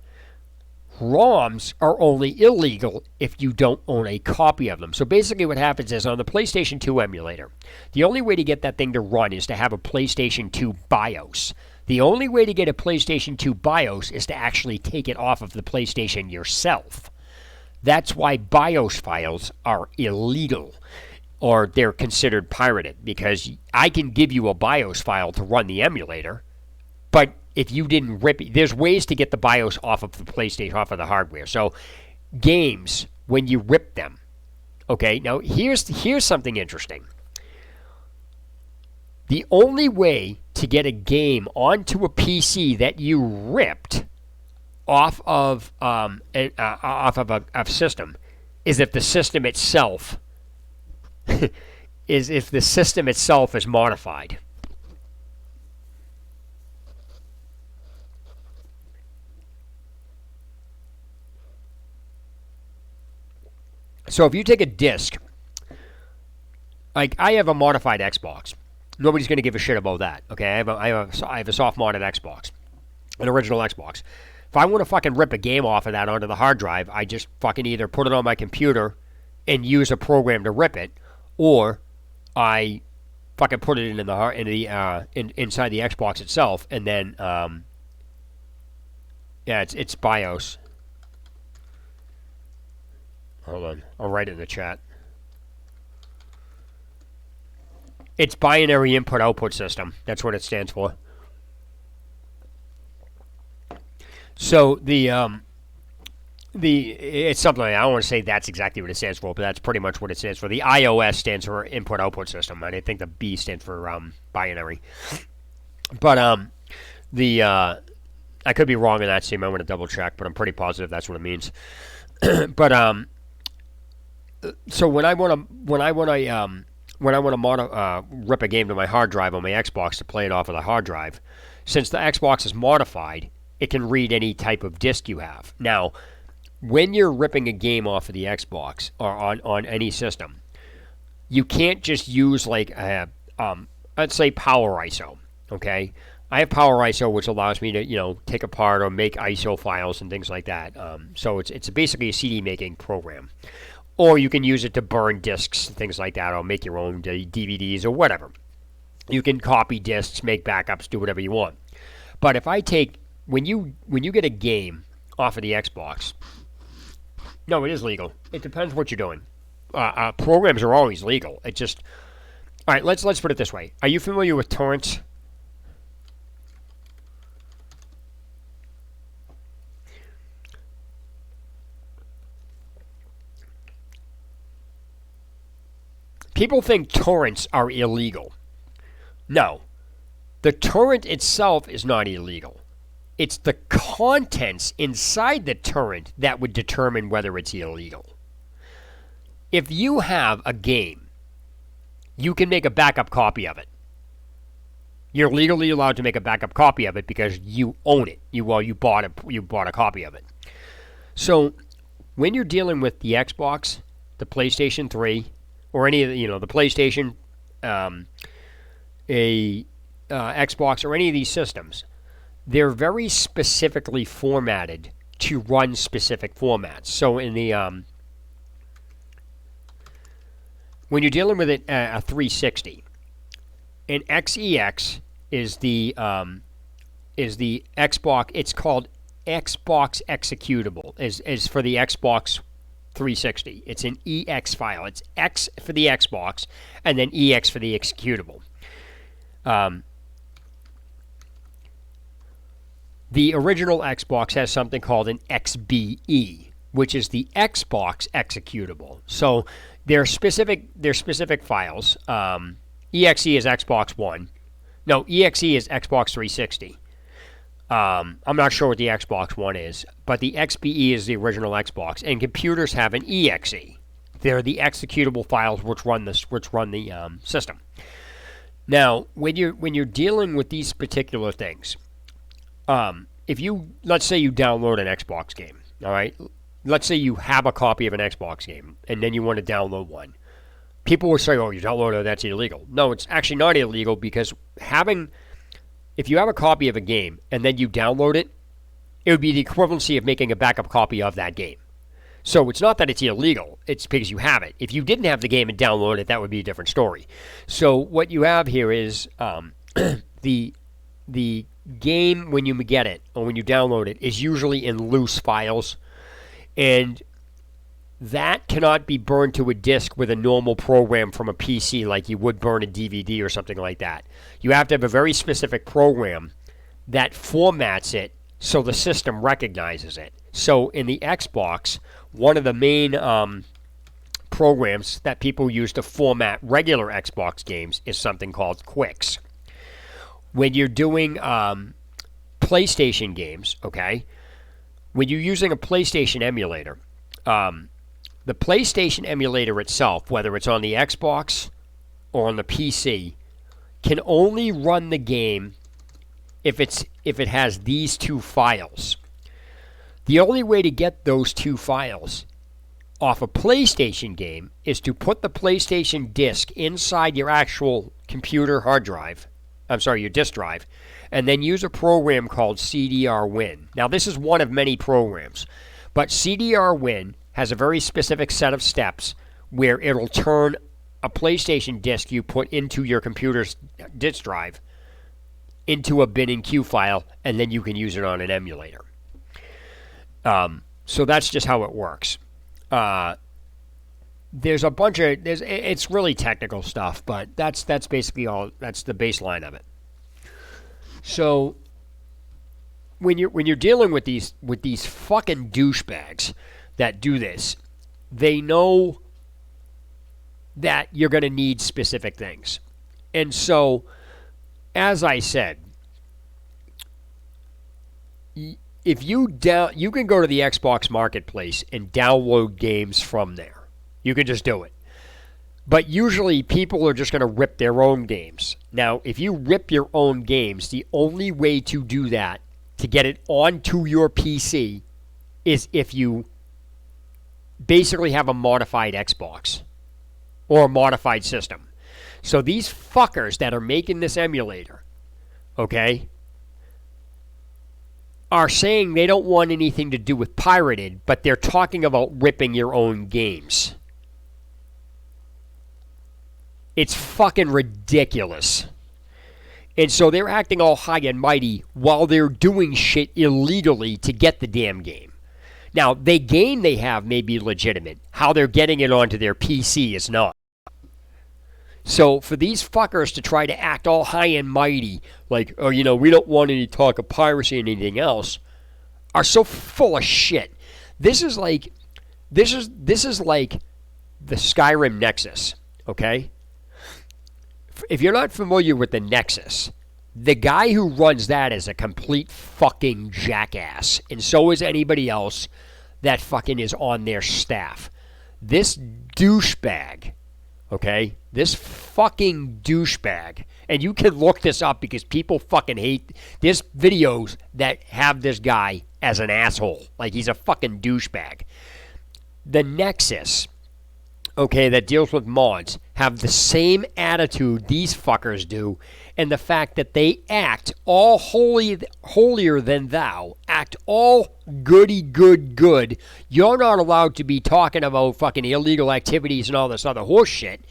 ROMs are only illegal if you don't own a copy of them. So basically what happens is on the PlayStation 2 emulator, the only way to get that thing to run is to have a PlayStation 2 BIOS. The only way to get a PlayStation 2 BIOS is to actually take it off of the PlayStation yourself. That's why BIOS files are illegal, or they're considered pirated, because I can give you a BIOS file to run the emulator, but if you didn't rip it, there's ways to get the BIOS off of the PlayStation, off of the hardware. So games, when you rip them, okay, now here's something interesting. The only way to get a game onto a PC that you ripped off of a system is if the system itself is modified. So if you take a disc, like I have a modified Xbox. Nobody's going to give a shit about that. Okay, I have a soft modded Xbox, an original Xbox. If I want to fucking rip a game off of that onto the hard drive, I just fucking either put it on my computer and use a program to rip it, or I fucking put it inside the Xbox itself, and then it's BIOS. Hold on, I'll write it in the chat. It's binary input-output system. That's what it stands for. So it's something like, I don't want to say that's exactly what it stands for, but that's pretty much what it stands for. The iOS stands for input-output system, and I think the B stands for binary. But I could be wrong in that, Steve. I'm going to double check, but I'm pretty positive that's what it means. But so when I want to rip a game to my hard drive on my Xbox to play it off of the hard drive, since the Xbox is modified, it can read any type of disk you have. Now, when you're ripping a game off of the Xbox or on any system, you can't just use like let's say Power ISO. Okay, I have Power ISO, which allows me to take apart or make ISO files and things like that. So it's basically a CD making program, or you can use it to burn discs, things like that, or make your own DVDs or whatever. You can copy discs, make backups, do whatever you want. But if I take when you get a game off of the Xbox, no, it is legal. It depends what you're doing. Programs are always legal. It just all right. Let's put it this way. Are you familiar with torrents? People think torrents are illegal. No. The torrent itself is not illegal. It's the contents inside the torrent that would determine whether it's illegal. If you have a game, you can make a backup copy of it. You're legally allowed to make a backup copy of it because you own it. You bought a copy of it. So when you're dealing with the Xbox, the PlayStation 3, or any of the PlayStation, Xbox, or any of these systems, they're very specifically formatted to run specific formats. So in the when you're dealing with a 360, an XEX is the Xbox. It's called Xbox executable. Is for the Xbox 360. It's an EX file. It's X for the Xbox, and then EX for the executable. The original Xbox has something called an XBE, which is the Xbox executable. So they're specific files. EXE is Xbox One. No, EXE is Xbox 360. I'm not sure what the Xbox One is, but the XBE is the original Xbox, and computers have an EXE. They're the executable files which run the system. Now, when you're dealing with these particular things, let's say you download an Xbox game, all right? Let's say you have a copy of an Xbox game, and then you want to download one. People will say, "Oh, you downloaded, that's illegal." No, it's actually not illegal because if you have a copy of a game and then you download it, it would be the equivalency of making a backup copy of that game. So it's not that it's illegal, it's because you have it. If you didn't have the game and download it, that would be a different story. So what you have here is the game, when you get it or when you download it, is usually in loose files, and that cannot be burned to a disk with a normal program from a PC like you would burn a DVD or something like that. You have to have a very specific program that formats it so the system recognizes it. So in the Xbox, one of the main programs that people use to format regular Xbox games is something called Quicks. When you're doing PlayStation games, okay, when you're using a PlayStation emulator, the PlayStation emulator itself, whether it's on the Xbox or on the PC, can only run the game if it has these two files. The only way to get those two files off a PlayStation game is to put the PlayStation disc inside your actual computer hard drive. Your disk drive, and then use a program called CDR-Win. Now, this is one of many programs, but CDR-Win has a very specific set of steps where it'll turn a PlayStation disc you put into your computer's disk drive into a bin and queue file, and then you can use it on an emulator. So that's just how it works. There's a bunch of it's really technical stuff, but that's basically all. That's the baseline of it. So when you're dealing with these fucking douchebags that do this, they know that you're going to need specific things. And so, as I said, if you can go to the Xbox Marketplace and download games from there. You can just do it. But usually people are just going to rip their own games. Now, if you rip your own games, the only way to do that, to get it onto your PC, is if you basically have a modified Xbox. or a modified system. So these fuckers that are making this emulator, okay, are saying they don't want anything to do with pirated, but they're talking about ripping your own games. It's fucking ridiculous. And so they're acting all high and mighty while they're doing shit illegally to get the damn game. Now, the game they have may be legitimate. How they're getting it onto their PC is not. So for these fuckers to try to act all high and mighty, like, oh, you know, we don't want any talk of piracy and anything else, are so full of shit. This is like the Skyrim Nexus, okay? If you're not familiar with the Nexus, the guy who runs that is a complete fucking jackass, and so is anybody else that fucking is on their staff. This douchebag, okay? This fucking douchebag, and you can look this up because people fucking hate. There's videos that have this guy as an asshole, like he's a fucking douchebag. The Nexus, okay, that deals with mods, have the same attitude these fuckers do, and the fact that they act all holier than thou, act all goody good. You're not allowed to be talking about fucking illegal activities and all this other horse shit,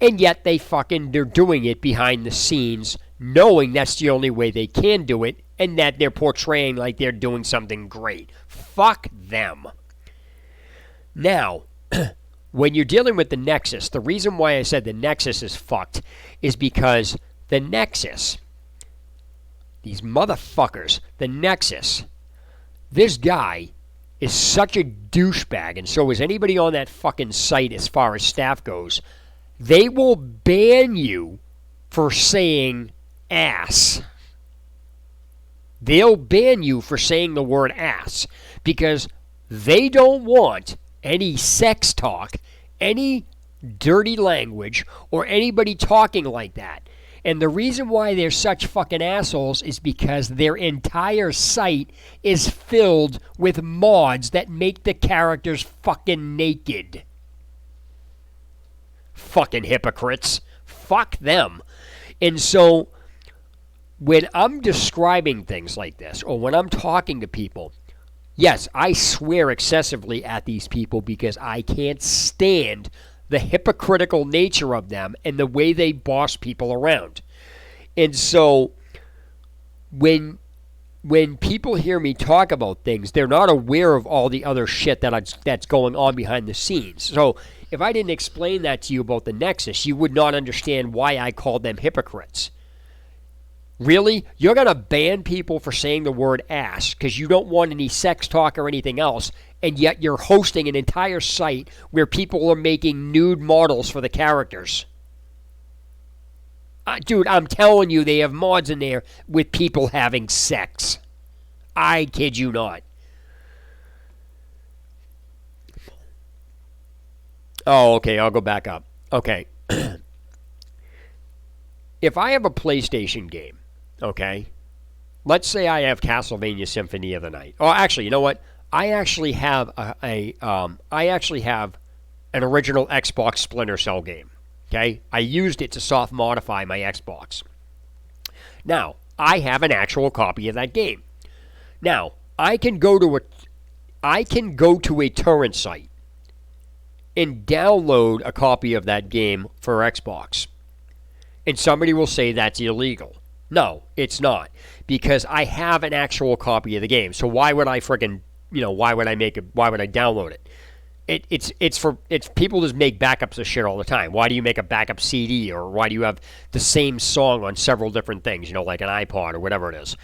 and yet they're doing it behind the scenes, knowing that's the only way they can do it, and that they're portraying like they're doing something great. Fuck them. Now, when you're dealing with the Nexus, the reason why I said the Nexus is fucked is because the Nexus, these motherfuckers, the Nexus, this guy is such a douchebag, and so is anybody on that fucking site as far as staff goes. They will ban you for saying ass. They'll ban you for saying the word ass because they don't want any sex talk, any dirty language, or anybody talking like that. And the reason why they're such fucking assholes is because their entire site is filled with mods that make the characters fucking naked. Fucking hypocrites. Fuck them. And so, when I'm describing things like this, or when I'm talking to people, yes, I swear excessively at these people because I can't stand the hypocritical nature of them and the way they boss people around. And so when people hear me talk about things, they're not aware of all the other shit that's going on behind the scenes. So if I didn't explain that to you about the Nexus, you would not understand why I called them hypocrites. Really? You're going to ban people for saying the word ass because you don't want any sex talk or anything else, and yet you're hosting an entire site where people are making nude models for the characters. Dude, I'm telling you, they have mods in there with people having sex. I kid you not. Oh, okay, I'll go back up. Okay. If I have a PlayStation game, okay, let's say I have Castlevania Symphony of the Night. Oh, actually, you know what? I actually have an original Xbox Splinter Cell game. Okay, I used it to soft modify my Xbox. Now I have an actual copy of that game. Now I can go to a torrent site and download a copy of that game for Xbox, and somebody will say that's illegal. No, it's not, because I have an actual copy of the game. So why would I why would I download it? It's people just make backups of shit all the time. Why do you make a backup CD, or why do you have the same song on several different things, like an iPod or whatever it is?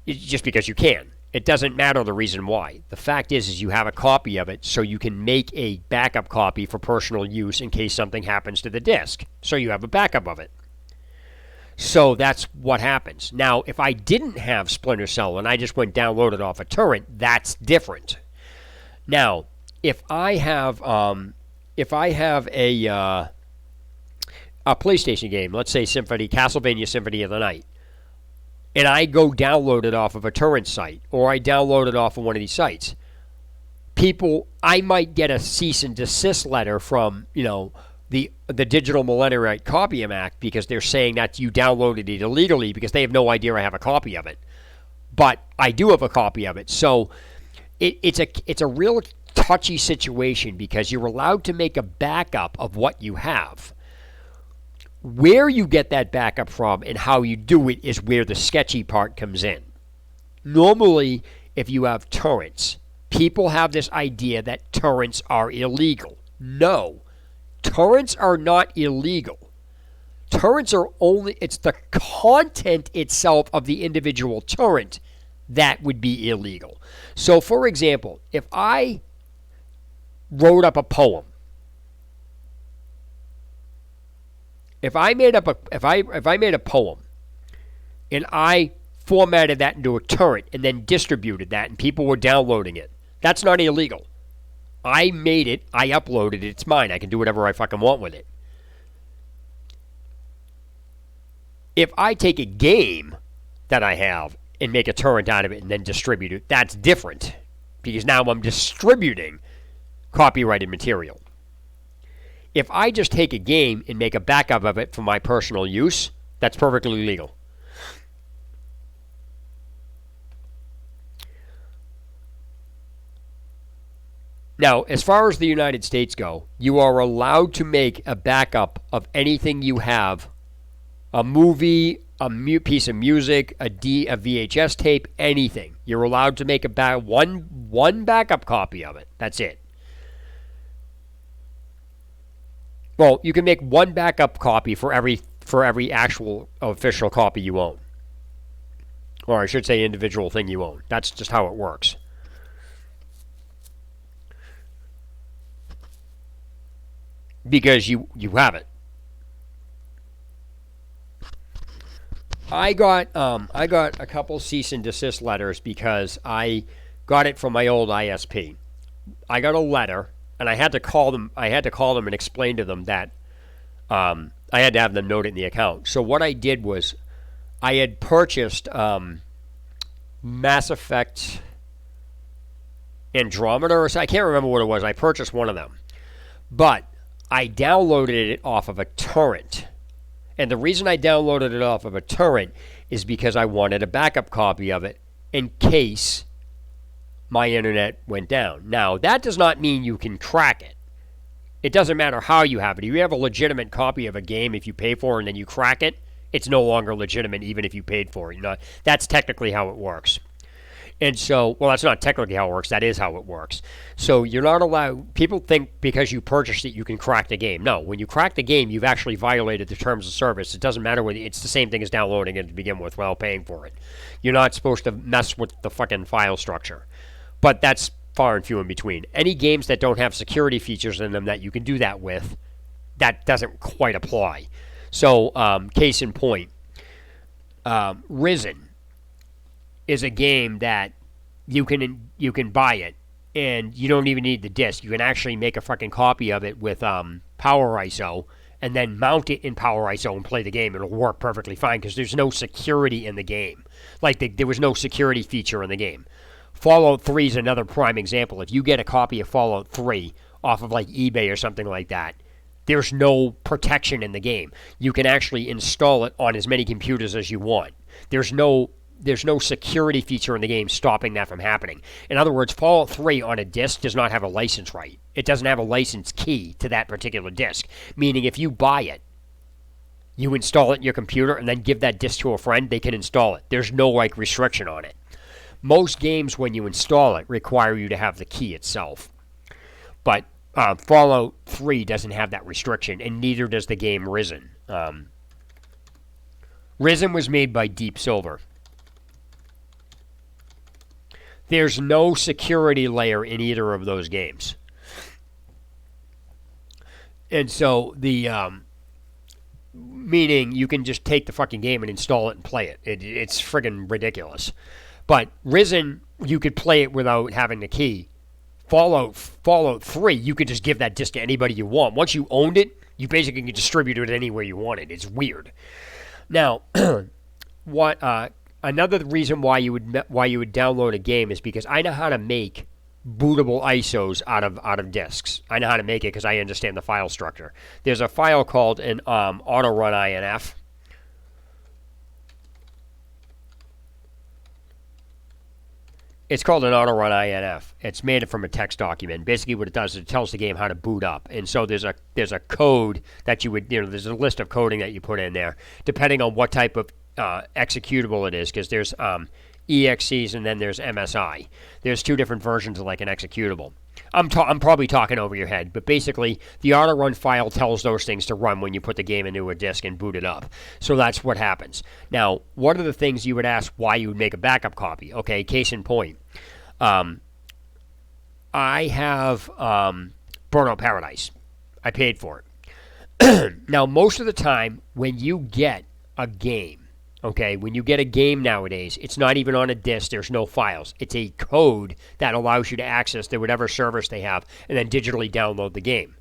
It's just because you can. It doesn't matter the reason why. The fact is you have a copy of it, so you can make a backup copy for personal use in case something happens to the disc. So you have a backup of it. So that's what happens. Now, if I didn't have Splinter Cell and I just went downloaded off a torrent, that's different. Now, if I have a PlayStation game, let's say Castlevania Symphony of the Night, and I go download it off of a torrent site, or I download it off of one of these sites, I might get a cease and desist letter from, the Digital Millennium Right Copying Act because they're saying that you downloaded it illegally because they have no idea I have a copy of it. But I do have a copy of it. So it's a real touchy situation because you're allowed to make a backup of what you have. Where you get that backup from and how you do it is where the sketchy part comes in. Normally, if you have torrents, people have this idea that torrents are illegal. No, torrents are not illegal. Torrents are it's the content itself of the individual torrent that would be illegal. So, for example, if I wrote up a poem, if I made a poem and I formatted that into a torrent and then distributed that and people were downloading it, that's not illegal. I made it, I uploaded it, it's mine. I can do whatever I fucking want with it. If I take a game that I have and make a torrent out of it and then distribute it, that's different because now I'm distributing copyrighted material. If I just take a game and make a backup of it for my personal use, that's perfectly legal. Now, as far as the United States go, you are allowed to make a backup of anything you have. A movie, a piece of music, a VHS tape, anything. You're allowed to make one backup copy of it. That's it. Well, you can make one backup copy for every actual official copy you own. Or I should say individual thing you own. That's just how it works. Because you have it. I got a couple cease and desist letters because I got it from my old ISP. I got a letter and I had to call them. I had to call them and explain to them that I had to have them note it in the account. So what I did was I had purchased Mass Effect Andromeda or I can't remember what it was. I purchased one of them, but I downloaded it off of a torrent. And the reason I downloaded it off of a torrent is because I wanted a backup copy of it in case my internet went down. Now, that does not mean you can crack it. It doesn't matter how you have it. If you have a legitimate copy of a game, if you pay for it and then you crack it, it's no longer legitimate even if you paid for it. You know, that's technically how it works. And so, well, that's not technically how it works. That is how it works. So you're not allowed, people think because you purchased it, you can crack the game. No, when you crack the game, you've actually violated the terms of service. It doesn't matter whether it's the same thing as downloading it to begin with while paying for it. You're not supposed to mess with the fucking file structure. But that's far and few in between. Any games that don't have security features in them that you can do that with, that doesn't quite apply. So, case in point, Risen is a game that you can buy it and you don't even need the disc. You can actually make a fucking copy of it with Power ISO and then mount it in Power ISO and play the game. It'll work perfectly fine because there's no security in the game. Like there was no security feature in the game. Fallout 3 is another prime example. If you get a copy of Fallout 3 off of like eBay or something like that, there's no protection in the game. You can actually install it on as many computers as you want. There's no security feature in the game stopping that from happening. In other words, Fallout 3 on a disc does not have a license right. It doesn't have a license key to that particular disc. Meaning if you buy it, you install it in your computer and then give that disc to a friend, they can install it. There's no like restriction on it. Most games, when you install it, require you to have the key itself. But Fallout 3 doesn't have that restriction, and neither does the game Risen. Risen was made by Deep Silver. There's no security layer in either of those games. And so meaning you can just take the fucking game and install it and play it. It's friggin' ridiculous. But Risen, you could play it without having the key. Fallout 3, you could just give that disc to anybody you want. Once you owned it, you basically can distribute it anywhere you want it. It's weird. Now, another reason why you would download a game is because I know how to make bootable ISOs out of disks. I know how to make it because I understand the file structure. There's a file called an auto run INF. It's called an auto run INF. It's made from a text document. Basically, what it does is it tells the game how to boot up. And so there's a code that you would, there's a list of coding that you put in there, depending on what type of executable it is, because there's EXEs and then there's MSI. There's two different versions of like an executable. I'm probably talking over your head, but basically the auto run file tells those things to run when you put the game into a disk and boot it up. So that's what happens. Now, what are the things you would ask why you would make a backup copy? Okay, case in point. I have Burnout Paradise. I paid for it. Now, most of the time when you get a game, okay, when you get a game nowadays, it's not even on a disk. There's no files. It's a code that allows you to access the whatever service they have and then digitally download the game.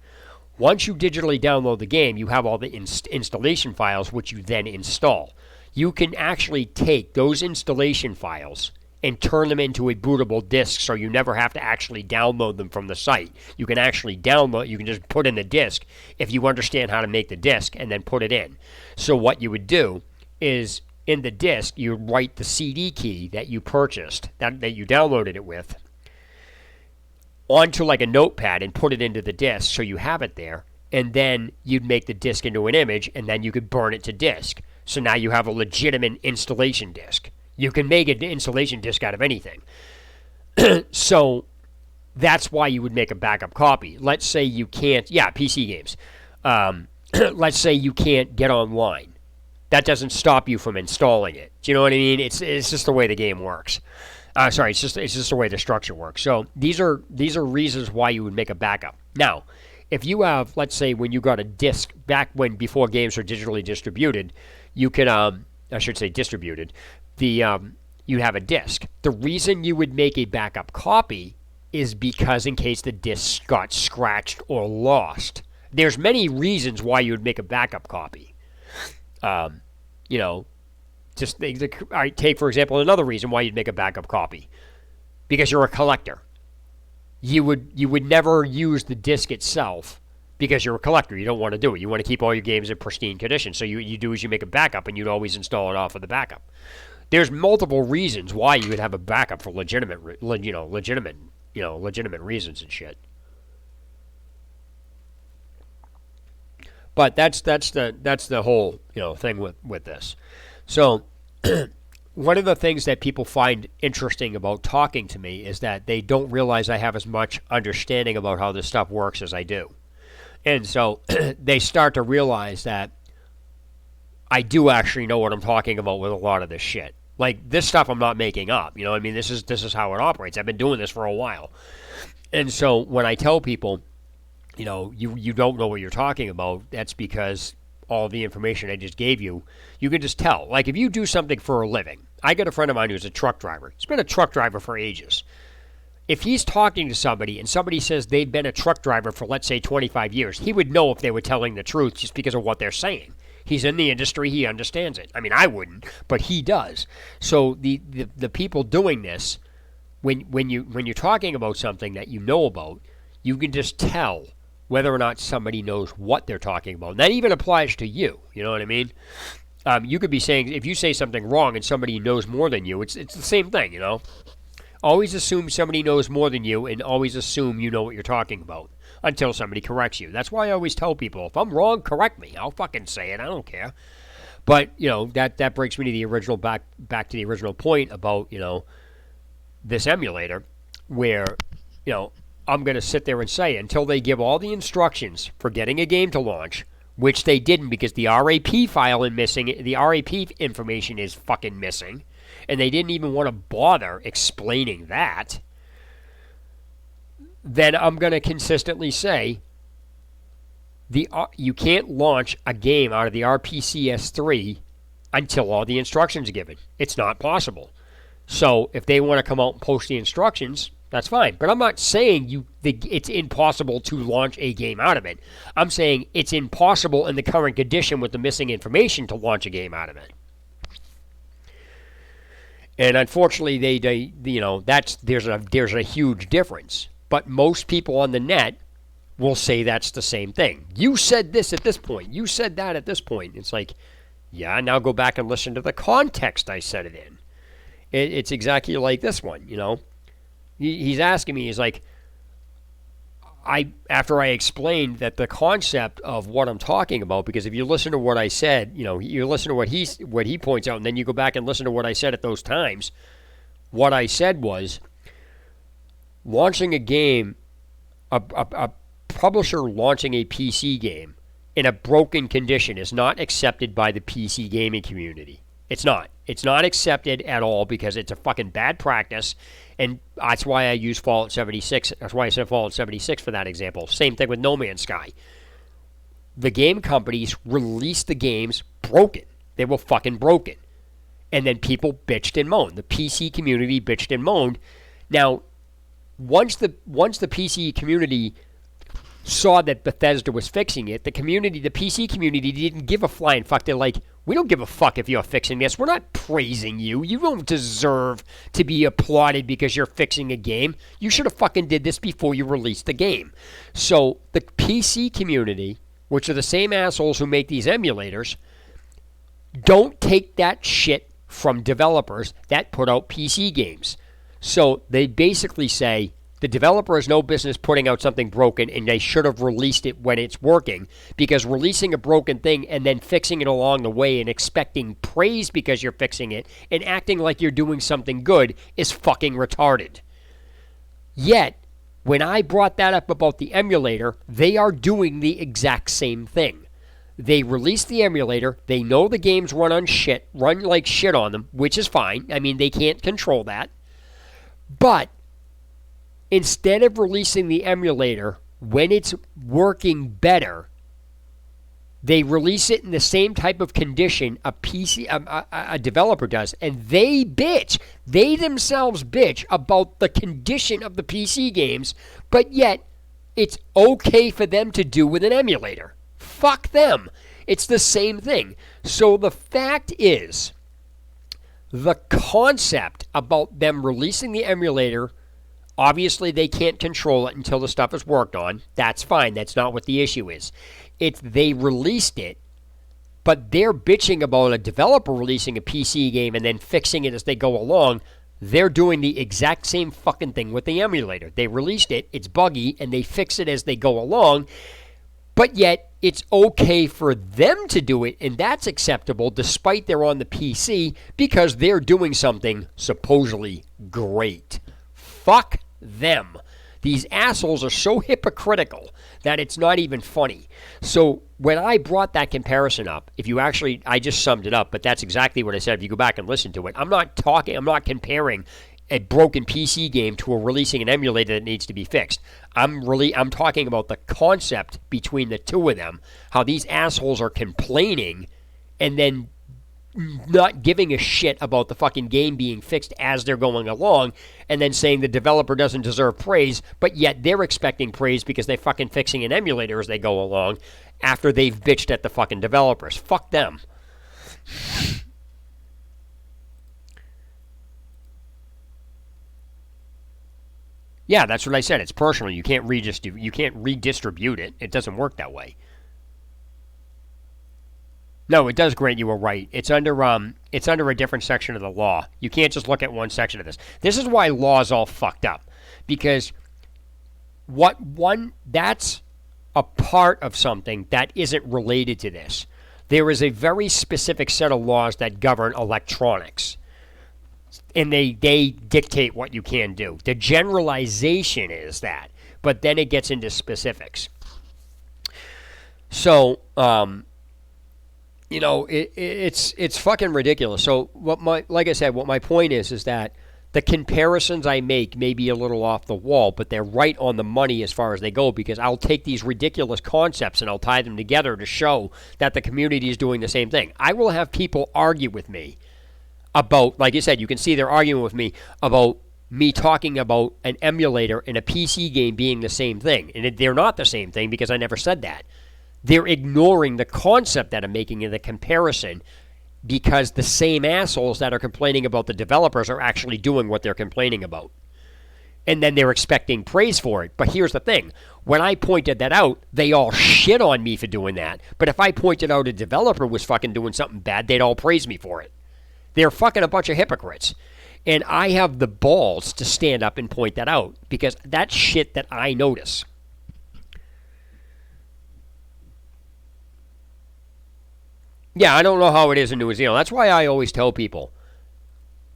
Once you digitally download the game, you have all the installation files, which you then install. You can actually take those installation files and turn them into a bootable disk, so you never have to actually download them from the site. You can actually download, you can just put in the disk if you understand how to make the disk and then put it in. So what you would do is in the disk, you write the CD key that you purchased, that you downloaded it with, onto like a notepad and put it into the disk so you have it there, and then you'd make the disk into an image, and then you could burn it to disk. So now you have a legitimate installation disk. You can make an installation disk out of anything. So that's why you would make a backup copy. Let's say you can't, PC games. Let's say you can't get online. That doesn't stop you from installing it. Do you know what I mean? It's just the way the game works. It's just the way the structure works. So these are reasons why you would make a backup. Now, if you have, let's say, when you got a disk before games were digitally distributed, you could distributed. You have a disk. The reason you would make a backup copy is because in case the disk got scratched or lost. There's many reasons why you would make a backup copy. Take, for example, another reason why you'd make a backup copy. Because you're a collector. You would never use the disk itself because you're a collector. You don't want to do it. You want to keep all your games in pristine condition. So you do is you make a backup and you'd always install it off of the backup. There's multiple reasons why you would have a backup for legitimate reasons and shit. But that's the whole thing with this. So one of the things that people find interesting about talking to me is that they don't realize I have as much understanding about how this stuff works as I do. And so they start to realize that I do actually know what I'm talking about with a lot of this shit. Like, this stuff I'm not making up. You know what I mean? This is how it operates. I've been doing this for a while. And so when I tell people, you don't know what you're talking about, that's because all the information I just gave you, you can just tell. Like, if you do something for a living, I got a friend of mine who's a truck driver. He's been a truck driver for ages. If he's talking to somebody and somebody says they've been a truck driver for, let's say, 25 years, he would know if they were telling the truth just because of what they're saying. He's in the industry. He understands it. I mean, I wouldn't, but he does. So the people doing this, when you're talking about something that you know about, you can just tell whether or not somebody knows what they're talking about. And that even applies to you. You know what I mean? You could be saying, if you say something wrong and somebody knows more than you, it's the same thing, Always assume somebody knows more than you, and always assume you know what you're talking about until somebody corrects you. That's why I always tell people, if I'm wrong, correct me. I'll fucking say it. I don't care. But, that brings me to the original, back to the original point about, this emulator, where, I'm going to sit there and say, until they give all the instructions for getting a game to launch, which they didn't because the RAP file is missing, the RAP information is fucking missing, and they didn't even want to bother explaining that, then I'm going to consistently say you can't launch a game out of the RPCS3 until all the instructions are given. It's not possible. So if they want to come out and post the instructions, that's fine. But I'm not saying it's impossible to launch a game out of it. I'm saying it's impossible in the current condition with the missing information to launch a game out of it. And unfortunately, they there's a huge difference. But most people on the net will say that's the same thing. You said this at this point. You said that at this point. It's like, yeah, now go back and listen to the context I said it in. It's exactly like this one, He's asking me, he's like, after I explained that the concept of what I'm talking about, because if you listen to what I said, you listen to what he points out, and then you go back and listen to what I said at those times. What I said was, launching a game, a publisher launching a PC game in a broken condition is not accepted by the PC gaming community. It's not. It's not accepted at all because it's a fucking bad practice, and that's why I use Fallout 76. That's why I said Fallout 76 for that example. Same thing with No Man's Sky. The game companies released the games broken. They were fucking broken. And then people bitched and moaned. The PC community bitched and moaned. Now, once the PC community saw that Bethesda was fixing it, the PC community didn't give a flying fuck. They're like, we don't give a fuck if you're fixing this. We're not praising you. You don't deserve to be applauded because you're fixing a game. You should have fucking did this before you released the game. So the PC community, which are the same assholes who make these emulators, don't take that shit from developers that put out PC games. So they basically say, the developer has no business putting out something broken, and they should have released it when it's working, because releasing a broken thing and then fixing it along the way and expecting praise because you're fixing it and acting like you're doing something good is fucking retarded. Yet, when I brought that up about the emulator, they are doing the exact same thing. They release the emulator, they know the games run like shit on them, which is fine. I mean, they can't control that. But instead of releasing the emulator when it's working better, they release it in the same type of condition a developer does, and they bitch. They themselves bitch about the condition of the PC games, but yet it's okay for them to do with an emulator. Fuck them. It's the same thing. So the fact is, the concept about them releasing the emulator, obviously, they can't control it until the stuff is worked on. That's fine. That's not what the issue is. It's they released it, but they're bitching about a developer releasing a PC game and then fixing it as they go along. They're doing the exact same fucking thing with the emulator. They released it, it's buggy, and they fix it as they go along, but yet it's okay for them to do it, and that's acceptable despite they're on the PC because they're doing something supposedly great. Fuck them. These assholes are so hypocritical that it's not even funny. So when I brought that comparison up, I just summed it up, but that's exactly what I said. If you go back and listen to it, I'm not comparing a broken PC game to releasing an emulator that needs to be fixed. I'm talking about the concept between the two of them, how these assholes are complaining and then not giving a shit about the fucking game being fixed as they're going along, and then saying the developer doesn't deserve praise, but yet they're expecting praise because they're fucking fixing an emulator as they go along after they've bitched at the fucking developers. Fuck them. Yeah, that's what I said. It's personal. You can't redistribute it. It doesn't work that way. No, it does grant you a right. It's under a different section of the law. You can't just look at one section of this. This is why law is all fucked up. Because that's a part of something that isn't related to this. There is a very specific set of laws that govern electronics. And they dictate what you can do. The generalization is that. But then it gets into specifics. So, it's fucking ridiculous. So like I said, what my point is that the comparisons I make may be a little off the wall, but they're right on the money as far as they go, because I'll take these ridiculous concepts and I'll tie them together to show that the community is doing the same thing. I will have people argue with me about, like you said, you can see they're arguing with me about me talking about an emulator and a PC game being the same thing. And they're not the same thing because I never said that. They're ignoring the concept that I'm making in the comparison because the same assholes that are complaining about the developers are actually doing what they're complaining about. And then they're expecting praise for it. But here's the thing. When I pointed that out, they all shit on me for doing that. But if I pointed out a developer was fucking doing something bad, they'd all praise me for it. They're fucking a bunch of hypocrites. And I have the balls to stand up and point that out because that's shit that I notice. Yeah, I don't know how it is in New Zealand. That's why I always tell people,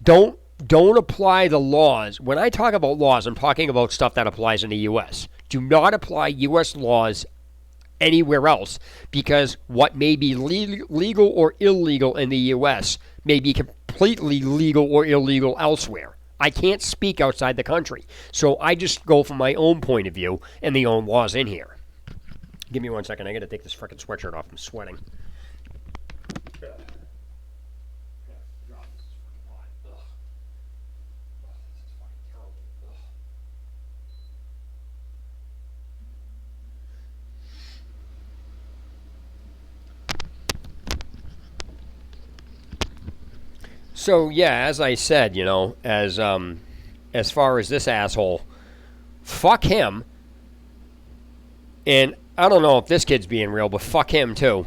don't apply the laws. When I talk about laws, I'm talking about stuff that applies in the U.S. Do not apply U.S. laws anywhere else because what may be legal or illegal in the U.S. may be completely legal or illegal elsewhere. I can't speak outside the country. So I just go from my own point of view and the own laws in here. Give me 1 second. I got to take this frickin' sweatshirt off. I'm sweating. So yeah, as I said, as far as this asshole, fuck him. And I don't know if this kid's being real, but fuck him too.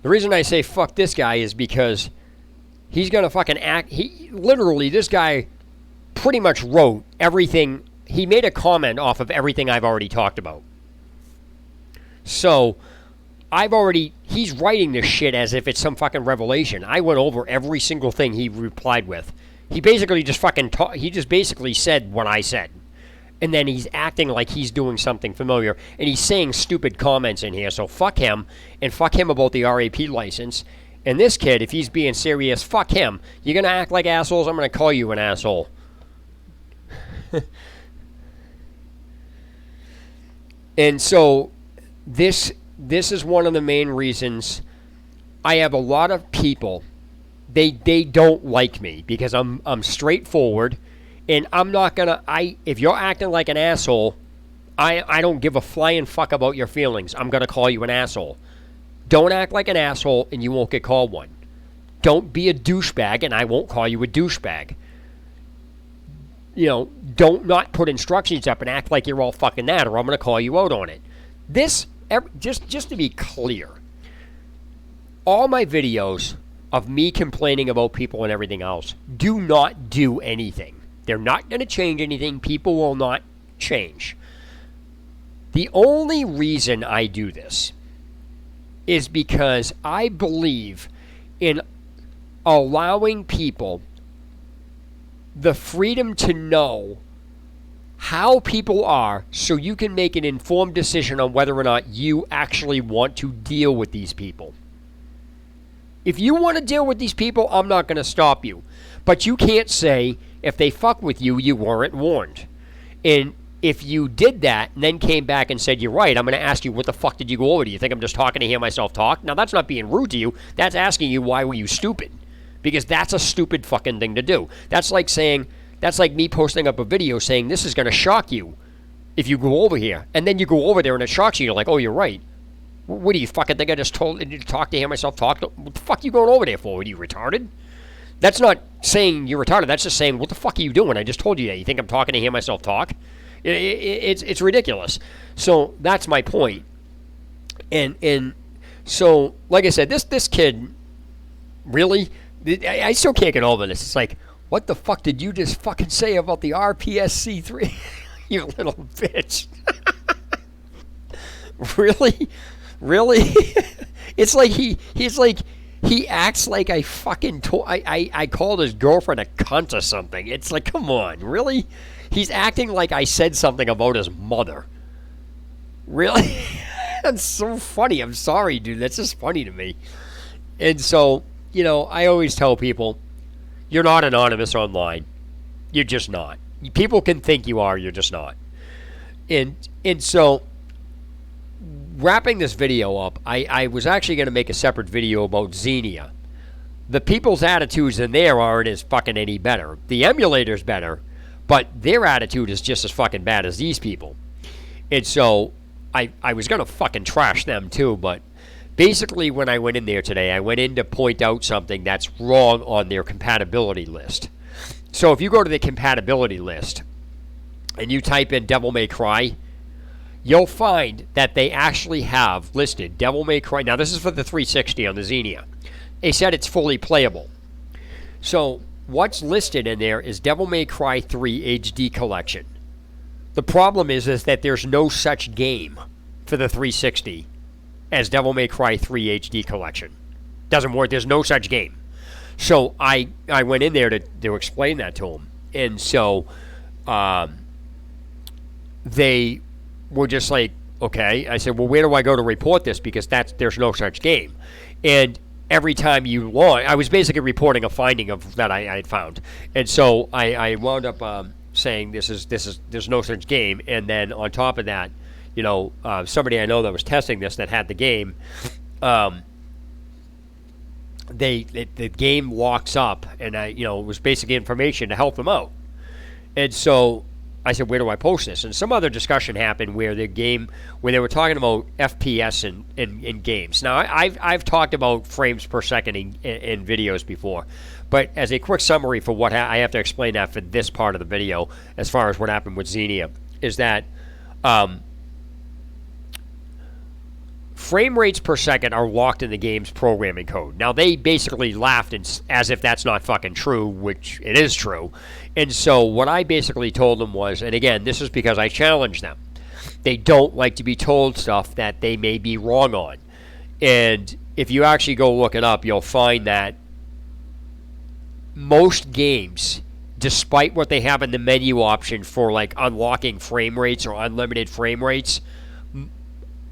The reason I say fuck this guy is because he's gonna fucking act. This guy pretty much wrote everything. He made a comment off of everything I've already talked about. So he's writing this shit as if it's some fucking revelation. I went over every single thing he replied with. He basically just he just basically said what I said. And then he's acting like he's doing something familiar. And he's saying stupid comments in here. So fuck him. And fuck him about the RAP license. And this kid, if he's being serious, fuck him. You're going to act like assholes? I'm going to call you an asshole. And so this is one of the main reasons I have a lot of people, they don't like me because I'm straightforward and I'm not gonna if you're acting like an asshole, I don't give a flying fuck about your feelings. I'm gonna call you an asshole. Don't act like an asshole and you won't get called one. Don't be a douchebag and I won't call you a douchebag. Don't not put instructions up and act like you're all fucking that or I'm gonna call you out on it. Just to be clear, all my videos of me complaining about people and everything else do not do anything. They're not going to change anything. People will not change. The only reason I do this is because I believe in allowing people the freedom to know how people are so you can make an informed decision on whether or not you actually want to deal with these people. If you want to deal with these people, I'm not going to stop you. But you can't say, if they fuck with you, you weren't warned. And if you did that and then came back and said, you're right, I'm going to ask you, what the fuck did you go over? Do you think I'm just talking to hear myself talk? Now, that's not being rude to you. That's asking you, why were you stupid? Because that's a stupid fucking thing to do. That's like me posting up a video saying, this is going to shock you if you go over here. And then you go over there and it shocks you. You're like, oh, you're right. What do you fucking think I just talk to hear myself talk? What the fuck are you going over there for? Are you retarded? That's not saying you're retarded. That's just saying, what the fuck are you doing? I just told you that. You think I'm talking to hear myself talk? It's ridiculous. So that's my point. And so, like I said, this kid, really, I still can't get over this. It's like, what the fuck did you just fucking say about the RPCS3? You little bitch. Really? Really? It's like he acts like I fucking I called his girlfriend a cunt or something. It's like, come on, really? He's acting like I said something about his mother. Really? That's so funny. I'm sorry, dude. That's just funny to me. And so, I always tell people, you're not anonymous online. You're just not. People can think you are. You're just not. And so, wrapping this video up, I was actually going to make a separate video about Xenia. The people's attitudes in there aren't as fucking any better. The emulator's better, but their attitude is just as fucking bad as these people. And so, I was going to fucking trash them too, but Basically, when I went in there today, I went in to point out something that's wrong on their compatibility list. So if you go to the compatibility list and you type in Devil May Cry, you'll find that they actually have listed Devil May Cry. Now, this is for the 360 on the Xenia. They said it's fully playable. So what's listed in there is Devil May Cry 3 HD Collection. The problem is that there's no such game for the 360 as Devil May Cry 3 HD Collection. Doesn't work. There's no such game. So I went in there to explain that to them. And so they were just like, okay. I said, well, where do I go to report this? Because there's no such game. And every time you log, I was basically reporting a finding of that I had found. And so I wound up saying there's no such game. And then on top of that, somebody I know that was testing this that had the game, the game locks up, and it was basically information to help them out. And so I said, where do I post this? And some other discussion happened where they were talking about FPS in games. Now I've talked about frames per second in videos before, but as a quick summary for what I have to explain that for this part of the video, as far as what happened with Xenia, is that frame rates per second are locked in the game's programming code. Now, they basically laughed as if that's not fucking true, which it is true. And so what I basically told them was, and again, this is because I challenged them, they don't like to be told stuff that they may be wrong on. And if you actually go look it up, you'll find that most games, despite what they have in the menu option for like unlocking frame rates or unlimited frame rates,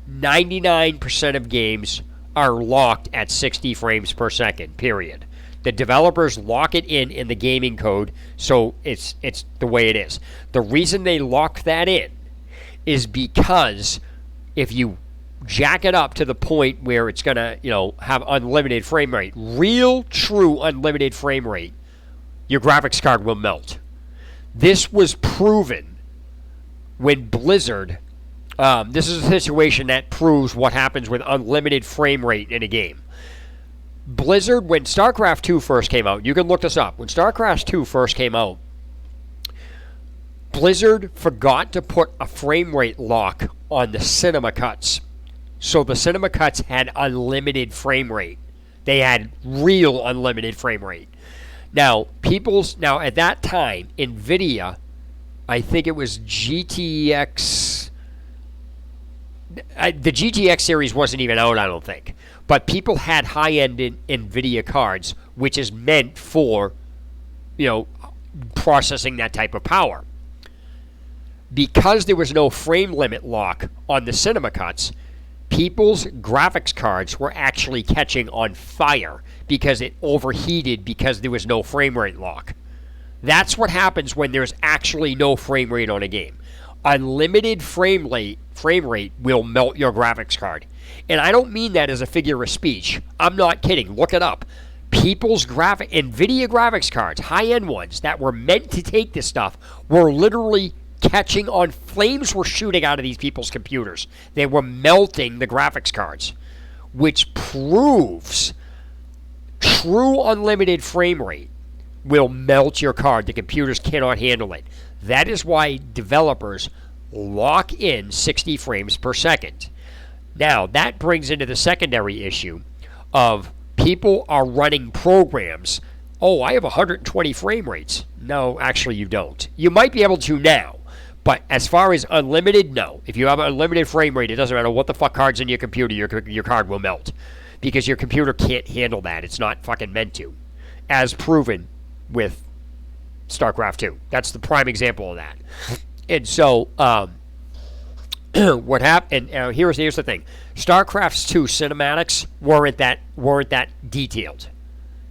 99% of games are locked at 60 frames per second, period. The developers lock it in the gaming code, so it's the way it is. The reason they lock that in is because if you jack it up to the point where it's going to, have unlimited frame rate, real, true unlimited frame rate, your graphics card will melt. This was proven when Blizzard... this is a situation that proves what happens with unlimited frame rate in a game. Blizzard, when StarCraft 2 first came out, you can look this up. When StarCraft 2 first came out, Blizzard forgot to put a frame rate lock on the cinema cuts. So the cinema cuts had unlimited frame rate. They had real unlimited frame rate. Now, at that time, NVIDIA, I think it was GTX... the GTX series wasn't even out, I don't think. But people had high-end NVIDIA cards, which is meant for, processing that type of power. Because there was no frame limit lock on the cinema cuts, people's graphics cards were actually catching on fire because it overheated because there was no frame rate lock. That's what happens when there's actually no frame rate on a game. Unlimited frame rate will melt your graphics card. And I don't mean that as a figure of speech. I'm not kidding. Look it up. People's NVIDIA graphics cards, high-end ones, that were meant to take this stuff, were literally catching on. Flames were shooting out of these people's computers. They were melting the graphics cards, which proves true unlimited frame rate will melt your card. The computers cannot handle it. That is why developers lock in 60 frames per second. Now, that brings into the secondary issue of people are running programs. Oh, I have 120 frame rates. No, actually you don't. You might be able to now, but as far as unlimited, no. If you have an unlimited frame rate, it doesn't matter what the fuck card's in your computer, your card will melt. Because your computer can't handle that. It's not fucking meant to. As proven with StarCraft 2. That's the prime example of that. And so, what happened? And here's the thing: StarCraft 2 cinematics weren't that detailed.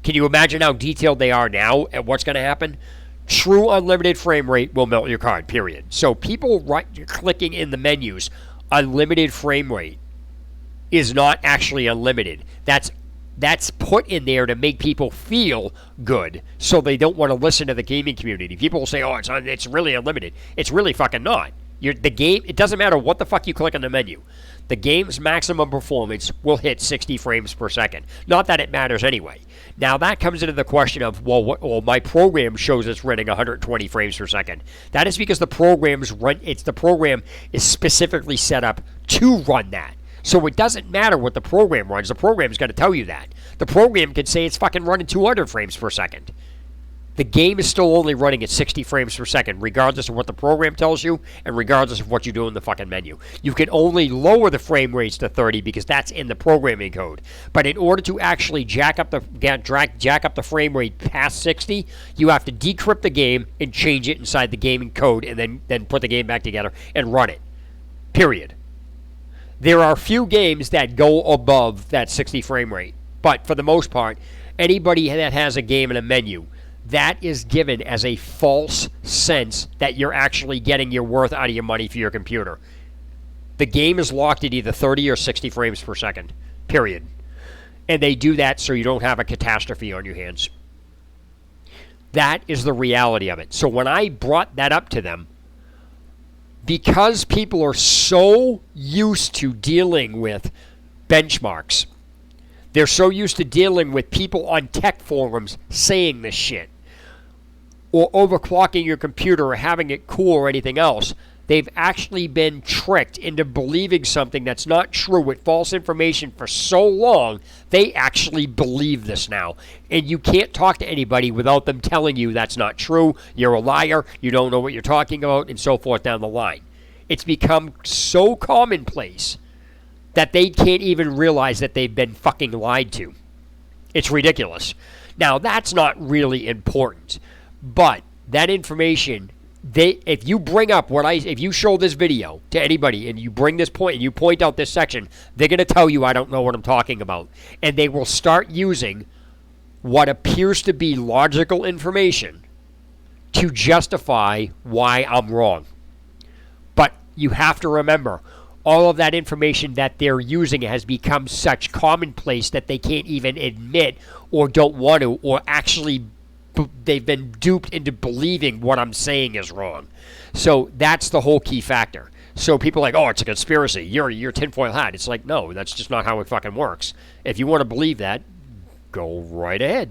Can you imagine how detailed they are now? And what's going to happen? True unlimited frame rate will melt your card. Period. So people clicking in the menus, unlimited frame rate is not actually unlimited. That's put in there to make people feel good, so they don't want to listen to the gaming community. People will say, "Oh, it's really unlimited." It's really fucking not. The game, it doesn't matter what the fuck you click on the menu. The game's maximum performance will hit 60 frames per second. Not that it matters anyway. Now that comes into the question of, well, my program shows it's running 120 frames per second. That is because the program is specifically set up to run that. So it doesn't matter what the program runs. The program's going to tell you that. The program could say it's fucking running 200 frames per second. The game is still only running at 60 frames per second, regardless of what the program tells you and regardless of what you do in the fucking menu. You can only lower the frame rates to 30 because that's in the programming code. But in order to actually jack up the frame rate past 60, you have to decrypt the game and change it inside the gaming code and then put the game back together and run it. Period. There are few games that go above that 60 frame rate. But for the most part, anybody that has a game in a menu, that is given as a false sense that you're actually getting your worth out of your money for your computer. The game is locked at either 30 or 60 frames per second, period. And they do that so you don't have a catastrophe on your hands. That is the reality of it. So when I brought that up to them, because people are so used to dealing with benchmarks, they're so used to dealing with people on tech forums saying this shit, or overclocking your computer or having it cool or anything else, they've actually been tricked into believing something that's not true with false information for so long, they actually believe this now. And you can't talk to anybody without them telling you that's not true, you're a liar, you don't know what you're talking about, and so forth down the line. It's become so commonplace that they can't even realize that they've been fucking lied to. It's ridiculous. Now, that's not really important. But that information, if you bring up if you show this video to anybody and you bring this point and you point out this section, they're going to tell you I don't know what I'm talking about. And they will start using what appears to be logical information to justify why I'm wrong. But you have to remember, all of that information that they're using has become such commonplace that they can't even admit or don't want to, or actually they've been duped into believing what I'm saying is wrong. So that's the whole key factor. So people are like, oh, it's a conspiracy. You're tinfoil hat. It's like, no, that's just not how it fucking works. If you want to believe that, go right ahead.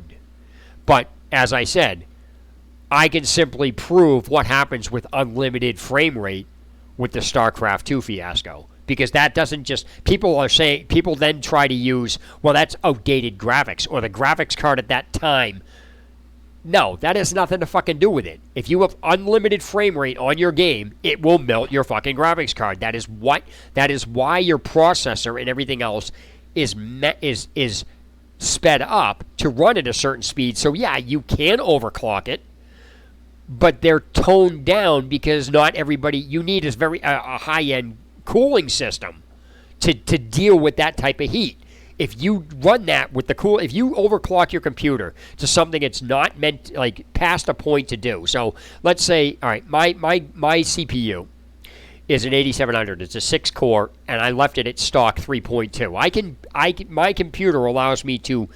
But as I said, I can simply prove what happens with unlimited frame rate with the StarCraft 2 fiasco. Because that doesn't just, people then try to use, well, that's outdated graphics, or the graphics card at that time. No, that has nothing to fucking do with it. If you have unlimited frame rate on your game, it will melt your fucking graphics card. That is why your processor and everything else is sped up to run at a certain speed. So yeah, you can overclock it, but they're toned down because not everybody, you need is a high-end cooling system to deal with that type of heat. If you run that with if you overclock your computer to something it's not meant, like past a point to do. So let's say, all right, my CPU is an 8700. It's a 6-core, and I left it at stock 3.2. My computer allows me to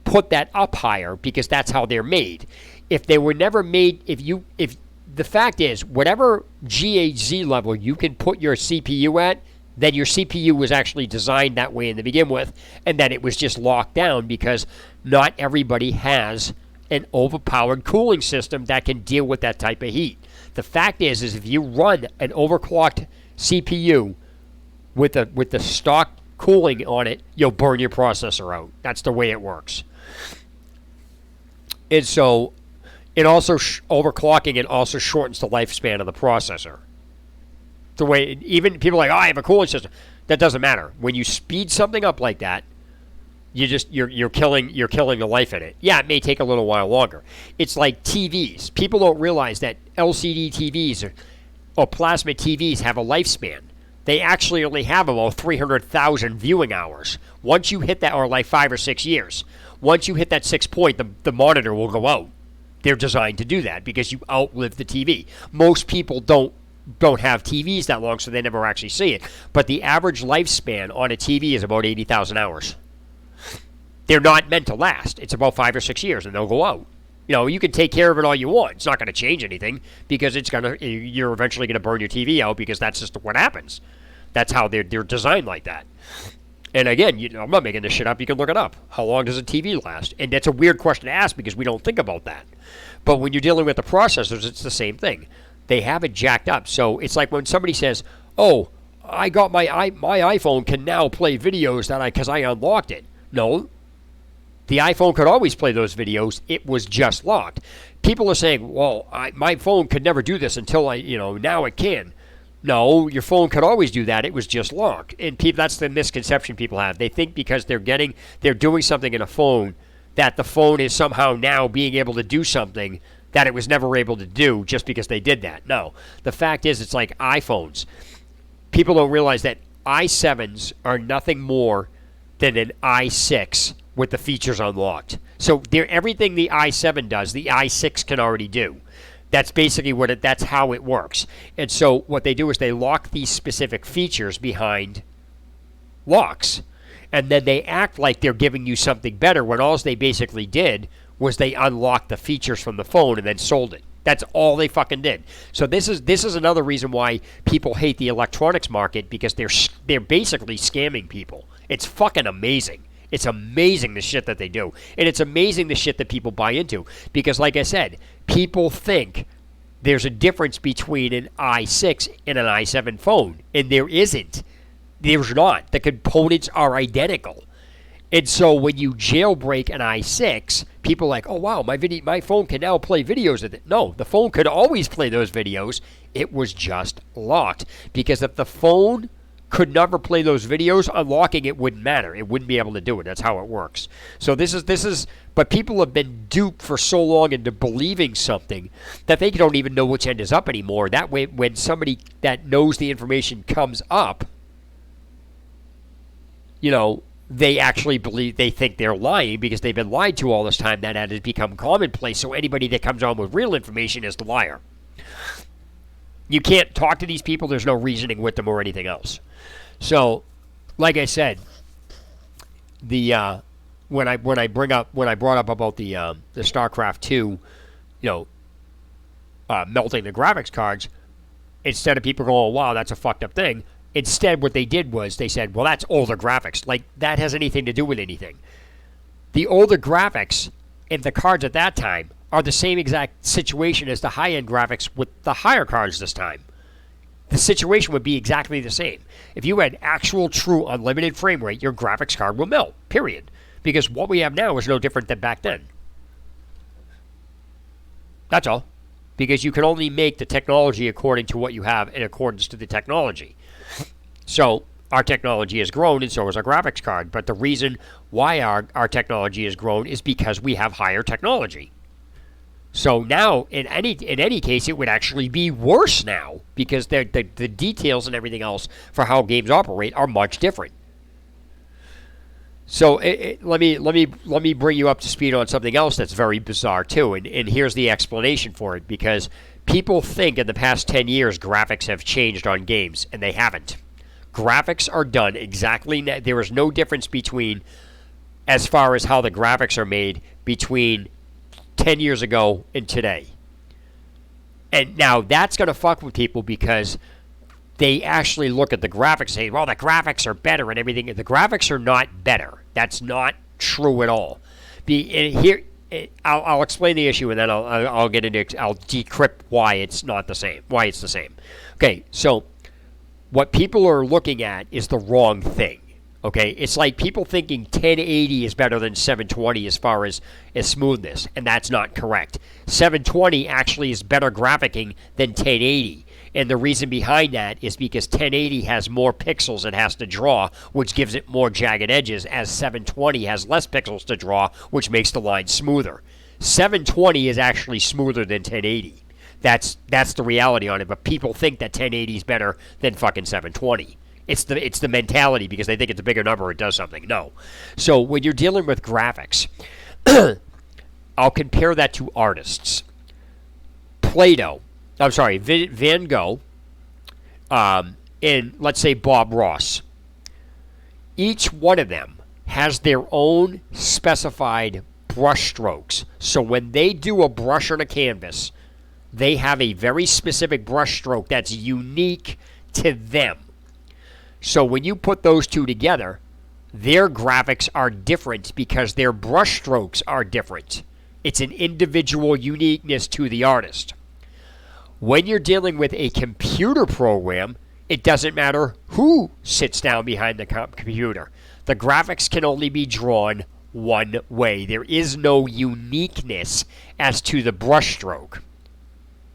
put that up higher because that's how they're made. If they were never made, if the fact is, whatever GHz level you can put your CPU at, then your CPU was actually designed that way in the begin with, and then it was just locked down because not everybody has an overpowered cooling system that can deal with that type of heat. The fact is if you run an overclocked CPU with the stock cooling on it, you'll burn your processor out. That's the way it works. And so it also overclocking it also shortens the lifespan of the processor. The way even people are like, oh, I have a cooling system. That doesn't matter. When you speed something up like that, you're killing the life in it. Yeah, it may take a little while longer. It's like TVs. People don't realize that LCD TVs or plasma TVs have a lifespan. They actually only have about 300,000 viewing hours. Once you hit that, or like 5 or 6 years, once you hit that 6 point, the monitor will go out. They're designed to do that because you outlive the TV. Most people don't have TVs that long, so they never actually see it. But the average lifespan on a TV is about 80,000 hours. They're not meant to last. It's about 5 or 6 years, and they'll go out. You know, you can take care of it all you want. It's not going to change anything because you're eventually going to burn your TV out because that's just what happens. That's how they're designed like that. And again, I'm not making this shit up. You can look it up. How long does a TV last? And that's a weird question to ask because we don't think about that. But when you're dealing with the processors, it's the same thing. They have it jacked up. So it's like when somebody says, "Oh, I got my iPhone can now play videos because I unlocked it." No, the iPhone could always play those videos. It was just locked. People are saying, "Well, my phone could never do this until now it can." No, your phone could always do that. It was just locked. And that's the misconception people have. They think because they're doing something in a phone that the phone is somehow now being able to do something that it was never able to do just because they did that. No. The fact is, it's like iPhones. People don't realize that i7s are nothing more than an i6 with the features unlocked. So everything the i7 does, the i6 can already do. That's basically that's how it works. And so what they do is they lock these specific features behind locks. And then they act like they're giving you something better when all they basically did was they unlocked the features from the phone and then sold it. That's all they fucking did. So this is another reason why people hate the electronics market, because they're basically scamming people. It's fucking amazing. It's amazing the shit that they do. And it's amazing the shit that people buy into. Because like I said, people think there's a difference between an i6 and an i7 phone. And there isn't. There's not. The components are identical. And so when you jailbreak an i6, people are like, "Oh wow, my phone can now play videos with it." No, the phone could always play those videos. It was just locked. Because if the phone could never play those videos, unlocking it wouldn't matter. It wouldn't be able to do it. That's how it works. So this is but people have been duped for so long into believing something that they don't even know which end is up anymore. That way, when somebody that knows the information comes up, they actually they think they're lying because they've been lied to all this time. That has become commonplace. So anybody that comes on with real information is the liar. You can't talk to these people. There's no reasoning with them or anything else. So, like I said, when I brought up about the StarCraft 2, melting the graphics cards, instead of people going, "Wow, that's a fucked up thing," instead what they did was they said, "Well, that's older graphics." Like, that has anything to do with anything. The older graphics in the cards at that time are the same exact situation as the high-end graphics with the higher cards this time. The situation would be exactly the same. If you had actual, true, unlimited frame rate, your graphics card will melt, period. Because what we have now is no different than back then. That's all. Because you can only make the technology according to what you have in accordance to the technology. So our technology has grown, and so has our graphics card. But the reason why our technology has grown is because we have higher technology. So now, in any case, it would actually be worse now because the details and everything else for how games operate are much different. So let me bring you up to speed on something else that's very bizarre too, and here's the explanation for it. Because people think in the past 10 years graphics have changed on games, and they haven't. Graphics are done exactly. There is no difference between, as far as how the graphics are made, between 10 years ago and today. And now that's going to fuck with people because they actually look at the graphics and say, "Well, the graphics are better and everything." The graphics are not better. That's not true at all. I'll explain the issue, and then I'll decrypt why it's not the same. Why it's the same. Okay, so what people are looking at is the wrong thing. Okay, it's like people thinking 1080 is better than 720 as far as smoothness, and that's not correct. 720 actually is better graphicing than 1080, and the reason behind that is because 1080 has more pixels it has to draw, which gives it more jagged edges, as 720 has less pixels to draw, which makes the line smoother. 720 is actually smoother than 1080. That's the reality on it, but people think that 1080 is better than fucking 720. It's the mentality because they think it's a bigger number, it does something. No. So when you're dealing with graphics, I'll compare that to artists. Van Gogh, and let's say Bob Ross. Each one of them has their own specified brush strokes. So when they do a brush on a canvas, they have a very specific brush stroke that's unique to them. So when you put those two together, their graphics are different because their brush strokes are different. It's an individual uniqueness to the artist. When you're dealing with a computer program, it doesn't matter who sits down behind the computer. The graphics can only be drawn one way. There is no uniqueness as to the brushstroke.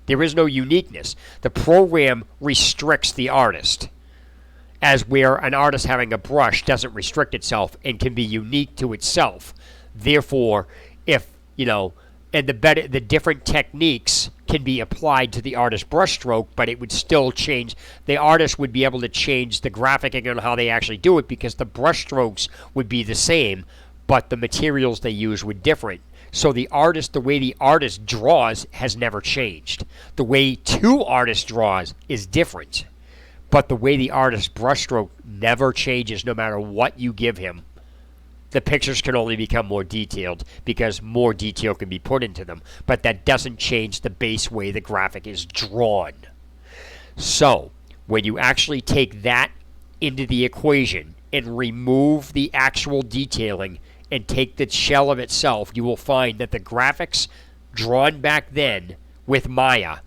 There is no uniqueness. The program restricts the artist, as where an artist having a brush doesn't restrict itself and can be unique to itself. Therefore, if, and the different techniques can be applied to the artist's brushstroke, but it would still change. The artist would be able to change the graphicing on how they actually do it because the brushstrokes would be the same, but the materials they use would different. So the way the artist draws has never changed. The way two artists draws is different, but the way the artist's brushstroke never changes no matter what you give him. The pictures can only become more detailed because more detail can be put into them, but that doesn't change the base way the graphic is drawn. So when you actually take that into the equation and remove the actual detailing and take the shell of itself, you will find that the graphics drawn back then with Maya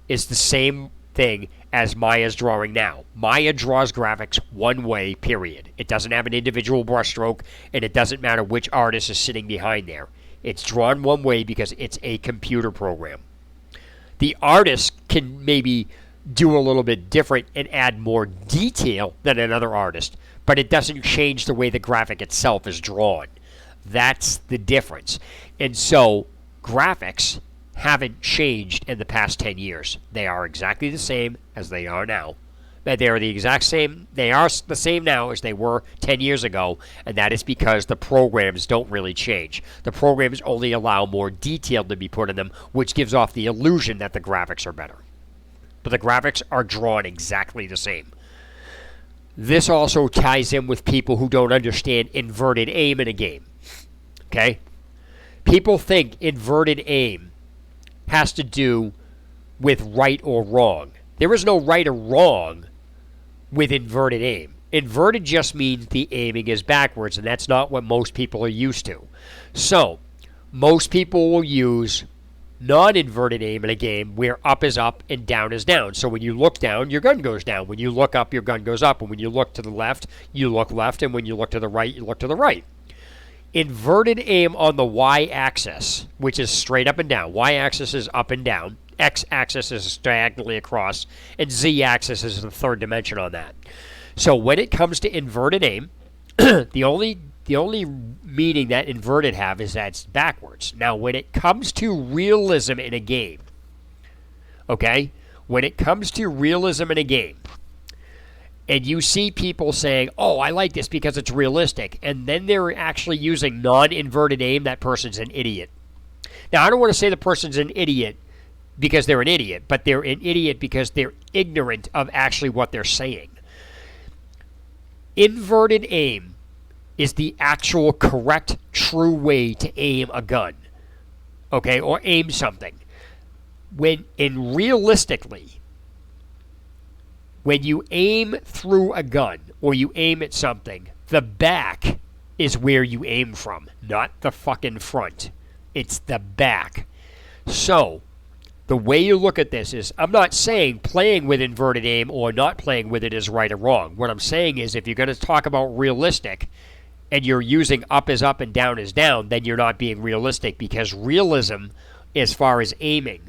is the same thing as Maya's drawing now. Maya draws graphics one way, period. It doesn't have an individual brushstroke, and it doesn't matter which artist is sitting behind there. It's drawn one way because it's a computer program. The artist can maybe do a little bit different and add more detail than another artist, but it doesn't change the way the graphic itself is drawn. That's the difference. And so graphics haven't changed in the past 10 years. They are exactly the same as they are now. They are the exact same. They are the same now as they were 10 years ago, and that is because the programs don't really change. The programs only allow more detail to be put in them, which gives off the illusion that the graphics are better. But the graphics are drawn exactly the same. This also ties in with people who don't understand inverted aim in a game. Okay? People think inverted aim has to do with right or wrong. There is no right or wrong with inverted aim. Inverted just means the aiming is backwards, and that's not what most people are used to. So, most people will use non-inverted aim in a game where up is up and down is down. So when you look down, your gun goes down. When you look up, your gun goes up. And when you look to the left, you look left. And when you look to the right, you look to the right. Inverted aim on the y-axis, which is straight up and down. Y-axis is up and down. X-axis is diagonally across. And Z-axis is the third dimension on that. So when it comes to inverted aim, the only meaning that inverted have is that it's backwards. Now, when it comes to realism in a game, okay? When it comes to realism in a game, and you see people saying, oh, I like this because it's realistic, and then they're actually using non-inverted aim, that person's an idiot. Now, I don't want to say the person's an idiot because they're an idiot, but they're an idiot because they're ignorant of actually what they're saying. Inverted aim is the actual correct, true way to aim a gun, okay, or aim something. Realistically, when you aim through a gun or you aim at something, the back is where you aim from, not the fucking front. It's the back. So, the way you look at this is, I'm not saying playing with inverted aim or not playing with it is right or wrong. What I'm saying is if you're going to talk about realistic and you're using up is up and down is down, then you're not being realistic, because realism, as far as aiming,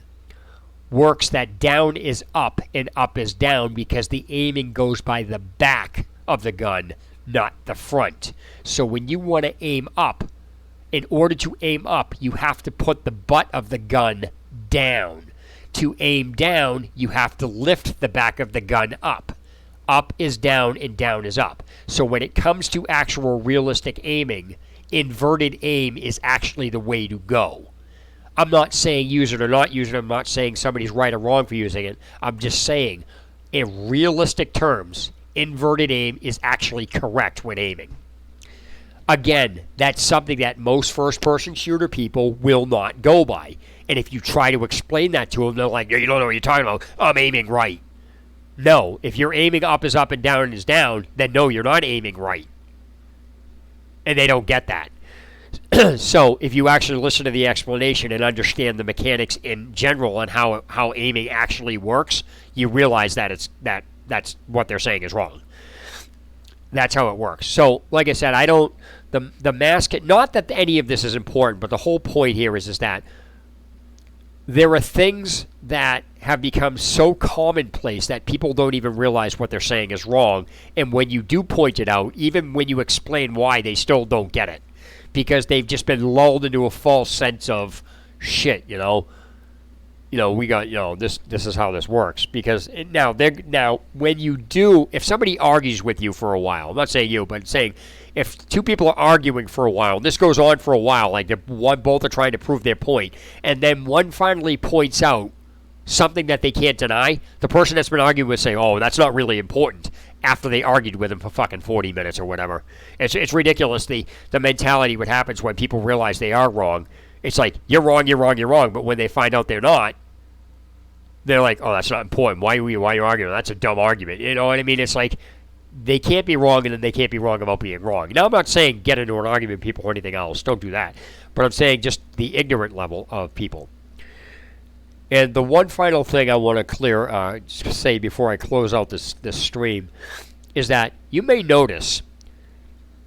works that down is up and up is down because the aiming goes by the back of the gun, not the front. So when you want to aim up, in order to aim up, you have to put the butt of the gun down. To aim down, you have to lift the back of the gun up. Up is down and down is up. So when it comes to actual realistic aiming, inverted aim is actually the way to go. I'm not saying use it or not use it. I'm not saying somebody's right or wrong for using it. I'm just saying, in realistic terms, inverted aim is actually correct when aiming. Again, that's something that most first-person shooter people will not go by. And if you try to explain that to them, they're like, you don't know what you're talking about. I'm aiming right. No, if you're aiming up is up and down is down, then no, you're not aiming right. And they don't get that. So if you actually listen to the explanation and understand the mechanics in general and how aiming actually works, you realize that that's what they're saying is wrong. That's how it works. So, like I said, I don't the mask. Not that any of this is important, but the whole point here is that there are things that have become so commonplace that people don't even realize what they're saying is wrong. And when you do point it out, even when you explain why, they still don't get it. Because they've just been lulled into a false sense of shit, we got, this is how this works. Because now when you do, if somebody argues with you for a while, I'm not saying you, but saying if two people are arguing for a while, and this goes on for a while, like both are trying to prove their point, and then one finally points out something that they can't deny, the person that's been arguing with say, oh, that's not really important, after they argued with him for fucking 40 minutes or whatever. It's ridiculous, the mentality what happens when people realize they are wrong. It's like, you're wrong, but when they find out they're not, they're like, oh, that's not important. Why are you arguing? That's a dumb argument. You know what I mean? It's like, they can't be wrong, and then they can't be wrong about being wrong. Now, I'm not saying get into an argument with people or anything else. Don't do that. But I'm saying just the ignorant level of people. And the one final thing I want to say before I close out this stream is that you may notice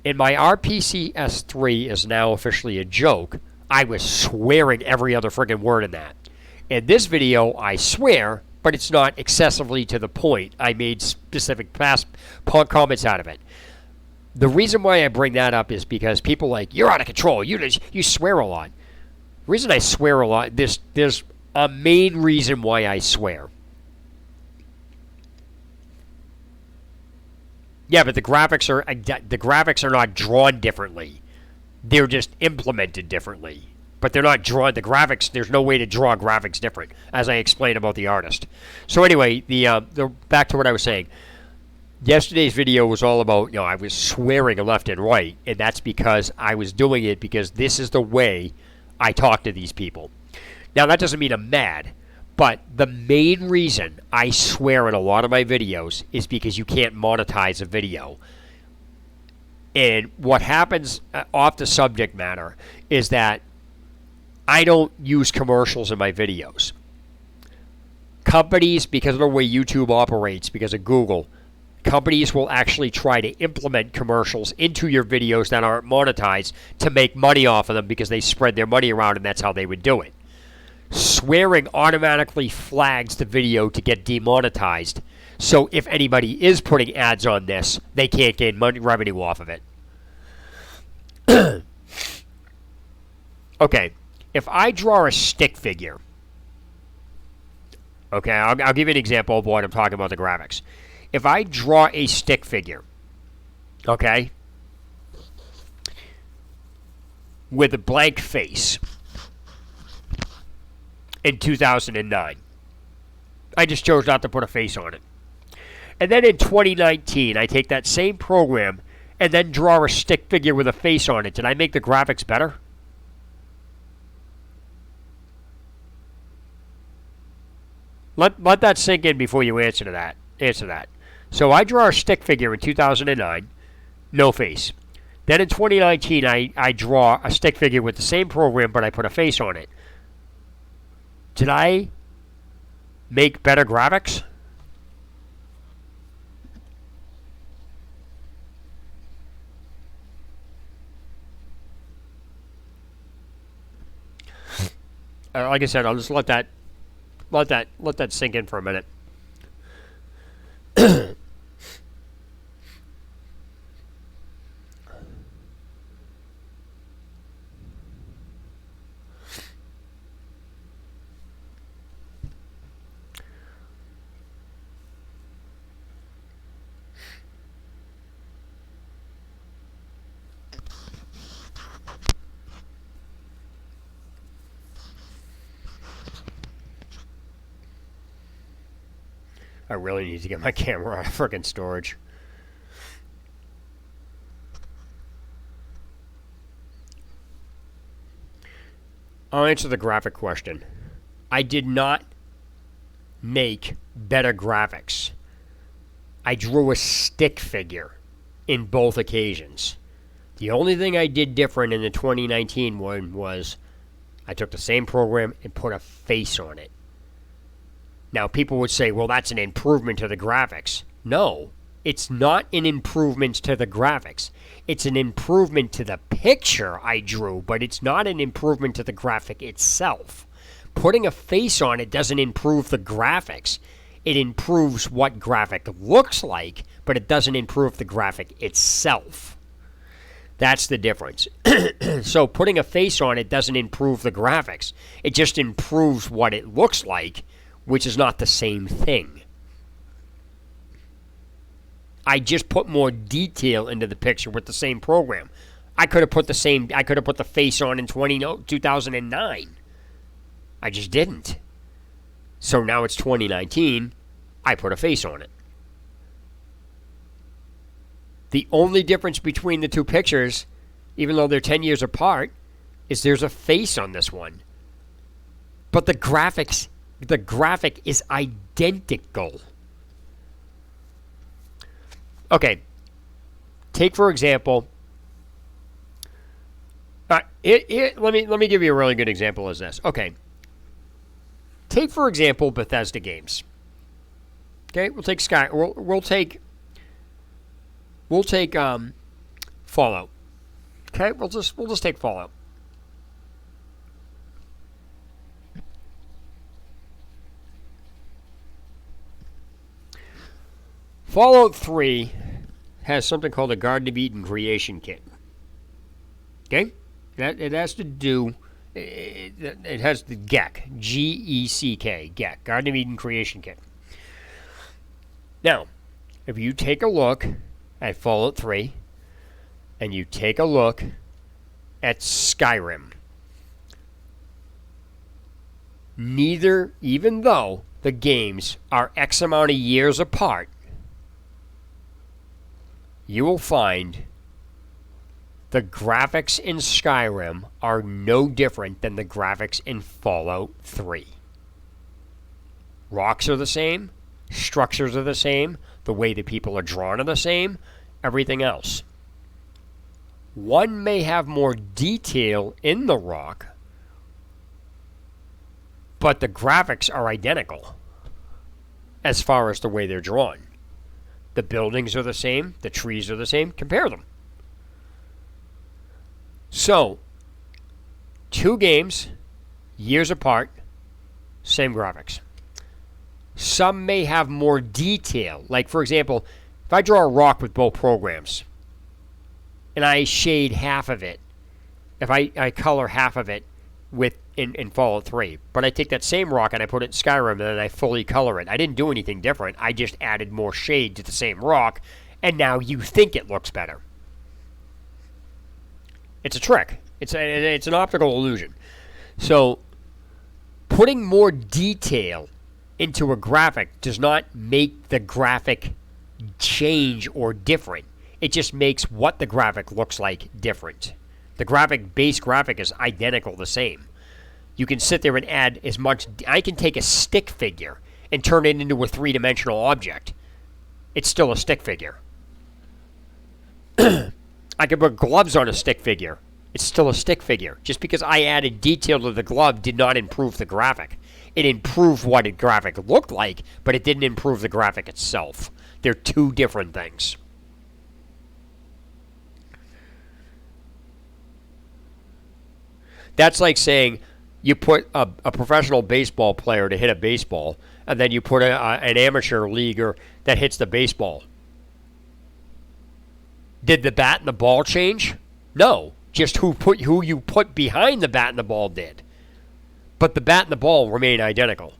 in my RPCS3 is now officially a joke, I was swearing every other friggin' word in that. In this video, I swear, but it's not excessively to the point. I made specific past comments out of it. The reason why I bring that up is because people are like, you're out of control. You swear a lot. The reason I swear a lot, there's a main reason why I swear. Yeah, but the graphics are not drawn differently. They're just implemented differently. But they're not drawn. The graphics, there's no way to draw graphics different, as I explained about the artist. So anyway, the back to what I was saying. Yesterday's video was all about, I was swearing left and right, and that's because I was doing it because this is the way I talk to these people. Now, that doesn't mean I'm mad, but the main reason I swear in a lot of my videos is because you can't monetize a video. And what happens off the subject matter is that I don't use commercials in my videos. Companies, because of the way YouTube operates, because of Google, companies will actually try to implement commercials into your videos that aren't monetized to make money off of them because they spread their money around and that's how they would do it. Swearing automatically flags the video to get demonetized. So if anybody is putting ads on this, they can't gain revenue off of it. Okay, if I draw a stick figure, okay, I'll give you an example of what I'm talking about the graphics. If I draw a stick figure, okay, with a blank face in 2009, I just chose not to put a face on it. And then in 2019, I take that same program and then draw a stick figure with a face on it. Did I make the graphics better? Let that sink in before you answer that. So I draw a stick figure in 2009, no face. Then in 2019, I draw a stick figure with the same program, but I put a face on it. Did I make better graphics? Like I said, I'll just let that sink in for a minute. I really need to get my camera out of freaking storage. I'll answer the graphic question. I did not make better graphics. I drew a stick figure in both occasions. The only thing I did different in the 2019 one was I took the same program and put a face on it. Now, people would say, well, that's an improvement to the graphics. No, it's not an improvement to the graphics. It's an improvement to the picture I drew, but it's not an improvement to the graphic itself. Putting a face on it doesn't improve the graphics. It improves what graphic looks like, but it doesn't improve the graphic itself. That's the difference. So putting a face on it doesn't improve the graphics. It just improves what it looks like, which is not the same thing. I just put more detail into the picture with the same program. I could have put the face on in 2009. I just didn't. So now it's 2019. I put a face on it. The only difference between the two pictures, even though they're 10 years apart, is there's a face on this one. But the graphic is identical. Okay. Take, for example, let me give you a really good example as this. Okay. Take, for example, Bethesda games. Okay, we'll take Fallout. Okay, we'll just take Fallout. Fallout 3 has something called a Garden of Eden creation kit. Okay, it has to do. It has the GECK, G-E-C-K, GECK, Garden of Eden creation kit. Now, if you take a look at Fallout 3 and you take a look at Skyrim, neither, even though the games are X amount of years apart, you will find the graphics in Skyrim are no different than the graphics in Fallout 3. Rocks are the same, structures are the same, the way that people are drawn are the same, everything else. One may have more detail in the rock, but the graphics are identical as far as the way they're drawn. The buildings are the same, the trees are the same, compare them. So, two games, years apart, same graphics. Some may have more detail. Like, for example, if I draw a rock with both programs, and I shade half of it, if I color half of it in Fallout 3, but I take that same rock and I put it in Skyrim and then I fully color it. I didn't do anything different. I just added more shade to the same rock, and now you think it looks better. It's a trick. It's an optical illusion. So, putting more detail into a graphic does not make the graphic change or different. It just makes what the graphic looks like different. The base graphic is identical, the same. You can sit there and add as much. I can take a stick figure and turn it into a three-dimensional object. It's still a stick figure. I could put gloves on a stick figure. It's still a stick figure. Just because I added detail to the glove did not improve the graphic. It improved what a graphic looked like, but it didn't improve the graphic itself. They're two different things. That's like saying you put a professional baseball player to hit a baseball, and then you put an amateur leaguer that hits the baseball. Did the bat and the ball change? No. Just who you put behind the bat and the ball did. But the bat and the ball remain identical.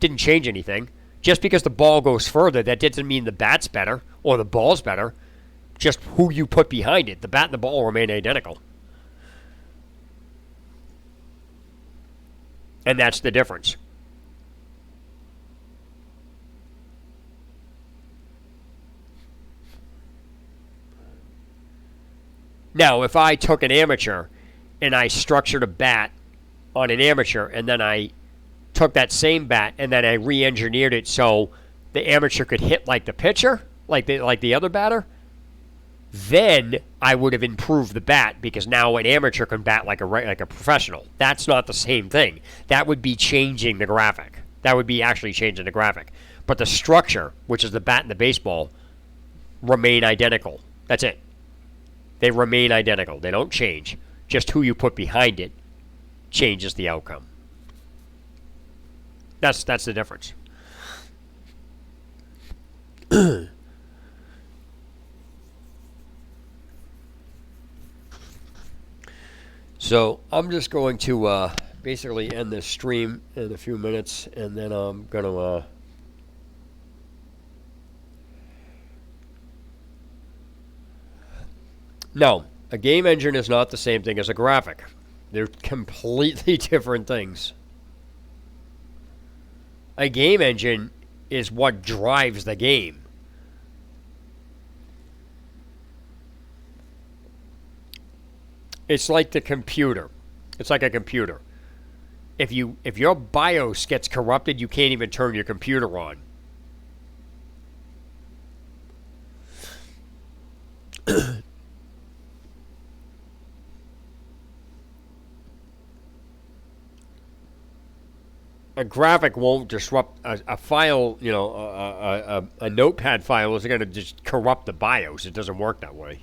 Didn't change anything. Just because the ball goes further, that doesn't mean the bat's better or the ball's better. Just who you put behind it. The bat and the ball remain identical. And that's the difference. Now, if I took an amateur and I structured a bat on an amateur, and then I took that same bat and then I re-engineered it so the amateur could hit like the pitcher, like the other batter, then I would have improved the bat because now an amateur can bat like a professional. That's not the same thing. That would be changing the graphic. That would be actually changing the graphic. But the structure, which is the bat and the baseball, remain identical. That's it. They remain identical. They don't change. Just who you put behind it changes the outcome. That's the difference. So I'm just going to basically end this stream in a few minutes, and then I'm going to no, a game engine is not the same thing as a graphic. They're completely different things. A game engine is what drives the game. It's like the computer. It's like a computer. If your BIOS gets corrupted, you can't even turn your computer on. A graphic won't disrupt a file, a notepad file isn't going to just corrupt the BIOS. It doesn't work that way.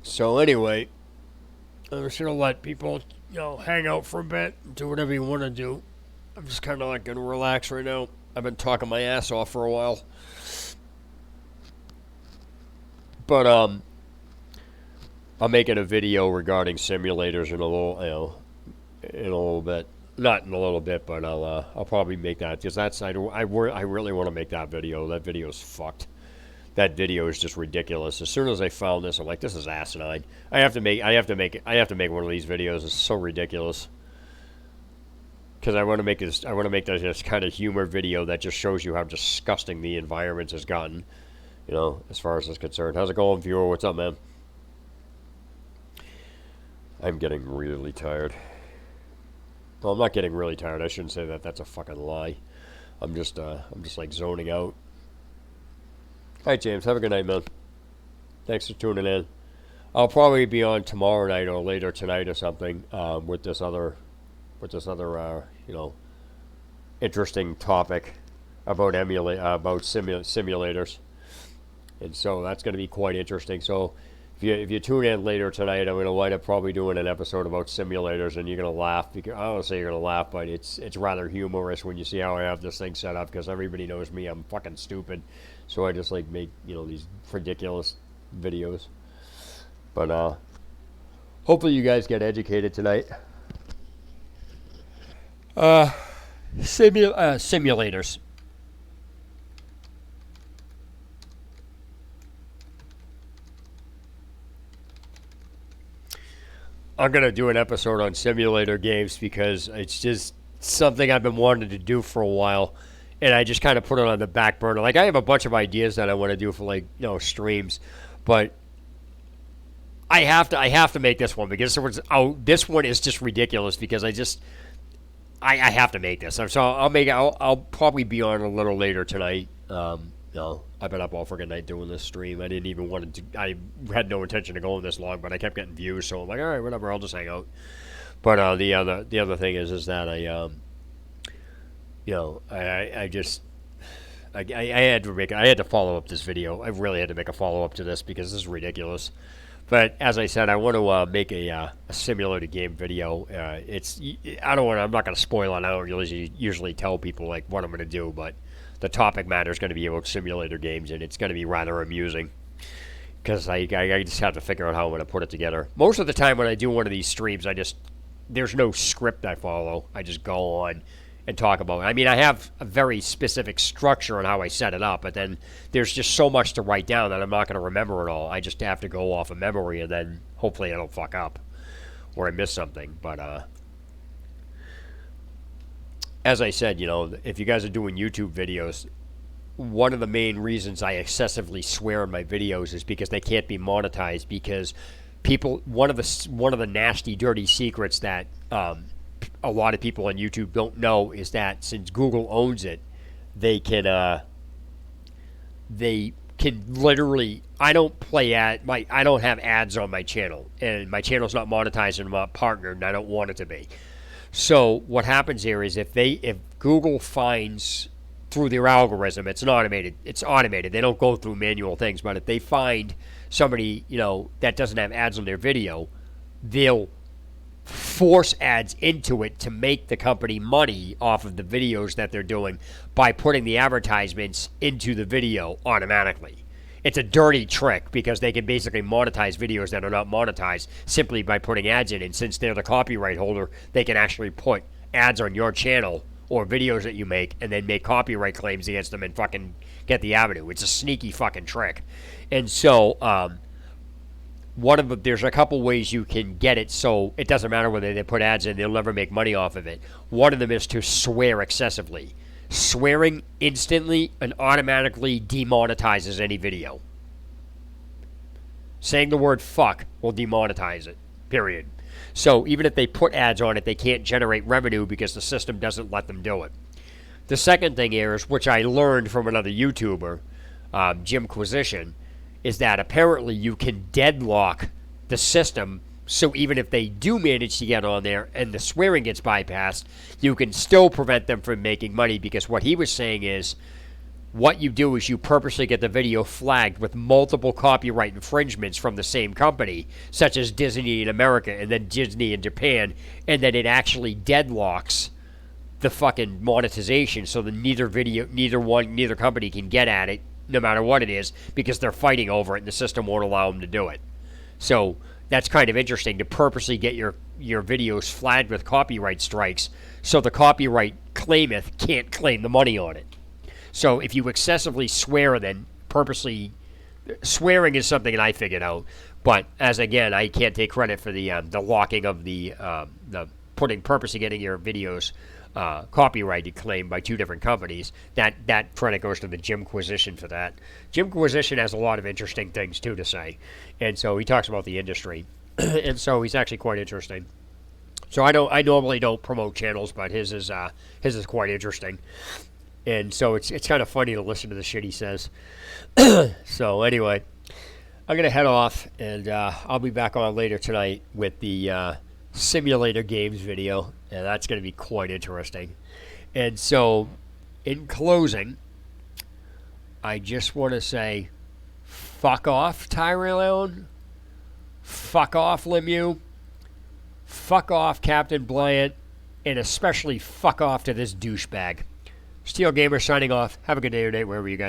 So anyway, I'm just going to let people, hang out for a bit, do whatever you want to do. I'm just kind of like going to relax right now. I've been talking my ass off for a while. But I'm making a video regarding simulators in a little bit. Not in a little bit, but I'll probably make that because I really want to make that video. That video's fucked. That video is just ridiculous. As soon as I found this, I'm like, this is asinine. I have to make one of these videos. It's so ridiculous. Because I want to make this kind of humor video that just shows you how disgusting the environment has gotten, as far as this is concerned. How's it going, viewer? What's up, man? I'm getting really tired. Well, I'm not getting really tired. I shouldn't say that. That's a fucking lie. I'm just like zoning out. Hi, James. Have a good night, man. Thanks for tuning in. I'll probably be on tomorrow night or later tonight or something with this other interesting topic about simulators, and so that's going to be quite interesting. So if you tune in later tonight, I'm going to wind up probably doing an episode about simulators, and you're going to laugh. Because I don't say you're going to laugh, but it's rather humorous when you see how I have this thing set up. Because everybody knows me, I'm fucking stupid, so I just like make these ridiculous videos. But hopefully you guys get educated tonight. Simulators. I'm going to do an episode on simulator games because it's just something I've been wanting to do for a while, and I just kind of put it on the back burner. Like, I have a bunch of ideas that I want to do for, streams, but I have to make this one because this one is just ridiculous because I have to make this. So I'll probably be on a little later tonight. I've been up all friggin' night doing this stream. I didn't even want to. I had no intention of going this long, but I kept getting views, so I'm like, all right, whatever. I'll just hang out. But the other thing is that I had to follow up this video. I really had to make a follow up to this because this is ridiculous. But as I said, I want to make a simulator game video. I'm not going to spoil it. I don't usually tell people like what I'm going to do, but the topic matter is going to be about simulator games, and it's going to be rather amusing because I just have to figure out how I'm going to put it together. Most of the time when I do one of these streams, there's no script I follow. I just go on and talk about it. I mean, I have a very specific structure on how I set it up, but then there's just so much to write down that I'm not going to remember it all. I just have to go off of memory, and then hopefully I don't fuck up or I miss something. But as I said, if you guys are doing YouTube videos, one of the main reasons I excessively swear in my videos is because they can't be monetized, because people, one of the nasty, dirty secrets that a lot of people on YouTube don't know is that since Google owns it, they can literally, I don't have ads on my channel, and my channel's not monetized, and I'm not partnered, and I don't want it to be. So what happens here is if Google finds through their algorithm, it's automated. They don't go through manual things, but if they find somebody, that doesn't have ads on their video, they'll force ads into it to make the company money off of the videos that they're doing by putting the advertisements into the video automatically. It's a dirty trick because they can basically monetize videos that are not monetized simply by putting ads in. And since they're the copyright holder, they can actually put ads on your channel or videos that you make and then make copyright claims against them and fucking get the avenue. It's a sneaky fucking trick. And so there's a couple ways you can get it so it doesn't matter whether they put ads in, they'll never make money off of it. One of them is to swear excessively. Swearing instantly and automatically demonetizes any video. Saying the word fuck will demonetize it, period. So even if they put ads on it, they can't generate revenue because the system doesn't let them do it. The second thing here is, which I learned from another YouTuber, Jimquisition, is that apparently you can deadlock the system, so even if they do manage to get on there and the swearing gets bypassed, you can still prevent them from making money, because what he was saying is what you do is you purposely get the video flagged with multiple copyright infringements from the same company, such as Disney in America and then Disney in Japan, and then it actually deadlocks the fucking monetization, so that neither company can get at it, no matter what it is, because they're fighting over it and the system won't allow them to do it. So that's kind of interesting, to purposely get your videos flagged with copyright strikes so the copyright claimant can't claim the money on it. So if you excessively swear, then purposely, swearing is something that I figured out. But as again, I can't take credit for the locking of the purposely getting your videos copyrighted claimed by two different companies. That credit goes to the Jimquisition for that. Jimquisition has a lot of interesting things too to say, and so he talks about the industry, and so he's actually quite interesting. So I normally don't promote channels, but his is quite interesting. And so it's kind of funny to listen to the shit he says. So anyway, I'm going to head off, and I'll be back on later tonight with the simulator games video, and that's going to be quite interesting. And so, in closing, I just want to say, fuck off, Tyrone. Fuck off, Lemieux. Fuck off, Captain Bryant. And especially fuck off to this douchebag. Steel Gamer signing off. Have a good day or night wherever you guys